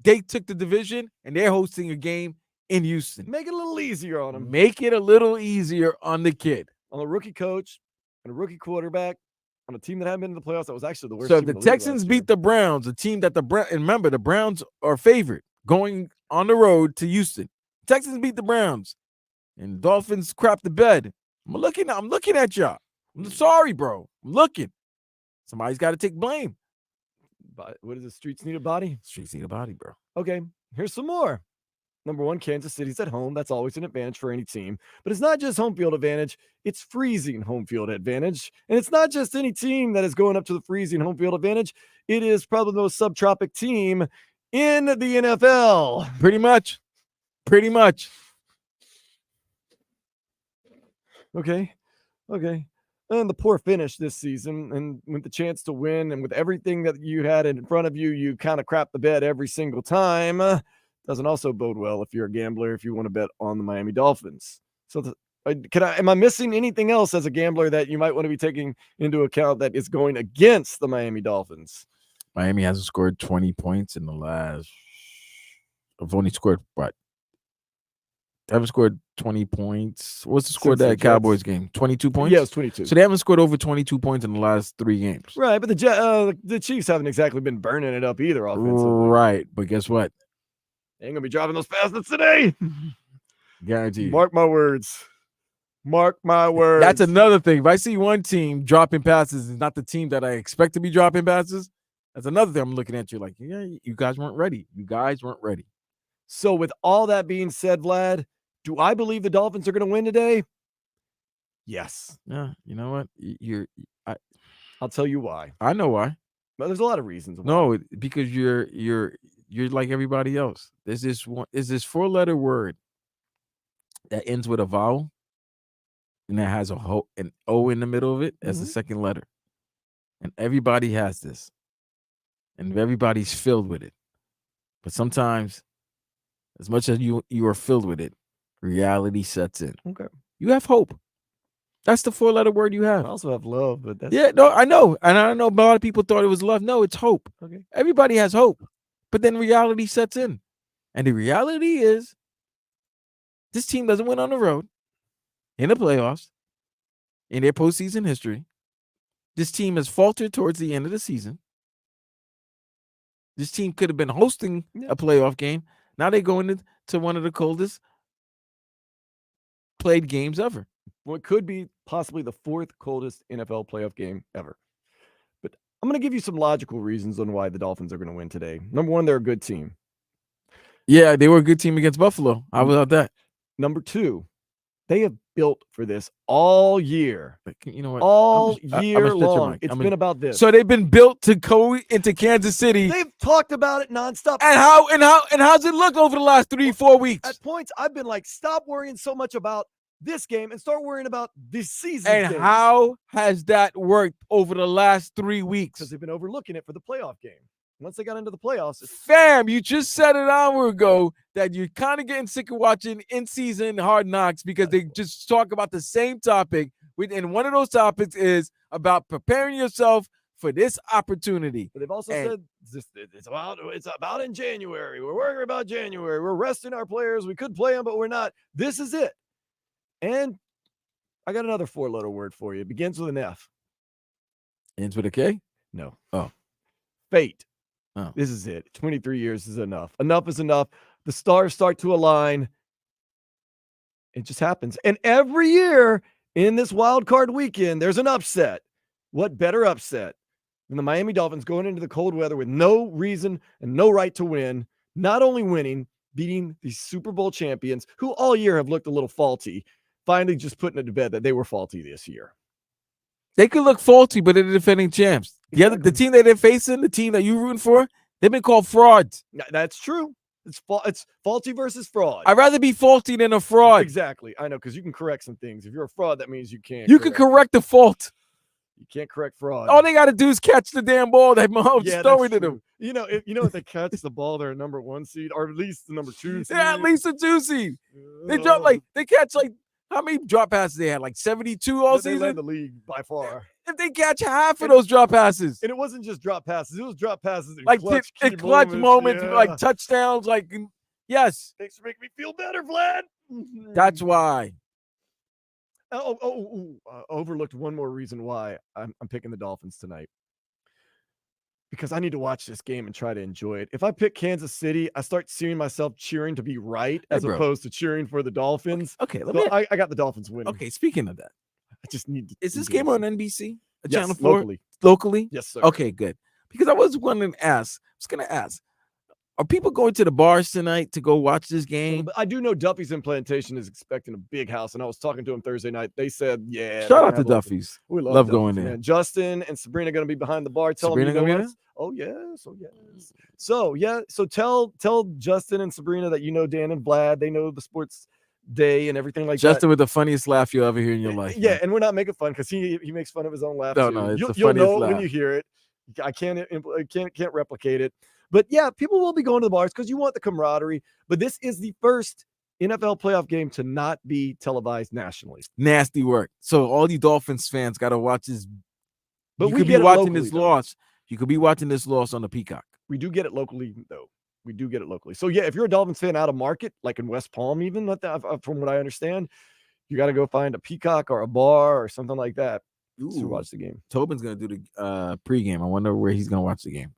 they took the division and they're hosting a game in Houston. Make it a little easier on them. Make it a little easier on the kid. On a rookie coach and a rookie quarterback on a team that hadn't been in the playoffs. That was actually the worst. So if the Texans beat the Browns, a team that and remember, the Browns are favored going on the road to Houston. Texans beat the Browns and the Dolphins crap the bed. I'm looking at y'all. I'm sorry, bro. I'm looking. Somebody's got to take blame. But what is it? Streets need a body? Streets need a body, bro. Okay, here's some more. Number one, Kansas City's at home. That's always an advantage for any team. But it's not just home field advantage. It's freezing home field advantage. And it's not just any team that is going up to the freezing home field advantage. It is probably the most subtropic team in the NFL. Pretty much. Okay. And the poor finish this season, and with the chance to win, and with everything that you had in front of you, you kind of crap the bed every single time. Doesn't also bode well if you're a gambler, if you want to bet on the Miami Dolphins. So am I missing anything else as a gambler that you might want to be taking into account that is going against the Miami Dolphins? Miami hasn't scored 20 points in the last. I've only scored what? They haven't scored 20 points. What's the score of that Cowboys game? 22 points? Yeah, it was 22. So they haven't scored over 22 points in the last 3 games. Right, but the Chiefs haven't exactly been burning it up either offensively. Right, but guess what? They ain't going to be dropping those passes today. Guaranteed. Mark my words. That's another thing. If I see one team dropping passes is not the team that I expect to be dropping passes, that's another thing I'm looking at you like, yeah, you guys weren't ready. So with all that being said, Vlad, do I believe the Dolphins are going to win today? Yes. Yeah, you know what? I'll tell you why. I know why. But there's a lot of reasons why. No, because you're like everybody else. There's this 4-letter word that ends with a vowel and that has an O in the middle of it as the second letter. And everybody has this. And everybody's filled with it. But sometimes, as much as you are filled with it, reality sets in. Okay. You have hope. That's the 4-letter word you have. I also have love, but that's... Yeah, no, I know. And I know a lot of people thought it was love. No, it's hope. Okay. Everybody has hope. But then reality sets in. And the reality is this team doesn't win on the road in the playoffs in their postseason history. This team has faltered towards the end of the season. This team could have been hosting a playoff game. Now they go into one of the coldest played games ever. What could be possibly the 4th coldest NFL playoff game ever. But I'm going to give you some logical reasons on why the Dolphins are going to win today. Number 1, they're a good team. Yeah, they were a good team against Buffalo. How about that? Number 2, they have built for this all year. You know what? All year long. It's been about this. So they've been built to go into Kansas City. They've talked about it nonstop. And how's it look over the last 3-4 weeks? At points, I've been like, stop worrying so much about this game and start worrying about this season. And how has that worked over the last 3 weeks? Because they've been overlooking it for the playoff game. Once they got into the playoffs, fam, you just said an hour ago that you're kind of getting sick of watching in-season Hard Knocks because they just talk about the same topic. And one of those topics is about preparing yourself for this opportunity. But they've also said it's about in January. We're worried about January. We're resting our players. We could play them, but we're not. This is it. And I got another 4-letter word for you. It begins with an F. Ends with a K? No. Oh. Fate. Oh. This is it. 23 years is enough. Enough is enough. The stars start to align. It just happens. And every year in this wild card weekend, there's an upset. What better upset than the Miami Dolphins going into the cold weather with no reason and no right to win, not only winning, beating the Super Bowl champions who all year have looked a little faulty, finally just putting it to bed that they were faulty this year. They could look faulty, but they're the defending champs. The team that they're facing, the team that you're rooting for, they've been called frauds. That's true. It's faulty versus fraud. I'd rather be faulty than a fraud. Exactly. I know, because you can correct some things. If you're a fraud, that means you can't. You can correct the fault. You can't correct fraud. All they got to do is catch the damn ball that Mahomes throwing to them. You know, if they catch the ball, they're a number 1 seed, or at least the number 2 seed. Yeah, at least a 2 seed. They catch how many drop passes they had? Like 72 all season? They led the league by far. If they catch half of those drop passes. And it wasn't just drop passes. It was drop passes in like clutch moments, yeah. like touchdowns. Yes. Thanks for making me feel better, Vlad. That's why. Overlooked one more reason why I'm picking the Dolphins tonight. Because I need to watch this game and try to enjoy it. If I pick Kansas City, I start seeing myself cheering to be right as opposed to cheering for the Dolphins. Okay, I got the Dolphins winning. Okay, speaking of that, I just need to. Is this game on NBC? Yes, Channel 4? locally. Locally? Yes, sir. Okay, good. Because I was going to ask. Are people going to the bars tonight to go watch this game? But I do know Duffy's in Plantation is expecting a big house, and I was talking to him Thursday night. They said, "Yeah." Shout out to Duffy's. We Love Duffy's, going there. man. Justin and Sabrina going to be behind the bar. Tell Sabrina them you gonna know be us. Oh yes, oh yes. So yeah, so tell Justin and Sabrina that you know Dan and Vlad. They know the sports day and everything like that. Justin with the funniest laugh you'll ever hear in your life. Yeah, man. and we're not making fun because he makes fun of his own laugh No, too. no, it's the You'll funniest know it when laugh. you hear it. I can't replicate it. But yeah, people will be going to the bars because you want the camaraderie. But this is the first NFL playoff game to not be televised nationally. Nasty work. So all you Dolphins fans got to watch this. But you we could be get it watching locally, this though. loss. You could be watching this loss on the Peacock. We do get it locally, though. We do get it locally. So yeah, if you're a Dolphins fan out of market, like in West Palm, even from what I understand, you got to go find a Peacock or a bar or something like that to watch the game. Tobin's gonna do the pregame. I wonder where he's gonna watch the game.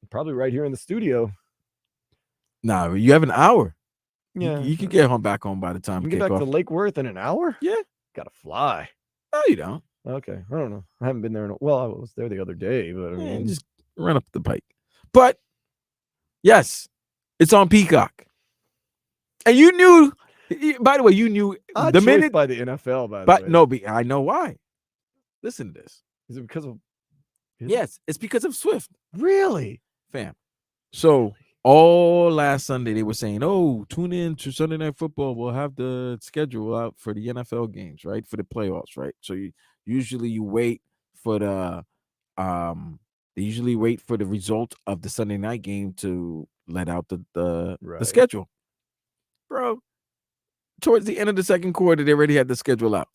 Probably right here in the studio. Nah, you have an hour. Yeah, you can get back home by the time you we get back kick to off. Lake Worth in an hour. Yeah, gotta fly. No, you don't. Okay, I don't know. I haven't been there I was there the other day, but I mean, Just run up the pike. But yes, it's on Peacock. And you knew. By the way, you knew the minute by the NFL. By the but way, no, I know why. Listen to this. Is it because of? Yes, it's because of Swift. Really, fam. So all last Sunday they were saying, "Oh, tune in to Sunday Night Football. We'll have the schedule out for the NFL games, right? For the playoffs, right? So you wait for the they usually wait for the result of the Sunday night game to let out the schedule, bro. Towards the end of the second quarter, they already had the schedule out,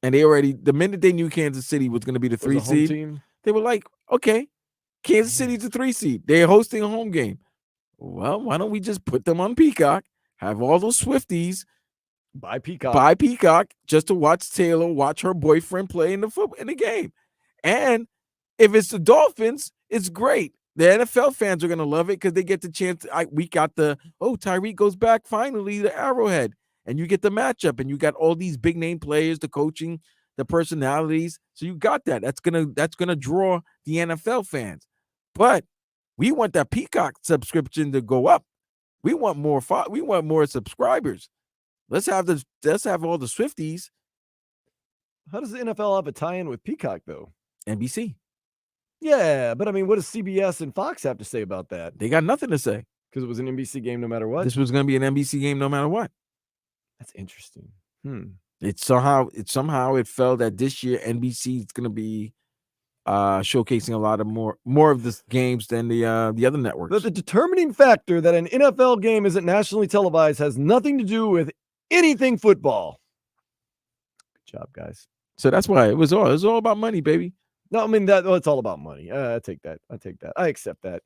and the minute they knew Kansas City was going to be the 3 seed, team. they were like, "Okay, Kansas City's a 3 seed. They're hosting a home game. Well, why don't we just put them on Peacock? Have all those Swifties buy Peacock just to watch Taylor watch her boyfriend play in the game. And if it's the Dolphins, it's great. The NFL fans are gonna love it because they get the chance. We got Tyreek goes back finally to Arrowhead, and you get the matchup, and you got all these big name players, the coaching, the personalities. So you got that. That's gonna draw the NFL fans. But we want that Peacock subscription to go up. We want more. We want more subscribers. Let's have all the Swifties. How does the NFL have a tie-in with Peacock though? NBC. Yeah, but I mean, what does CBS and Fox have to say about that? They got nothing to say because it was an NBC game no matter what. This was going to be an NBC game no matter what. That's interesting. It somehow it fell that this year NBC is going to be showcasing a lot of more of the games than the other networks. But the determining factor that an NFL game isn't nationally televised has nothing to do with anything football. Good job, guys. So that's why it was all about money, baby. No, I mean it's all about money. I take that. I accept that.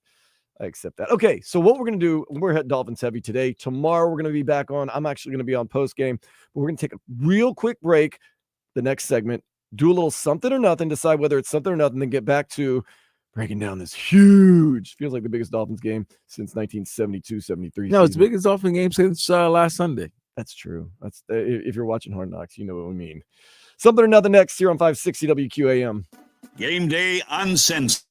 Okay, so what we're gonna do, we're at Dolphins heavy today. Tomorrow we're gonna be back on. I'm actually gonna be on post game, but we're gonna take a real quick break. The next segment, do a little something or nothing, decide whether it's something or nothing, then get back to breaking down this huge, feels like the biggest Dolphins game since 1972-73. No, it's the biggest Dolphin game since last Sunday. That's true. That's if you're watching Hard Knocks, you know what we mean. Something or nothing next here on 560 WQAM. Game day uncensored.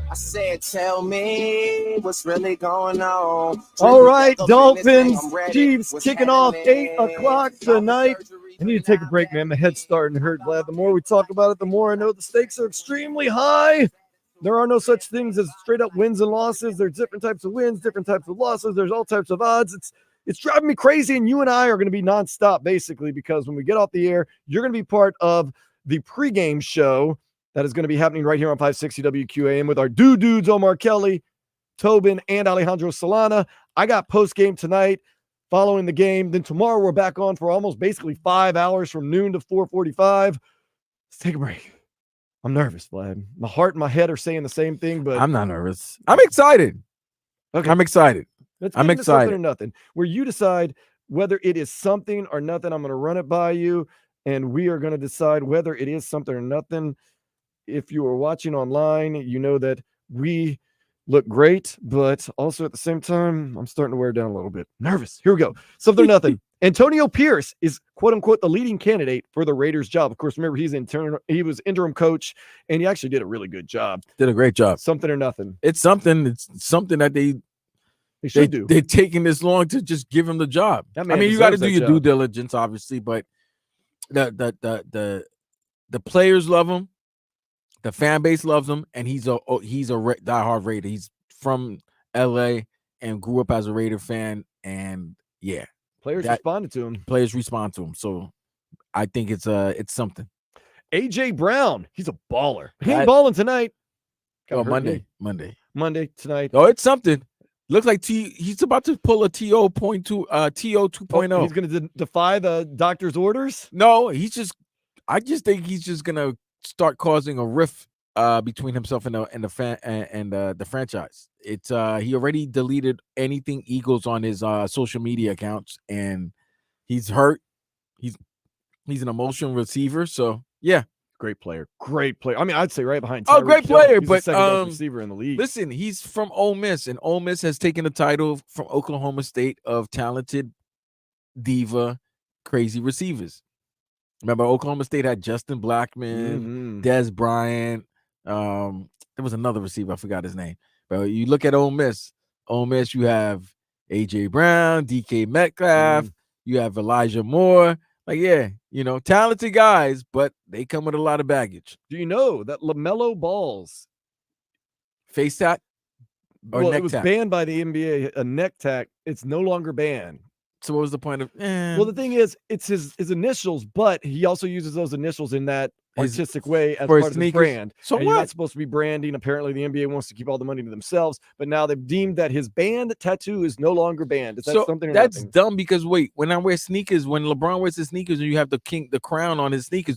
I said, tell me what's really going on. All right, Dolphins, Chiefs kicking off 8 o'clock tonight. I need to take a break, man. My head's starting to hurt, Vlad. The more we talk about it, the more I know the stakes are extremely high. There are no such things as straight up wins and losses. There's different types of wins, different types of losses. There's all types of odds. It's driving me crazy, and you and I are going to be nonstop, basically, because when we get off the air, you're going to be part of the pregame show that is going to be happening right here on 560 WQAM with our dudes, Omar Kelly, Tobin, and Alejandro Solana. I got post-game tonight following the game. Then tomorrow we're back on for almost basically 5 hours from noon to 4:45. Let's take a break. I'm nervous, Vlad. My heart and my head are saying the same thing, but I'm not nervous. I'm excited. Okay. I'm excited. I'm excited. Something or nothing, where you decide whether it is something or nothing. I'm going to run it by you, and we are going to decide whether it is something or nothing. If you are watching online, you know that we look great, but also at the same time, I'm starting to wear down a little bit. Nervous. Here we go. Something or nothing. Antonio Pierce is quote unquote the leading candidate for the Raiders job. Of course, remember he was interim coach, and he actually did a really good job. Did a great job. Something or nothing. It's something. It's something that they should do. They're taking this long to just give him the job. I mean, you got to do your due diligence, obviously, but the players love him. The fan base loves him, and he's a diehard Raider. He's from LA and grew up as a Raider fan, and yeah, players responded to him. Players respond to him, so I think it's something. AJ Brown, he's a baller. He ain't balling tonight. Oh, Monday tonight. Oh, it's something. Looks like he's about to pull a TO 2.0. He's going to defy the doctor's orders. No, I just think he's just gonna start causing a rift between himself and the franchise. It's he already deleted anything Eagles on his social media accounts, and he's hurt. He's an emotional receiver, so yeah. Great player. I mean, I'd say right behind Tyreek Great player, Hill. He's but the second best receiver in the league. Listen, he's from Ole Miss, and Ole Miss has taken the title from Oklahoma State of talented diva crazy receivers. Remember, Oklahoma State had Justin Blackman, Dez Bryant. There was another receiver, I forgot his name. But you look at Ole Miss, you have AJ Brown, DK Metcalf, you have Elijah Moore. Like, yeah, talented guys, but they come with a lot of baggage. Do you know that LaMelo Ball's face tat or neck it was tat? Banned by the NBA, a neck tat. It's no longer banned. So what was the point of? Well, the thing is, it's his initials, but he also uses those initials in that artistic way as part of his brand. So you're not supposed to be branding. Apparently, the NBA wants to keep all the money to themselves, but now they've deemed that his band tattoo is no longer banned. Is that something? That's dumb because when I wear sneakers, when LeBron wears his sneakers, and you have the crown on his sneakers,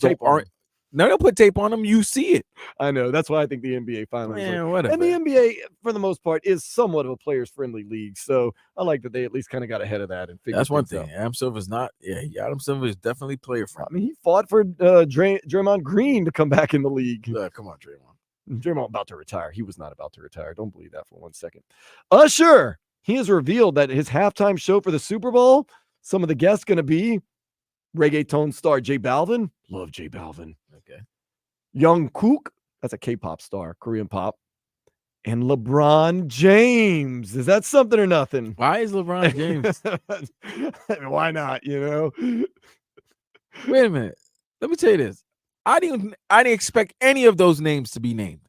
no, they'll put tape on them. You see it. I know. That's why I think the NBA finally. Whatever. And the NBA, for the most part, is somewhat of a players-friendly league. So I like that they at least kind of got ahead of that and figured. That's one thing. Adam Silver's not. Yeah, Adam Silver is definitely player-friendly. I mean, he fought for Draymond Green to come back in the league. Come on, Draymond. Draymond about to retire. He was not about to retire. Don't believe that for 1 second. Usher, he has revealed that his halftime show for the Super Bowl, some of the guests going to be reggaeton star J Balvin. Love J Balvin. Okay. Young Kook, that's a K-pop star, Korean pop. And LeBron James. Is that something or nothing? Why is LeBron James? Why not, Wait a minute. Let me tell you this. I didn't expect any of those names to be named.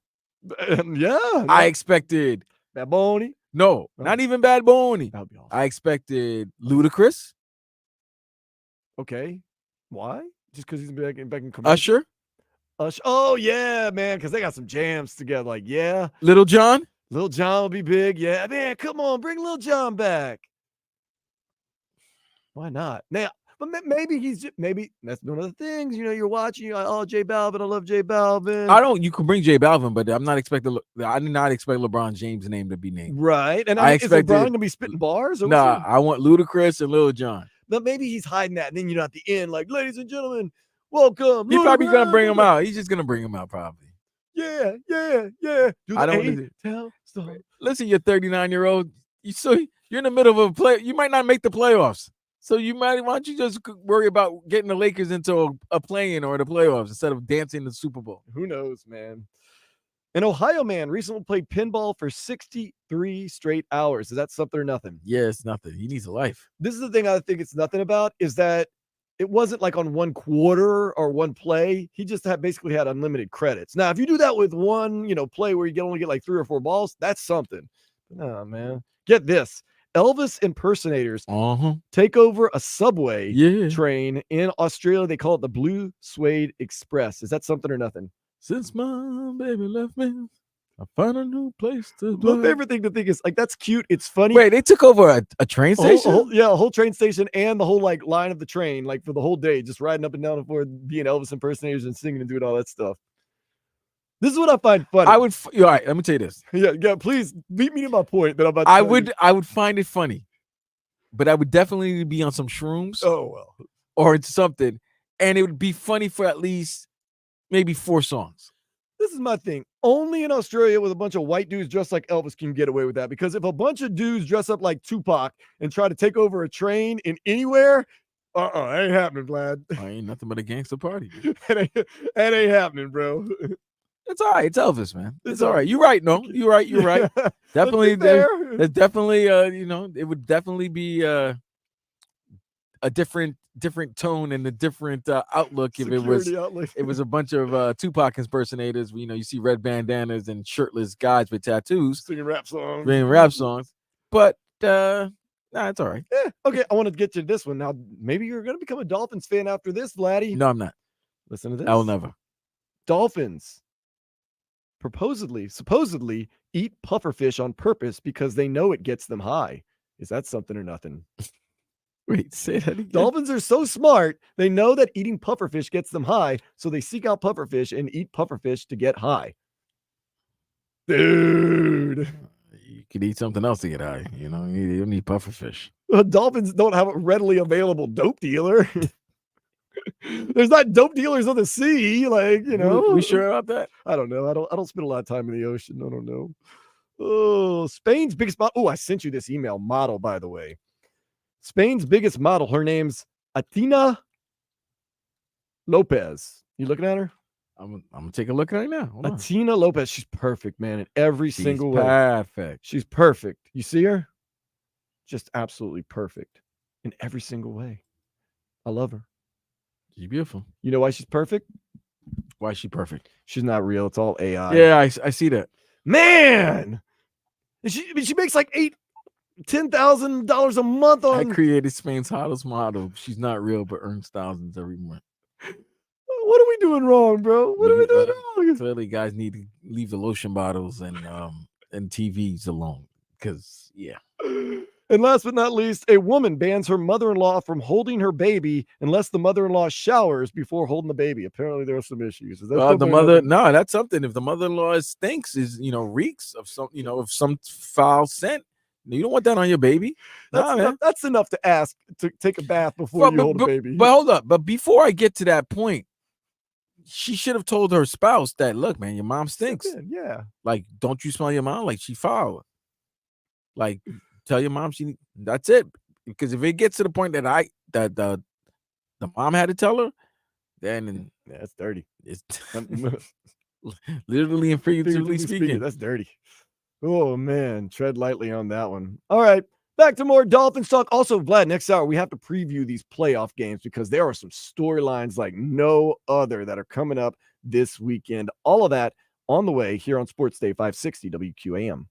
I expected Bad Bunny. No, not even Bad Bunny. That would be awesome. I expected Ludacris. Okay. Why? Just because he's back in commercial? Usher. Oh, yeah, man, because they got some jams together. Like, yeah. Lil Jon. Lil Jon will be big. Yeah, man, come on, bring Lil Jon back. Why not? Now, but maybe maybe that's one of the things, you're watching. J Balvin, I love J Balvin. You can bring J Balvin, but I did not expect LeBron James' name to be named. Right. And I expected, is LeBron going to be spitting bars? Nah, I want Ludacris and Lil Jon. But maybe he's hiding that. And then, at the end, like, ladies and gentlemen, welcome. He's probably going to bring him out. He's just going to bring him out, probably. Yeah. I don't want to tell. Listen, you're 39-year-old. You're in the middle of a play. You might not make the playoffs. So why don't you just worry about getting the Lakers into a play-in or the playoffs instead of dancing the Super Bowl? Who knows, man? An Ohio man recently played pinball for 63 straight hours. Is that something or nothing? Yeah, it's nothing. He needs a life. This is the thing I think it's nothing about, is that it wasn't like on one quarter or one play. He just basically had unlimited credits. Now, if you do that with one, play where you only get like 3 or 4 balls, that's something. No, man. Get this. Elvis impersonators take over a subway train in Australia. They call it the Blue Suede Express. Is that something or nothing? Since my baby left me, I found a new place to My dwell. favorite thing to think is, like, that's cute. It's funny. Wait, they took over a train station? A whole train station and the whole like line of the train, like for the whole day, just riding up and down for being Elvis impersonators and singing and doing all that stuff. This is what I find funny. I would. All right, let me tell you this. Yeah. Please beat me to my point that I'm about to I tell would. you. I would find it funny, but I would definitely be on some shrooms. Oh well, or it's something, and it would be funny for at least maybe 4 songs. This is my thing. Only in Australia with a bunch of white dudes dressed like Elvis can get away with that. Because if a bunch of dudes dress up like Tupac and try to take over a train in anywhere, ain't happening, Vlad. Ain't nothing but a gangster party. That ain't happening, bro. It's all right. It's Elvis, man. It's all right. You're right. No, you're right. You're right. Definitely. There's definitely. It would definitely be a different tone and a different outlook if it was a bunch of Tupac impersonators. You see red bandanas and shirtless guys with tattoos singing rap songs. But it's all right. Yeah. Okay, I want to get to this one now. Maybe you're going to become a Dolphins fan after this, Vladdy. No, I'm not. Listen to this. I will never. Dolphins supposedly eat pufferfish on purpose because they know it gets them high. Is that something or nothing? Wait, say that again. Dolphins are so smart, they know that eating pufferfish gets them high, so they seek out pufferfish and eat pufferfish to get high. Dude. You could eat something else to get high. You don't need pufferfish. Dolphins don't have a readily available dope dealer. There's not dope dealers on the sea, We sure about that? I don't know. I don't spend a lot of time in the ocean. I don't know. Oh, Spain's biggest model. Oh, I sent you this email model, by the way. Spain's biggest model. Her name's Athena Lopez. You looking at her? I'm gonna take a look right now. Hold on. Athena Lopez. She's perfect, man, in every single way. Perfect. She's perfect. You see her? Just absolutely perfect in every single way. I love her. She's beautiful. You know why she's perfect? Why is she perfect? She's not real. It's all AI. Yeah, I see that. Man, she makes like $10,000 a month on. I created Spain's hottest model. She's not real, but earns thousands every month. What are we doing wrong, bro? What are we doing wrong? Clearly, guys need to leave the lotion bottles and TVs alone. Because And last but not least, a woman bans her mother-in-law from holding her baby unless the mother-in-law showers before holding the baby. Apparently, there are some issues. The mother, no, that's something. If the mother-in-law stinks, reeks of some foul scent, you don't want that on your baby. That's enough to ask to take a bath before you hold a baby. But hold up. But before I get to that point, she should have told her spouse that, look, man, your mom stinks. Yeah. Like, don't you smell your mom? Like, she foul. Like, tell your mom that's it. Because if it gets to the point that the mom had to tell her, then that's dirty. It's literally and figuratively speaking. That's dirty. Oh man, tread lightly on that one. All right, back to more Dolphins talk. Also, Vlad, next hour we have to preview these playoff games because there are some storylines like no other that are coming up this weekend. All of that on the way here on Sports Day 560 WQAM.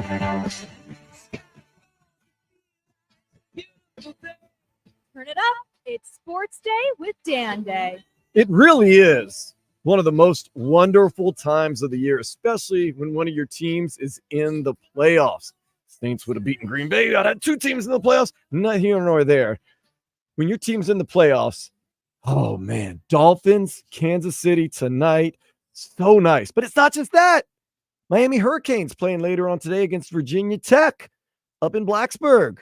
Turn it up. It's Sports Day with Dan Day. It really is one of the most wonderful times of the year, especially when one of your teams is in the playoffs. Saints would have beaten Green Bay. I had two teams in the playoffs. Not here nor there. When your team's in the playoffs, oh man, Dolphins, Kansas City tonight. So nice. But it's not just that. Miami Hurricanes playing later on today against Virginia Tech up in Blacksburg.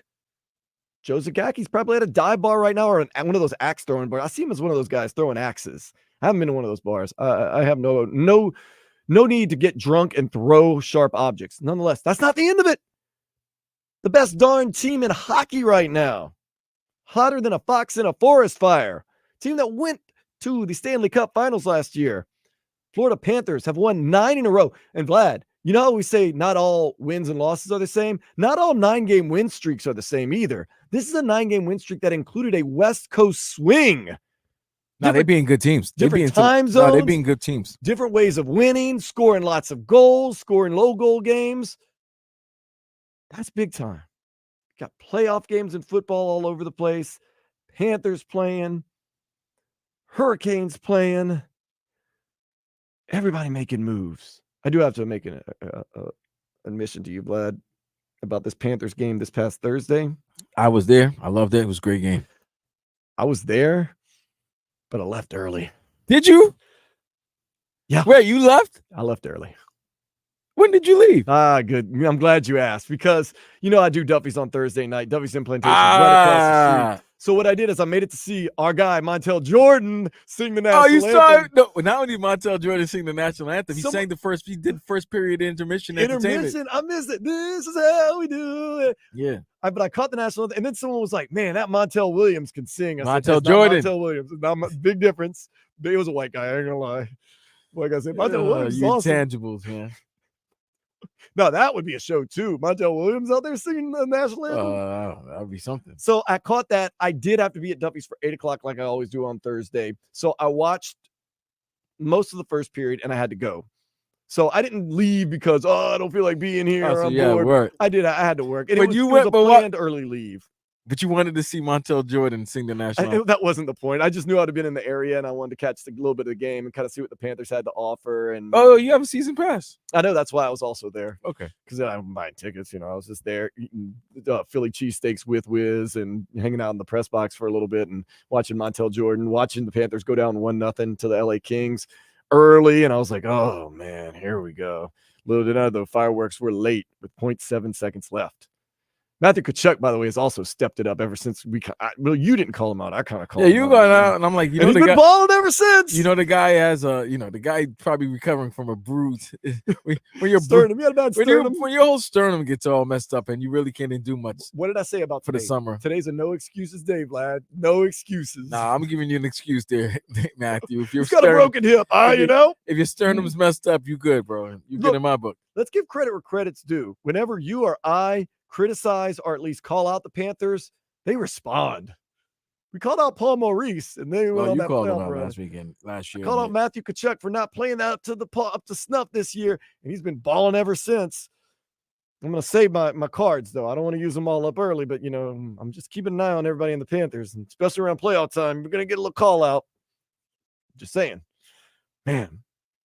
Joe Zagaki's probably at a dive bar right now or one of those axe throwing bars. I see him as one of those guys throwing axes. I haven't been to one of those bars. I have no need to get drunk and throw sharp objects. Nonetheless, that's not the end of it. The best darn team in hockey right now. Hotter than a fox in a forest fire. Team that went to the Stanley Cup Finals last year. Florida Panthers have won 9 in a row. And Vlad, you know how we say not all wins and losses are the same? Not all 9-game win streaks are the same either. This is a 9-game win streak that included a West Coast swing. No, they being good teams. Different time zones. No, they being good teams. Different ways of winning, scoring lots of goals, scoring low goal games. That's big time. Got playoff games in football all over the place. Panthers playing. Hurricanes playing. Everybody making moves. I do have to make an admission to you, Vlad, about this Panthers game this past Thursday. I was there. I loved it. It was a great game. I was there, but I left early. Did you? Yeah. Wait, you left? I left early. When did you leave? Good. I'm glad you asked because, you know, I do Duffy's on Thursday night. Duffy's Implantation right across the street. So what I did is I made it to see our guy, Montel Jordan, sing the national anthem. Saw it? No, not only did Montel Jordan sing the national anthem, he did first period intermission entertainment. I missed it. This is how we do it. Yeah. But I caught the national anthem, and then someone was like, man, that Montel Williams can sing. I said, Jordan. Montel Williams. Big difference. It was a white guy. I ain't going to lie. Like I said, Montel Williams is awesome. Intangibles, man. No, that would be a show too. Montel Williams out there singing the national anthem. That would be something. So I caught that. I did have to be at Duffy's for 8 o'clock like I always do on Thursday. So I watched most of the first period and I had to go. So I didn't leave because, I don't feel like being here. I'm bored. Work. I did. I had to work. And but it was, you it went, was a but planned early leave. But you wanted to see Montel Jordan sing the national anthem. That wasn't the point. I just knew I'd have been in the area and I wanted to catch a little bit of the game and kind of see what the Panthers had to offer. And you have a season pass. I know, that's why I was also there. Okay. Because I'm buying tickets. You know, I was just there eating Philly cheesesteaks with Wiz and hanging out in the press box for a little bit and watching Montel Jordan, watching the Panthers go down 1-0 to the LA Kings early. And I was like, oh man, here we go. Little did I know the fireworks were late with 0.7 seconds left. Matthew Tkachuk, by the way, has also stepped it up ever since you didn't call him out. I kind of called him out. Yeah, you got out, and I'm like, he's been balling ever since. You know, the guy has the guy probably recovering from a bruise. when your sternum, when your whole sternum gets all messed up and you really can't do much. What did I say about for the summer? Today's a no excuses day, Vlad. No excuses. Nah, I'm giving you an excuse there, Matthew. If you've got a broken hip, if your sternum's messed up, you good, bro. You good in my book. Let's give credit where credit's due. Whenever you or I criticize or at least call out the Panthers, they respond. We called out Paul Maurice, and they went on that playoff run. Last year. Called out Matthew Tkachuk for not playing that up to snuff this year, and he's been balling ever since. I'm going to save my cards, though. I don't want to use them all up early, but, you know, I'm just keeping an eye on everybody in the Panthers, and especially around playoff time. We're going to get a little call out. Just saying. Man.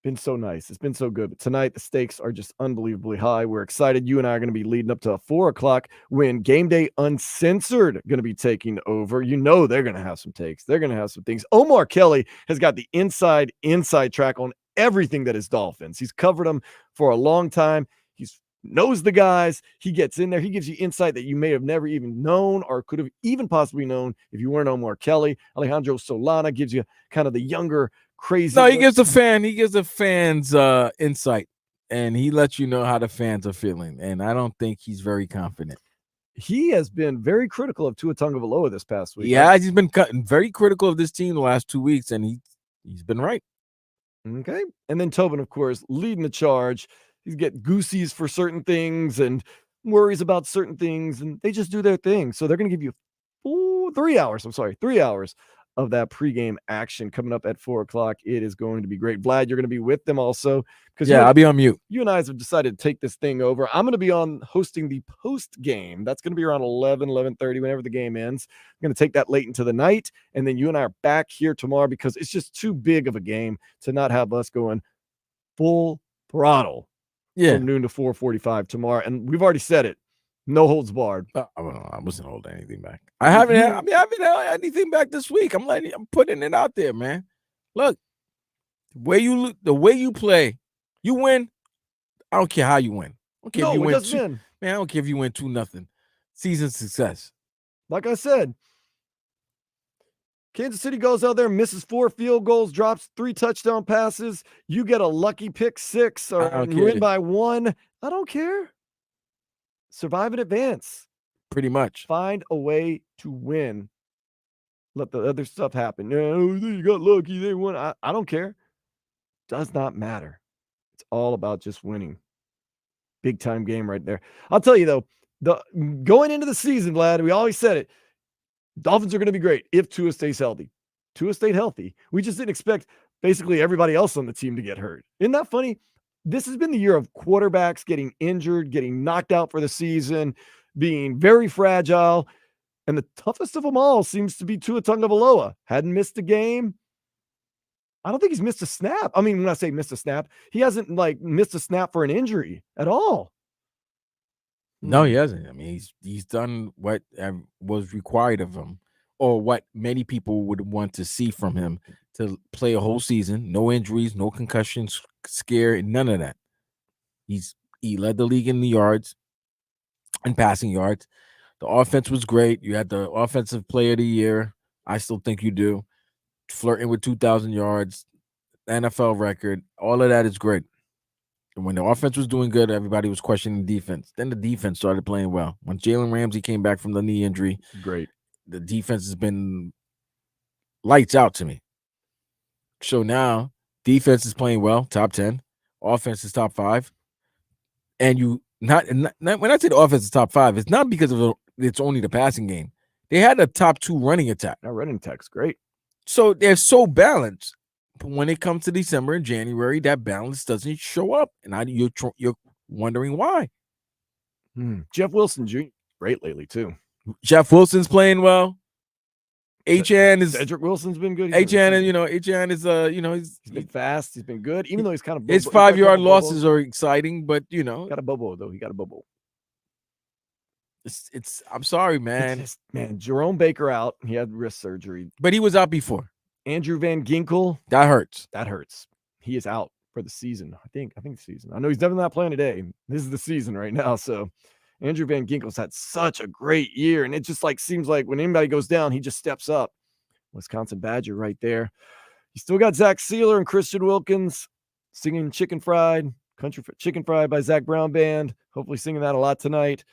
Been so nice. It's been so good. But tonight, the stakes are just unbelievably high. We're excited. You and I are going to be leading up to 4 o'clock when Game Day Uncensored going to be taking over. You know they're going to have some takes. They're going to have some things. Omar Kelly has got the inside track on everything that is Dolphins. He's covered them for a long time. He knows the guys. He gets in there. He gives you insight that you may have never even known or could have even possibly known if you weren't Omar Kelly. Alejandro Solana gives you kind of the younger, crazy. No, he gives the fans insight, and he lets you know how the fans are feeling. And I don't think he's very confident. He has been very critical of Tua Tagovailoa this past week. Yeah, he's been very critical of this team the last 2 weeks, and he's been right. Okay. And then Tobin, of course, leading the charge. He's getting goosies for certain things and worries about certain things, and they just do their thing. So they're going to give you 3 hours of that pregame action coming up at 4:00. It is going to be great. Vlad, you're going to be with them also. Yeah, I'll be on mute. You and I have decided to take this thing over. I'm going to be on hosting the post game. That's going to be around 11:30, whenever the game ends. I'm going to take that late into the night. And then you and I are back here tomorrow because it's just too big of a game to not have us going full throttle from noon to 4:45 tomorrow. And we've already said it. No holds barred. I wasn't holding anything back. I haven't held anything back this week. I'm putting it out there, man. Look, the way you play, you win. I don't care how you win. I don't care if you win. Man, I don't care if you win 2-0. Season success. Like I said, Kansas City goes out there, misses 4 field goals, drops 3 touchdown passes. You get a lucky pick 6 or win by 1. I don't care. Survive and advance. Pretty much. Find a way to win. Let the other stuff happen. No, you got lucky. They won. I don't care. Does not matter. It's all about just winning. Big time game right there. I'll tell you though, going into the season, Vlad, we always said it. Dolphins are going to be great if Tua stays healthy. Tua stayed healthy. We just didn't expect basically everybody else on the team to get hurt. Isn't that funny? This has been the year of quarterbacks getting injured, getting knocked out for the season, being very fragile. And the toughest of them all seems to be Tua Tagovailoa. Hadn't missed a game. I don't think he's missed a snap. I mean, when I say missed a snap, he hasn't missed a snap for an injury at all. No, he hasn't. I mean, he's done what was required of him, or what many people would want to see from him, to play a whole season. No injuries, no concussions, scare, none of that. He led the league in the yards and passing yards. The offense was great. You had the offensive player of the year. I still think you do. Flirting with 2,000 yards, NFL record. All of that is great. And when the offense was doing good, everybody was questioning the defense. Then the defense started playing well. When Jalen Ramsey came back from the knee injury, great. The defense has been lights out to me. So now defense is playing well, top 10. Offense is top 5. And when I say the offense is top 5, it's not because it's only the passing game. They had a top 2 running attack. That running attack's great. So they're so balanced. But when it comes to December and January, that balance doesn't show up. And you're wondering why. Jeff Wilson Jr. great lately too. Jeff Wilson's playing well. Cedric Wilson's been good. H.N. is he's been fast. He's been good, even though he's kind of his 5-yard losses are exciting, but got a bobo though. He got a bobo. I'm sorry, man. Jerome Baker out. He had wrist surgery, but he was out before. Andrew Van Ginkel. That hurts. He is out for the season. I think the season. I know he's definitely not playing today. This is the season right now. So Andrew Van Ginkel's had such a great year. And it just seems like when anybody goes down, he just steps up. Wisconsin Badger right there. You still got Zach Sealer and Christian Wilkins singing Chicken Fried, Country Chicken Fried by Zach Brown Band. Hopefully singing that a lot tonight.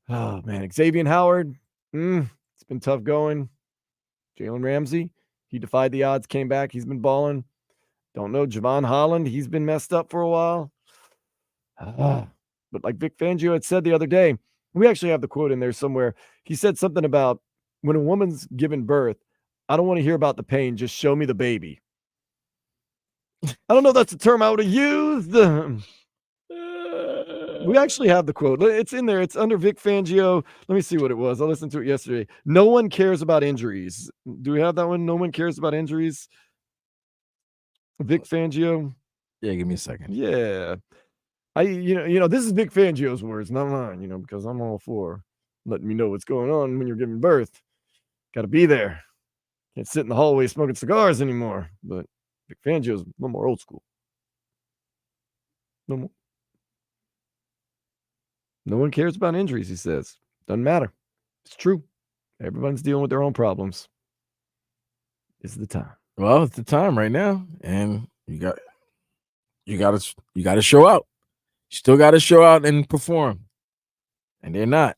Oh, man. Xavier Howard. It's been tough going. Jalen Ramsey. He defied the odds, came back. He's been balling. Don't know. Javon Holland. He's been messed up for a while. But like Vic Fangio had said the other day, we actually have the quote in there somewhere. He said something about when a woman's given birth, I don't want to hear about the pain. Just show me the baby. I don't know if that's the term I would have used. We actually have the quote. It's in there. It's under Vic Fangio. Let me see what it was. I listened to it yesterday. No one cares about injuries. Do we have that one? No one cares about injuries. Vic Fangio. Yeah, give me a second. Yeah. This is Vic Fangio's words, not mine, because I'm all for letting me know what's going on when you're giving birth. Got to be there. Can't sit in the hallway smoking cigars anymore. But Vic Fangio's a little more old school. No more. No one cares about injuries, he says. Doesn't matter. It's true. Everyone's dealing with their own problems. This is the time. Well, it's the time right now, and you got to show out. You still got to show out and perform, and they're not.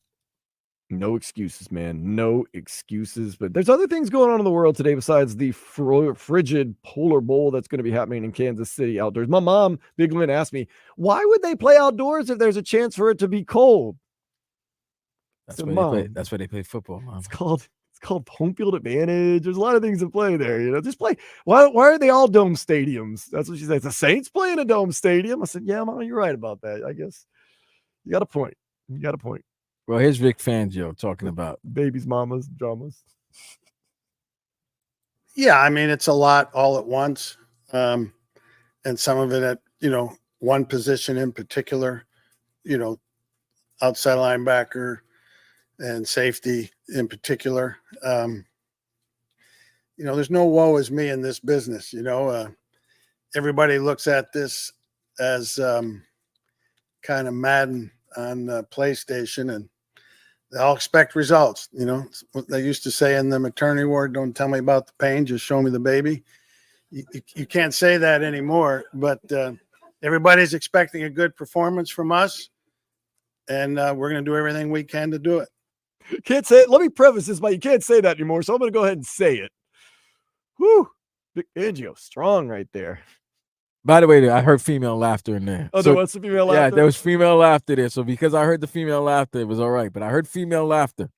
No excuses, man. No excuses. But there's other things going on in the world today besides the frigid Polar Bowl that's going to be happening in Kansas City outdoors. My mom, Big Lynn, asked me, why would they play outdoors if there's a chance for it to be cold? That's why they play football, Mom. It's called It's called home field advantage. There's a lot of things at play there. Just play. Why are they all dome stadiums? That's what she said. The Saints play in a dome stadium. I said, yeah, Mama, you're right about that. I guess you got a point. Well, here's Vic Fangio talking about babies, mamas, dramas. Yeah, I mean, it's a lot all at once. And some of it at, one position in particular, outside linebacker and safety in particular. There's no woe is me in this business. Everybody looks at this as kind of Madden on PlayStation, and they all expect results. It's what they used to say in the maternity ward, don't tell me about the pain, just show me the baby. You can't say that anymore, but everybody's expecting a good performance from us, and we're going to do everything we can to do it. Can't say it. Let me preface this by you can't say that anymore, so I'm going to go ahead and say it. Whew. Vic Fangio, strong right there. By the way, I heard female laughter in there. Oh, there was some female laughter? Yeah, there was female laughter there. So because I heard the female laughter, it was all right. But I heard female laughter.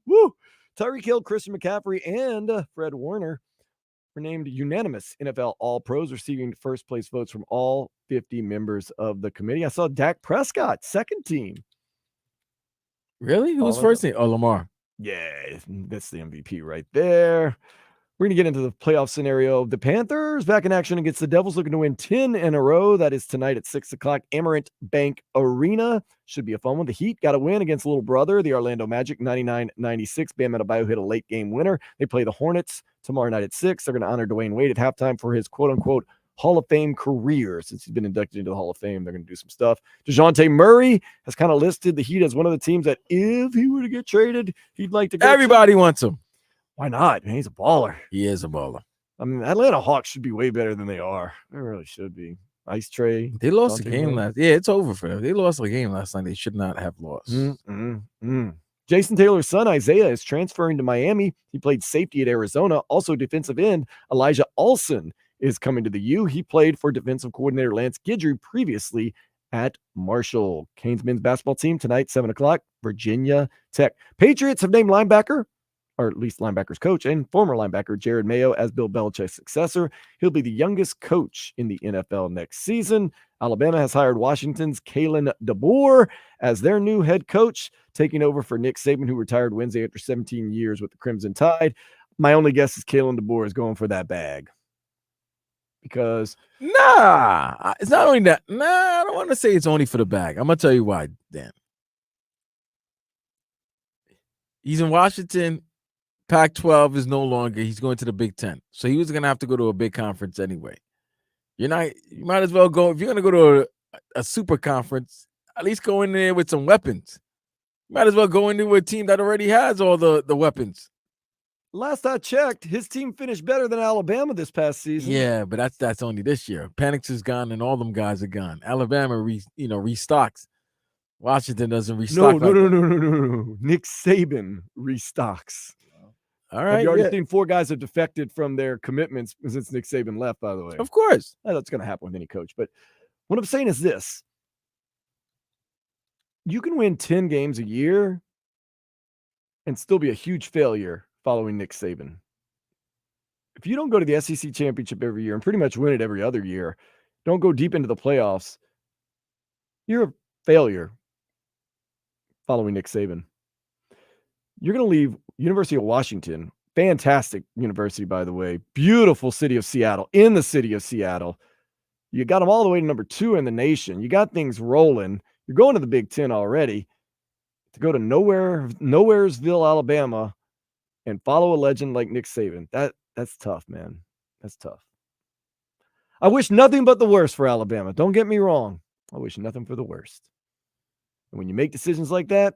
Woo! Tyreek Hill, Christian McCaffrey, and Fred Warner were named unanimous NFL All-Pros, receiving first-place votes from all 50 members of the committee. I saw Dak Prescott, second team. Really? Who was first team? Oh, Lamar. Yeah, that's the MVP right there. We're going to get into the playoff scenario. The Panthers back in action against the Devils, looking to win 10 in a row. That is tonight at 6 o'clock, Amarant Bank Arena. Should be a fun one. The Heat got a win against little brother, the Orlando Magic, 99-96. Bam Adebayo hit a late game winner. They play the Hornets tomorrow night at 6. They're going to honor Dwayne Wade at halftime for his quote-unquote Hall of Fame career. Since he's been inducted into the Hall of Fame, they're going to do some stuff. DeJounte Murray has kind of listed the Heat as one of the teams that if he were to get traded, he'd like to go. Everybody wants him. Why not? Man, he's a baller. He is a baller. I mean, Atlanta Hawks should be way better than they are. They really should be. Ice Tray. They lost a game last. Yeah, it's over for them. They lost a game last night. They should not have lost. Jason Taylor's son, Isaiah, is transferring to Miami. He played safety at Arizona. Also, defensive end, Elijah Olsen is coming to the U. He played for defensive coordinator Lance Guidry previously at Marshall. Canes men's basketball team tonight, 7 o'clock, Virginia Tech. Patriots have named linebacker, or at least linebackers coach, and former linebacker Jared Mayo as Bill Belichick's successor. He'll be the youngest coach in the NFL next season. Alabama has hired Washington's Kalen DeBoer as their new head coach, taking over for Nick Saban, who retired Wednesday after 17 years with the Crimson Tide. My only guess is Kalen DeBoer is going for that bag. Because it's not only that. I don't want to say it's only for the bag. I'm gonna tell you why, Dan. He's in Washington. Pac-12 is no longer. He's going to the Big Ten, so he was gonna have to go to a big conference anyway. You might as well go if you're gonna go to a super conference. At least go in there with some weapons. You might as well go into a team that already has all the weapons. Last I checked, his team finished better than Alabama this past season. Yeah, but that's only this year. Penix is gone, and all them guys are gone. Alabama, restocks. Washington doesn't restock. No. Nick Saban restocks. All right. Have you already seen 4 guys have defected from their commitments since Nick Saban left, by the way? Of course. That's going to happen with any coach. But what I'm saying is this. You can win 10 games a year and still be a huge failure following Nick Saban. If you don't go to the SEC championship every year and pretty much win it every other year, don't go deep into the playoffs, you're a failure following Nick Saban. You're going to leave University of Washington, fantastic university, by the way, beautiful city of Seattle, in the city of Seattle. You got them all the way to number 2 in the nation. You got things rolling. You're going to the Big Ten already. To go to Nowheresville, Alabama, and follow a legend like Nick Saban, that's tough, man. That's tough. I wish nothing but the worst for Alabama. Don't get me wrong. I wish nothing for the worst. And when you make decisions like that,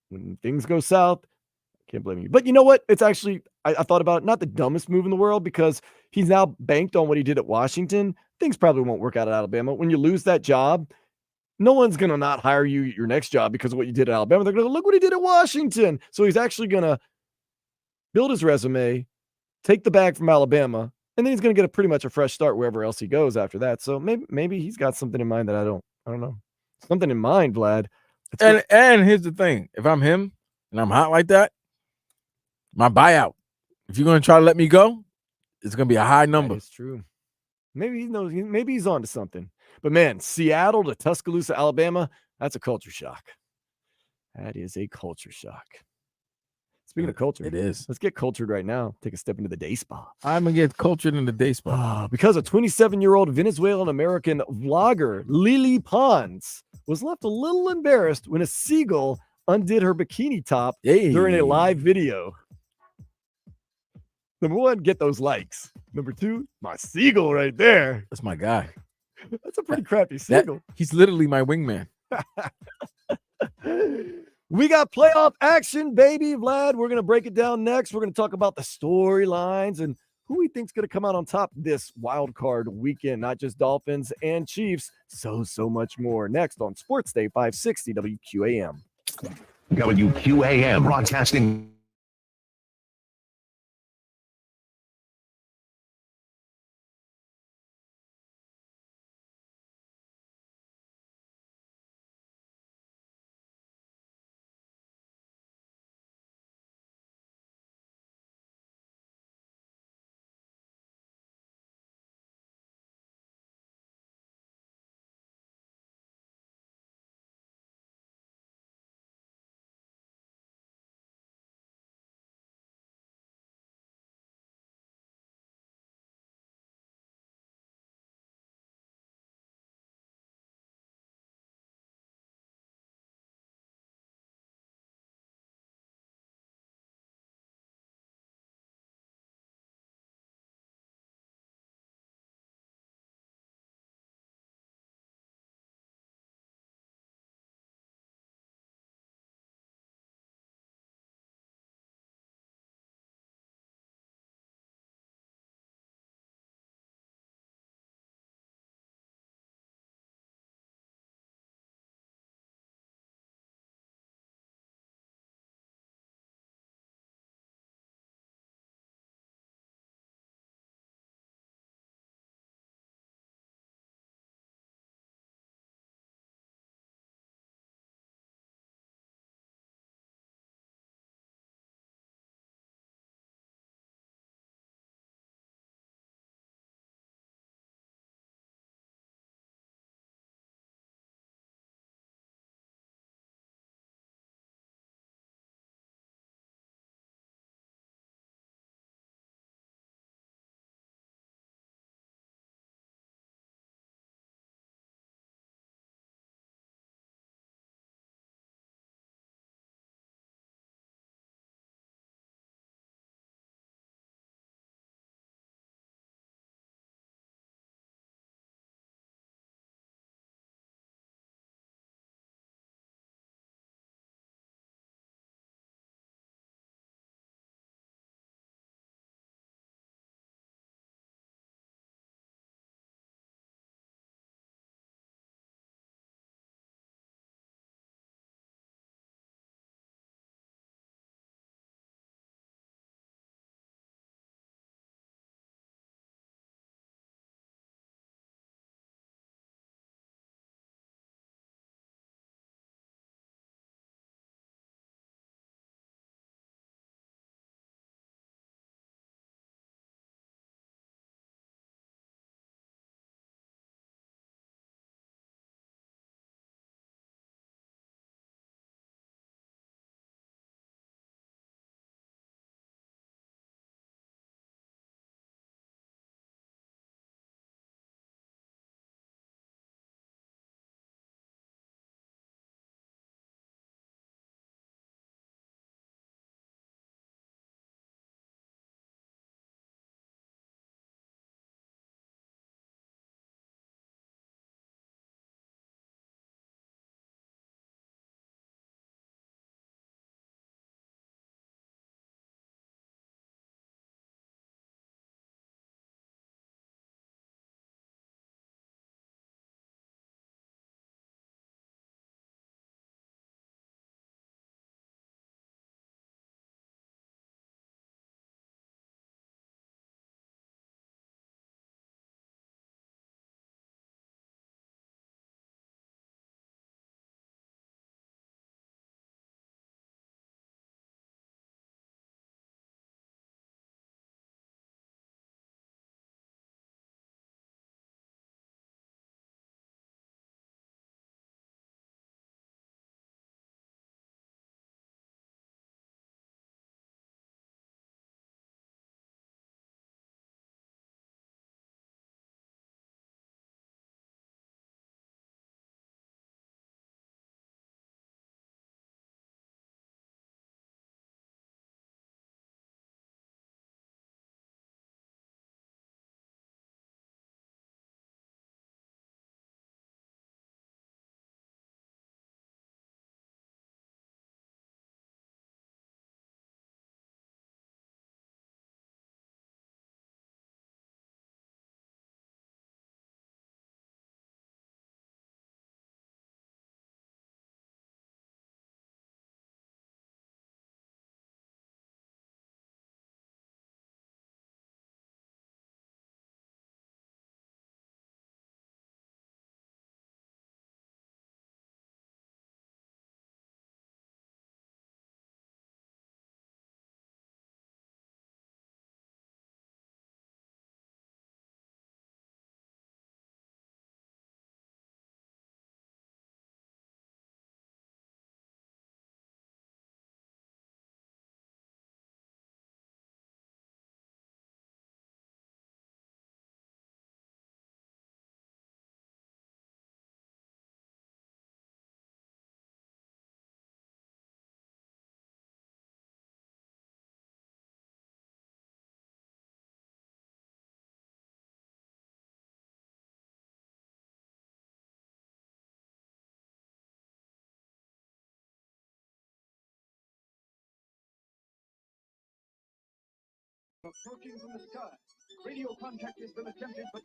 when things go south, I can't blame you. But you know what? It's actually, I thought about it, not the dumbest move in the world, because he's now banked on what he did at Washington. Things probably won't work out at Alabama. When you lose that job, no one's going to not hire you at your next job because of what you did at Alabama. They're going to look what he did at Washington. So he's actually going to build his resume, take the bag from Alabama, and then he's going to get pretty much a fresh start wherever else he goes after that. So maybe he's got something in mind that I don't know. Something in mind, Vlad. And here's the thing. If I'm him, and I'm hot like that, my buyout, if you're going to try to let me go, it's going to be a high number. It's true. Maybe he knows. Maybe he's on to something. But man, Seattle to Tuscaloosa, Alabama, that's a culture shock. That is a culture shock. Speaking of culture, it is. Let's get cultured right now. Take a step into the day spa. I'm going to get cultured in the day spa. Because a 27-year-old Venezuelan-American vlogger, Lily Pons, was left a little embarrassed when a seagull undid her bikini top during a live video. Number one, get those likes. Number two, my seagull right there. That's my guy. That's a pretty crappy seagull. He's literally my wingman. We got playoff action, baby, Vlad. We're going to break it down next. We're going to talk about the storylines and who we think's going to come out on top this wild card weekend, not just Dolphins and Chiefs, so much more. Next on Sports Day 560 WQAM. WQAM broadcasting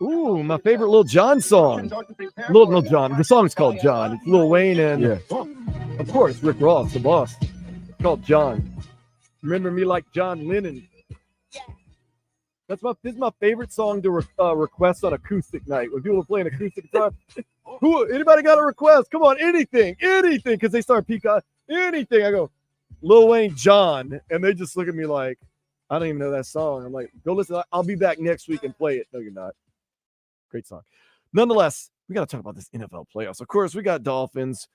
Ooh, my favorite Lil Jon song. Lil Jon. The song's called John. It's Lil Wayne and, of course, Rick Ross, the boss. It's called John. Remember me like John Lennon. This is my favorite song to request on acoustic night. When people are playing acoustic guitar, anybody got a request? Come on, anything, because they start peacock, anything. I go, Lil Wayne, John, and they just look at me like, I don't even know that song. I'm like, go listen. I'll be back next week and play it. No, you're not. Great song. Nonetheless, we got to talk about this NFL playoffs. Of course, we got Dolphins.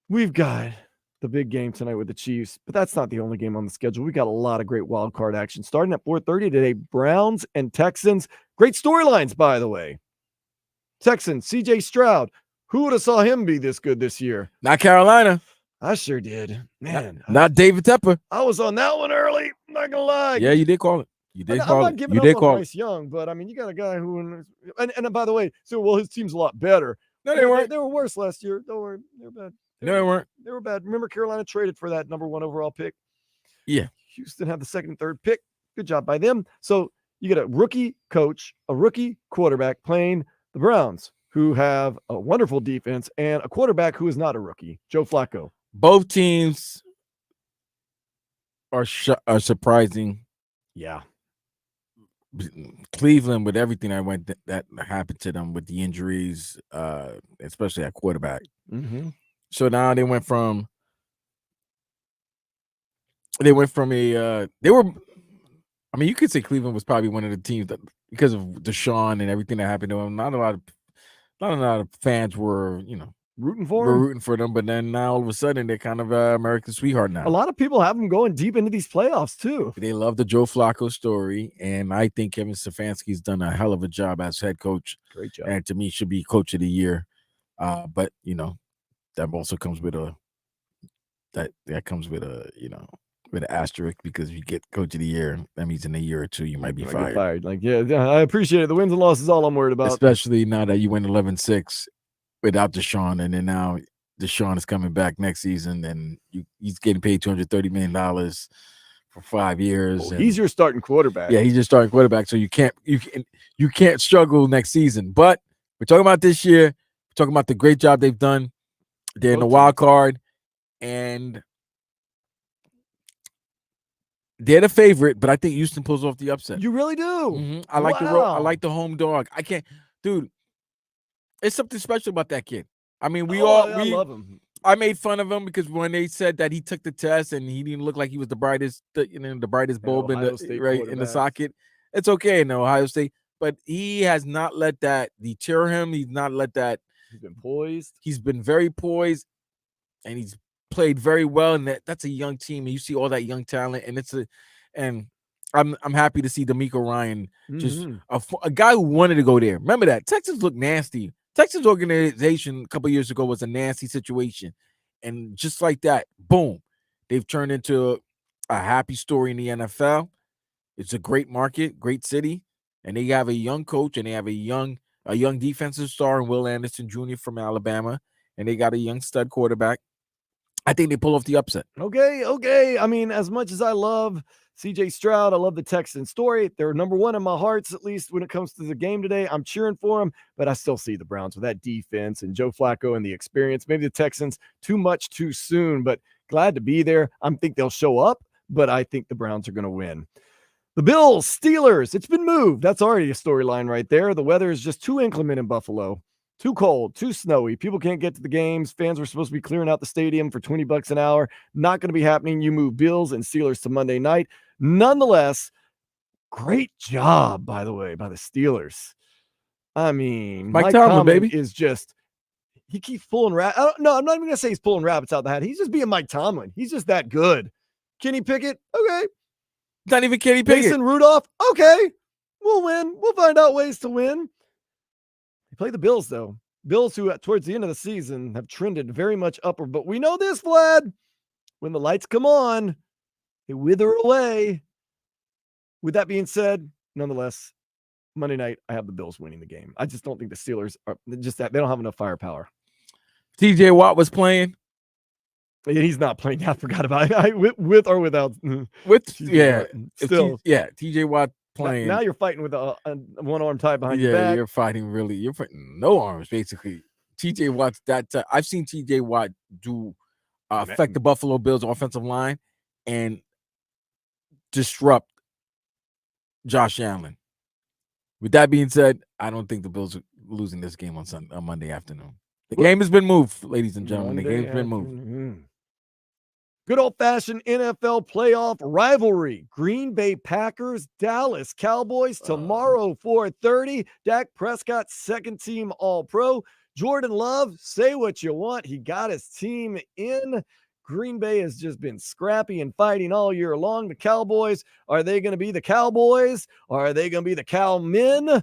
We've got the big game tonight with the Chiefs, but that's not the only game on the schedule. We got a lot of great wild card action starting at 4:30 today. Browns and Texans. Great storylines, by the way. Texans, CJ Stroud. Who would have saw him be this good this year? Not Carolina. I sure did. Man. Not David Tepper. I was on that one early. I'm not going to lie. Yeah, you did call it. You did call it. I'm not giving up on Bryce Young, but I mean, you got a guy who, and by the way, his team's a lot better. No, they weren't. They were worse last year. Don't worry. They were bad. No, they weren't. They were bad. Remember, Carolina traded for that number 1 overall pick. Yeah. Houston had the 2nd and 3rd pick. Good job by them. So you get a rookie coach, a rookie quarterback playing the Browns, who have a wonderful defense and a quarterback who is not a rookie, Joe Flacco. Both teams are surprising. Yeah. Cleveland, with everything that happened to them with the injuries, especially at quarterback. Mm-hmm. So now they went from you could say Cleveland was probably one of the teams that, because of Deshaun and everything that happened to him, not a lot of fans were, rooting for them, but then now all of a sudden they're kind of American sweetheart now. A lot of people have them going deep into these playoffs too. They love the Joe Flacco story, and I think Kevin Stefanski's done a hell of a job as head coach. Great job. And to me, should be coach of the year. But that also comes with an asterisk, because if you get coach of the year, that means in a year or two you might be fired. Like, yeah, I appreciate it. The wins and losses is all I'm worried about. Especially now that you went 11-6 without Deshaun, and then now Deshaun is coming back next season, and he's getting paid $230 million for 5 years. He's your starting quarterback. Yeah, he's your starting quarterback. So you can't struggle next season. But we're talking about this year. We're talking about the great job they've done. They're in the wild card, and they're the favorite, but I think Houston pulls off the upset. You really do? Mm-hmm. I like the home dog. I can't, dude. It's something special about that kid. I mean, we love him. I made fun of him because when they said that he took the test and he didn't look like he was the brightest bulb in the socket. It's okay in Ohio State, but he has not let that deter him. He's not let that. He's been poised. He's been very poised, and he's played very well. And that's a young team, and you see all that young talent, and I'm happy to see D'Amico Ryan, just a guy who wanted to go there. Remember that Texas looked nasty. Texas organization a couple of years ago was a nasty situation, and just like that, boom, they've turned into a happy story in the NFL. It's a great market, great city, and they have a young coach, and they have a young defensive star in Will Anderson Jr. from Alabama, and they got a young stud quarterback. I think they pull off the upset. Okay. I mean, as much as I love CJ Stroud, I love the Texans story. They're number 1 in my hearts, at least when it comes to the game today. I'm cheering for them, but I still see the Browns with that defense and Joe Flacco and the experience. Maybe the Texans too much too soon, but glad to be there. I think they'll show up, but I think the Browns are going to win. The Bills, Steelers, it's been moved. That's already a storyline right there. The weather is just too inclement in Buffalo. Too cold, too snowy. People can't get to the games. Fans were supposed to be clearing out the stadium for $20 an hour. Not going to be happening. You move Bills and Steelers to Monday night. Nonetheless, great job, by the way, by the Steelers. I mean, Mike Tomlin, baby, is just, he keeps pulling rabbits. No, I'm not even going to say he's pulling rabbits out the hat. He's just being Mike Tomlin. He's just that good. Kenny Pickett, okay. Not even Kenny Pickett. Mason Rudolph, okay. We'll win. We'll find out ways to win. They play the Bills, though. Bills, who towards the end of the season have trended very much upward. But we know this, Vlad. When the lights come on, they wither away. With that being said, nonetheless, Monday night, I have the Bills winning the game. I just don't think the Steelers are just that. They don't have enough firepower. TJ Watt was playing. He's not playing. I forgot about it. With or without. Yeah, still. TJ Watt playing. Now you're fighting with a one-arm tie behind your back. You're fighting no arms, basically. TJ Watt's I've seen TJ Watt do affect the Buffalo Bills offensive line and disrupt Josh Allen. With that being said, I don't think the Bills are losing this game on Monday afternoon. The game has been moved, ladies and gentlemen. The game's been moved. Good old-fashioned NFL playoff rivalry. Green Bay Packers, Dallas Cowboys tomorrow, 4:30. Dak Prescott, second-team All-Pro. Jordan Love, say what you want. He got his team in. Green Bay has just been scrappy and fighting all year long. The Cowboys, are they going to be the Cowboys? Or are they going to be the Cowmen?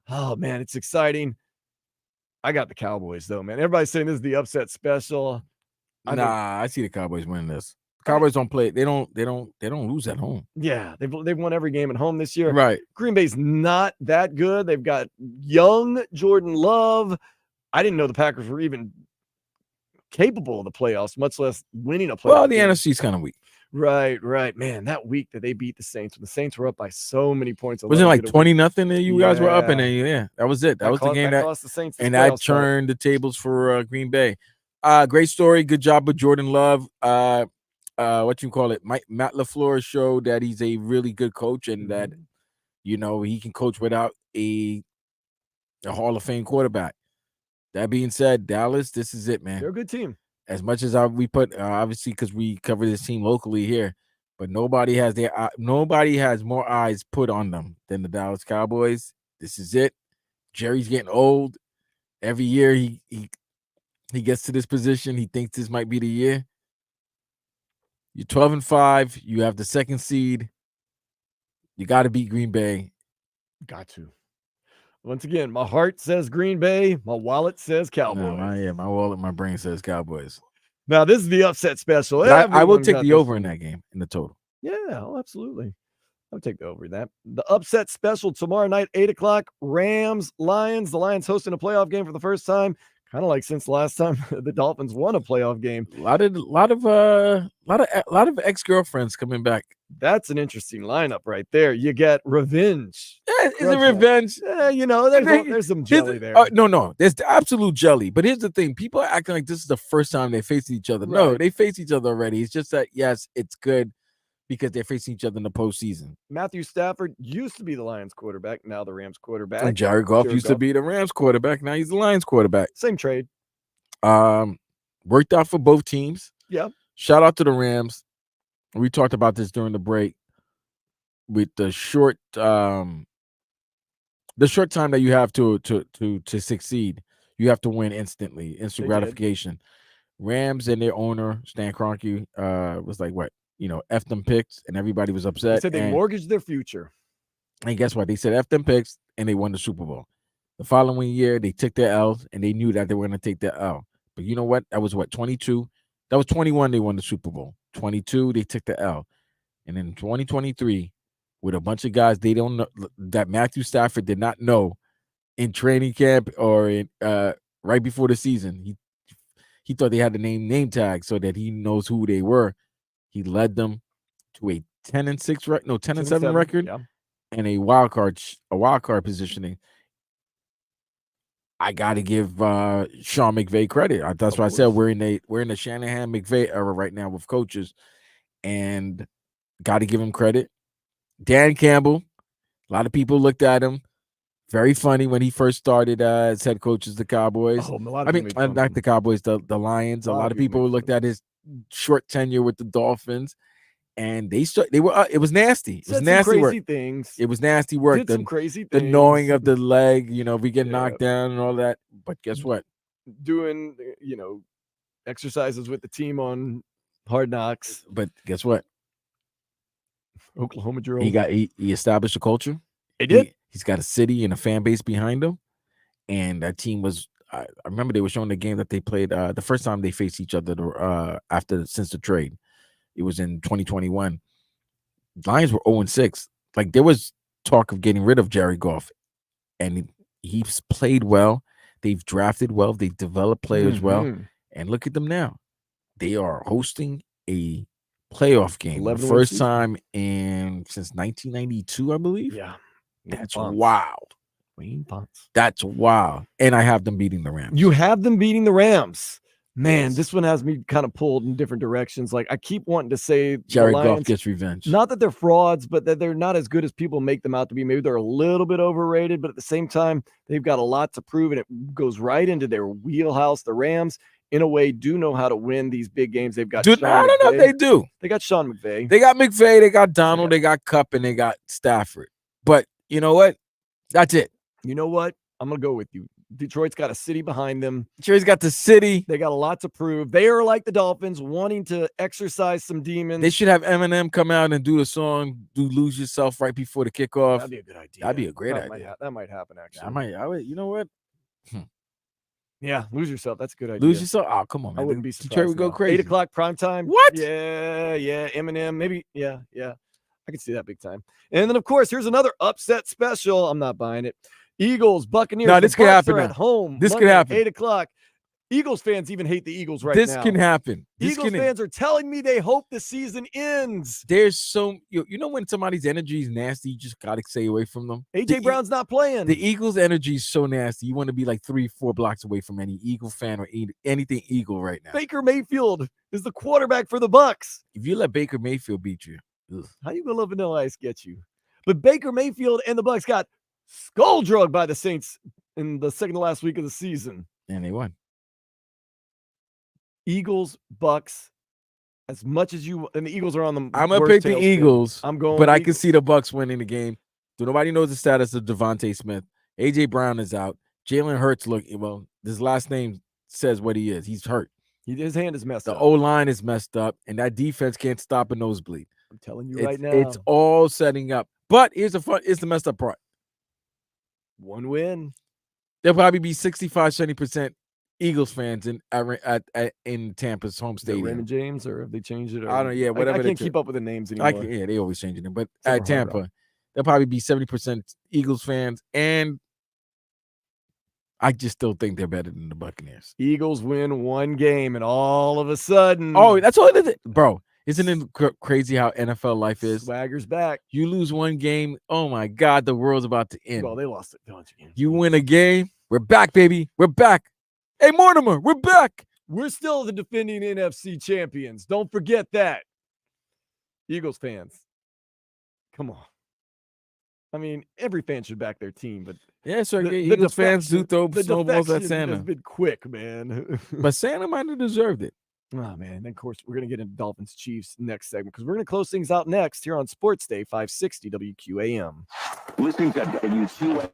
Oh, man, it's exciting. I got the Cowboys, though, man. Everybody's saying this is the upset special. I see the Cowboys winning this. The Cowboys don't play. They don't lose at home. Yeah, they've won every game at home this year. Right. Green Bay's not that good. They've got young Jordan Love. I didn't know the Packers were even capable of the playoffs, much less winning a playoff. Well, the game. NFC's kind of weak. Right. Man, that week that they beat the Saints, when the Saints were up by so many points. Was it like 20-0 that you guys were up? And then, that was it. That was the game that cost the Saints. And that turned the tables for Green Bay. Great story. Good job with Jordan Love. Matt LaFleur showed that he's a really good coach and that, he can coach without a Hall of Fame quarterback. That being said, Dallas, this is it, man. They're a good team. As much as we put, obviously, because we cover this team locally here, but nobody has more eyes put on them than the Dallas Cowboys. This is it. Jerry's getting old. Every year he gets to this position. He thinks this might be the year. You're 12-5. You have the second seed. You got to beat Green Bay. Got to. Once again, my heart says Green Bay. My wallet says Cowboys. No, my wallet, my brain says Cowboys. Now, this is the upset special. I will take the over in that game, in the total. Yeah, absolutely. I'll take the over that. The upset special tomorrow night, 8 o'clock, Rams, Lions. The Lions hosting a playoff game for the first time. Kind of like since the last time the Dolphins won a playoff game. A lot of ex-girlfriends coming back. That's an interesting lineup right there. You get revenge. Yeah, is it revenge? There's some jelly there. No, there's the absolute jelly. But here's the thing: people are acting like this is the first time they face each other. Right. No, they face each other already. It's just that yes, it's good because they're facing each other in the postseason. Matthew Stafford used to be the Lions quarterback, now the Rams quarterback. And Jared Goff used to be the Rams quarterback, now he's the Lions quarterback. Same trade. Worked out for both teams. Yeah. Shout out to the Rams. We talked about this during the break with the short time that you have to succeed. You have to win instantly, instant gratification. Rams and their owner, Stan Kroenke, was like, what? F them picks, and everybody was upset. They said they mortgaged their future. And guess what? They said F them picks, and they won the Super Bowl. The following year, they took their L's, and they knew that they were going to take their L. But you know what? That was 22? That was 21, they won the Super Bowl. 22, they took the L. And in 2023, with a bunch of guys they don't know, that Matthew Stafford did not know in training camp or in right before the season, he thought they had the name tag so that he knows who they were. He led them to a 10-7 record, yeah, and a wild card positioning. I got to give Sean McVay credit. That's why I said we're in the Shanahan McVay era right now with coaches, and got to give him credit. Dan Campbell, a lot of people looked at him very funny when he first started as head coach of the Cowboys. Not the Cowboys, the Lions. A lot of people looked at his short tenure with the Dolphins, and it was nasty. It was nasty work. Things. It was nasty work. Did some crazy things. The gnawing of the leg, we get knocked down and all that. But guess what? Doing, exercises with the team on Hard Knocks. But guess what? Oklahoma drove. He established a culture. He did. He's got a city and a fan base behind him, and that team was. I remember they were showing the game that they played the first time they faced each other since the trade. It was in 2021. Lions were 0-6. Like, there was talk of getting rid of Jared Goff, and he's played well. They've drafted well. They've developed players well, and look at them now. they are hosting a playoff game. The 11 win first season. time since 1992, I believe. Yeah. That's Ponce. wild. Wayne Ponce. That's wild. And I have them beating the Rams. You have them beating the Rams. Man, Yes. this one has me kind of pulled in different directions. Like, I keep wanting to say Jared the Goff Lions, gets revenge. not that they're frauds, but that they're not as good as people make them out to be. Maybe they're a little bit overrated, but at the same time, they've got a lot to prove, and it goes right into their wheelhouse. The Rams, in a way, do know how to win these big games. They've got Dude, Sean I don't know if McVay. they do. They got Sean McVay. They got McVay, they got Donald, they got Cup, and they got Stafford. But you know what? That's it. You know what? I'm going to go with you. Detroit's got a city behind them. Detroit's got the city. They got a lot to prove. They are like the Dolphins, wanting to exercise some demons. They should have Eminem come out and do the song, do Lose Yourself right before the kickoff. That'd be a good idea. That'd be a great idea. That might happen, actually. I would, you know what? Yeah, Lose Yourself. That's a good idea. Lose Yourself? Oh, come on, man. I wouldn't be surprised. Detroit would go crazy. 8 o'clock prime time. What? Yeah. Eminem. Maybe. Yeah. I can see that big time. And then, of course, here's another upset special. I'm not buying it. Eagles, Buccaneers. No, this the could Bucs happen are now. at home. This could Monday, happen. 8 o'clock. Eagles fans even hate the Eagles right This now. can happen. Eagles fans are telling me they hope the season ends. There's you know when somebody's energy is nasty, you just gotta stay away from them. AJ Brown's not playing. The Eagles' energy is so nasty. You want to be like 3-4 blocks away from any Eagle fan or anything Eagle right now. Baker Mayfield is the quarterback for the Bucs. If you let Baker Mayfield beat you, how you gonna let Vanilla Ice get you? But Baker Mayfield and the Bucs got skull drugged by the Saints in the second to last week of the season. And they won. Eagles, Bucs, as much as you and the Eagles are on the I'm gonna pick the Eagles. I'm going, but I can see the Bucs winning the game. So nobody knows the status of Devontae Smith. AJ Brown is out. Jalen Hurts his last name says what he is. He's hurt. His hand is messed up. The O-line is messed up, and that defense can't stop a nosebleed. I'm telling you right now. It's all setting up. But here's the messed up part. One win. There'll probably be 65-70% Eagles fans in Tampa's home stadium. Raymond James, or have they changed it? I don't know. Yeah, whatever. I can't keep up with the names anymore. They always changing them. But Except at for Tampa, there'll probably be 70% Eagles fans, and I just still think they're better than the Buccaneers. Eagles win one game, and all of a sudden, that's all it is, bro. Isn't it crazy how NFL life is? Swagger's back. You lose one game, oh my God, the world's about to end. Well, they lost a bunch of games. You win a game, we're back, baby. We're back. Hey, Mortimer, we're back. We're still the defending NFC champions. Don't forget that. Eagles fans, come on. I mean, every fan should back their team, but Eagles fans do throw snowballs at defection Santa. has been quick, man. But Santa might have deserved it. Oh, man. And of course, we're going to get into Dolphins Chiefs next segment because we're going to close things out next here on Sports Day 560 WQAM. Listening to W2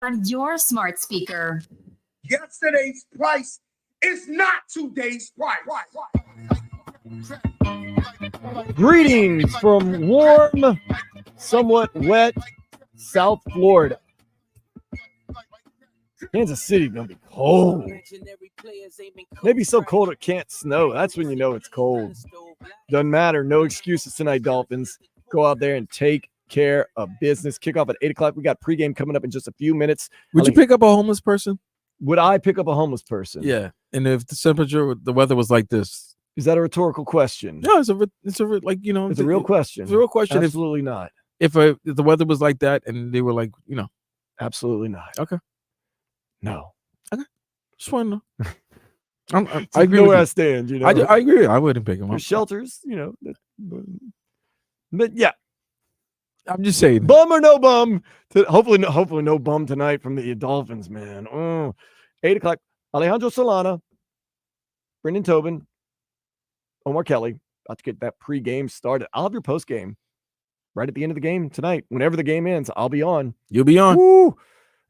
on your smart speaker. Yesterday's price is not today's price. Greetings from warm, somewhat wet South Florida. Kansas City gonna be cold. Maybe so cold it can't snow. That's when you know it's cold. Doesn't matter. No excuses tonight, Dolphins. Go out there and take care of business. Kickoff at 8 o'clock. We got pregame coming up in just a few minutes. Would you pick up a homeless person? Would I pick up a homeless person? Yeah. And if the weather was like this. Is that a rhetorical question? No, it's a like, you know. It's a real question. It's a real question. Absolutely not. If the weather was like that and they were like, you know. Absolutely not. Okay. No. Okay. Just want to know. I agree where I stand. You know, I agree. I wouldn't pick them up. Shelters, you know. But yeah, I'm just saying. Bum or no bum. Hopefully no bum tonight from the Dolphins, man. 8 o'clock. Alejandro Solana, Brendan Tobin, Omar Kelly. About to get that pregame started. I'll have your postgame right at the end of the game tonight. Whenever the game ends, I'll be on. You'll be on. Woo!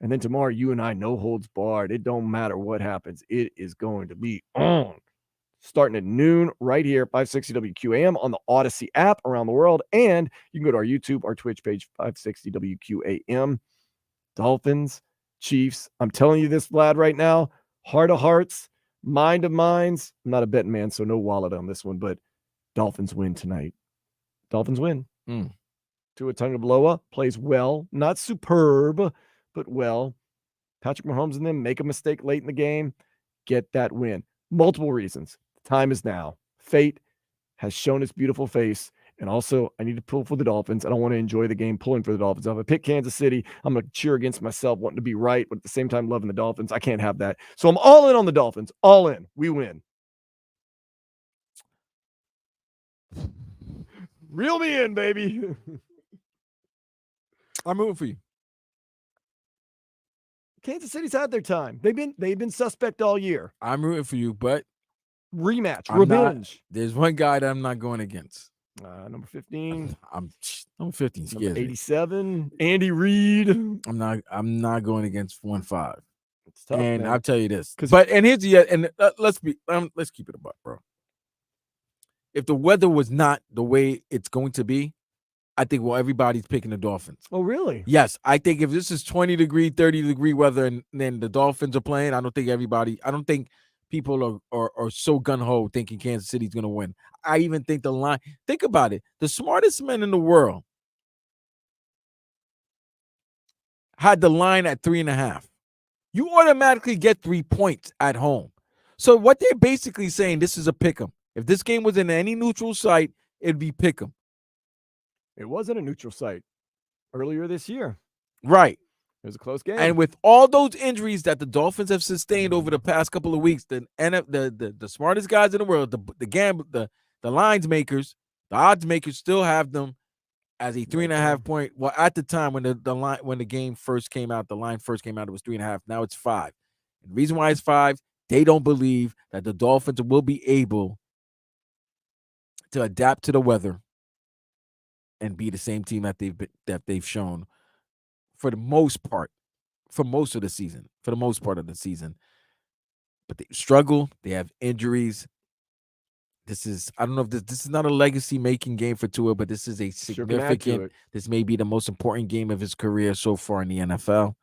And then tomorrow, you and I, no holds barred. It don't matter what happens. It is going to be on. Starting at noon right here, 560 WQAM on the Odyssey app around the world. And you can go to our YouTube, our Twitch page, 560 WQAM. Dolphins, Chiefs. I'm telling you this, Vlad, right now. Heart of hearts, mind of minds. I'm not a betting man, so no wallet on this one, but Dolphins win tonight. Dolphins win. Tua Tagovailoa plays well, not superb, but well. Patrick Mahomes and them make a mistake late in the game, get that win. Multiple reasons. The time is now. Fate has shown its beautiful face. And also, I need to pull for the Dolphins. I don't want to enjoy the game pulling for the Dolphins. If I pick Kansas City, I'm going to cheer against myself, wanting to be right, but at the same time loving the Dolphins. I can't have that. So I'm all in on the Dolphins. All in. We win. Reel me in, baby. I'm rooting for you. Kansas City's had their time. They've been suspect all year. I'm rooting for you, but rematch, revenge. There's one guy that I'm not going against. Number 15. I'm number 15. Number 87. Andy Reid. I'm not going against 1-5. It's tough, and man. I'll tell you this. Let's keep it a buck, bro. If the weather was not the way it's going to be, I think everybody's picking the Dolphins. Oh, really? Yes. I think if this is 20-degree, 30-degree weather and then the Dolphins are playing, I don't think people are so gung-ho thinking Kansas City's going to win. I even think the line, think about it. The smartest men in the world had the line at 3.5. You automatically get 3 points at home. So what they're basically saying, this is a pick 'em. If this game was in any neutral site, it'd be pick 'em. It wasn't a neutral site earlier this year. Right. It was a close game. And with all those injuries that the Dolphins have sustained over the past couple of weeks, the smartest guys in the world, the lines makers, the odds makers still have them as a 3.5 point. Well, at the time when the game first came out, the line first came out, it was 3.5. Now it's 5. And the reason why it's 5, they don't believe that the Dolphins will be able to adapt to the weather and be the same team that they've shown for the most part, for most of the season, for the most part of the season. But they struggle. They have injuries. I don't know if this is not a legacy-making game for Tua, but this is a significant. This may be the most important game of his career so far in the NFL.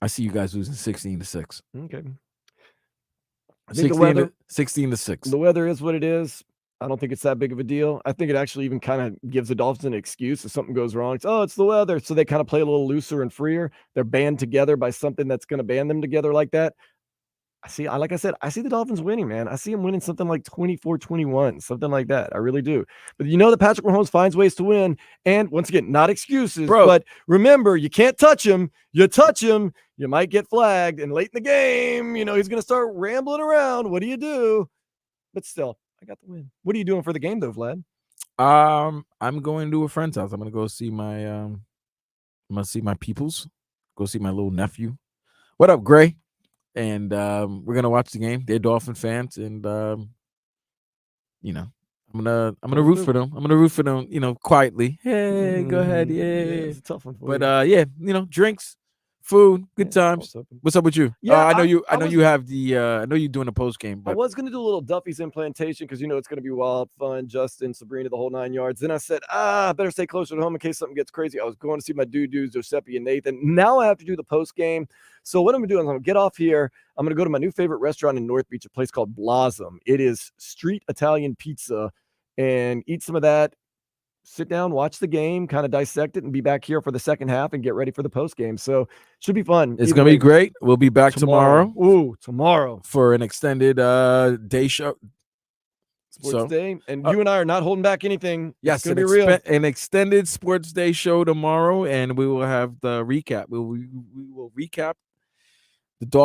I see you guys losing 16-6. Okay. 16-6. The weather is what it is. I don't think it's that big of a deal. I think it actually even kind of gives the Dolphins an excuse if something goes wrong. It's the weather. So they kind of play a little looser and freer. They're band together by something that's going to band them together like that. Like I said, I see the Dolphins winning, man. I see them winning something like 24-21, something like that. I really do. But you know that Patrick Mahomes finds ways to win. And once again, not excuses, but remember, you can't touch him. You touch him, you might get flagged. And late in the game, he's going to start rambling around. What do you do? But still, I got the win. What are you doing for the game, though, Vlad? I'm going to a friend's house. I'm going to go see my peoples. Go see my little nephew. What up, Gray? And we're gonna watch the game. They're Dolphin fans, and I'm I'm gonna root for them. I'm gonna root for them, quietly. Hey, go ahead. Yeah. It's a tough one for But you. drinks, food, good Yeah, times. also open. What's up with you? Yeah, I know you. I I know was- you have the. I know you're doing a post game, I but was going to do a little Duffy's implantation because it's going to be wild, fun. Justin, Sabrina, the whole 9 yards. Then I said, I better stay closer to home in case something gets crazy. I was going to see my dudes, Giuseppe and Nathan. Now I have to do the post game. So what I'm going to do is I'm going to get off here. I'm going to go to my new favorite restaurant in North Beach, a place called Blossom. It is street Italian pizza, and eat some of that. Sit down, watch the game, kind of dissect it, and be back here for the second half and get ready for the post game. So should be fun. it's Either gonna be way, great. We'll be back tomorrow Ooh, tomorrow. for an extended day show. Sports Day, and you and I are not holding back anything. Yes, it's gonna be real. an extended Sports Day show tomorrow, and we will have the recap. We will recap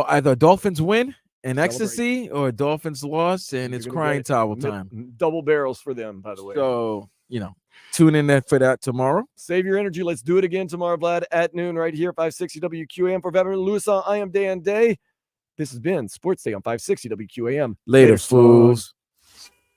either Dolphins win in ecstasy or Dolphins loss, and You're it's gonna crying get towel time. Double barrels for them, by the way. So tune in there for that tomorrow. Save your energy. Let's do it again tomorrow, Vlad, at noon, right here, 560 WQAM. For Veteran Lewis, I am Dan Day. This has been Sports Day on 560 WQAM. Later, fools.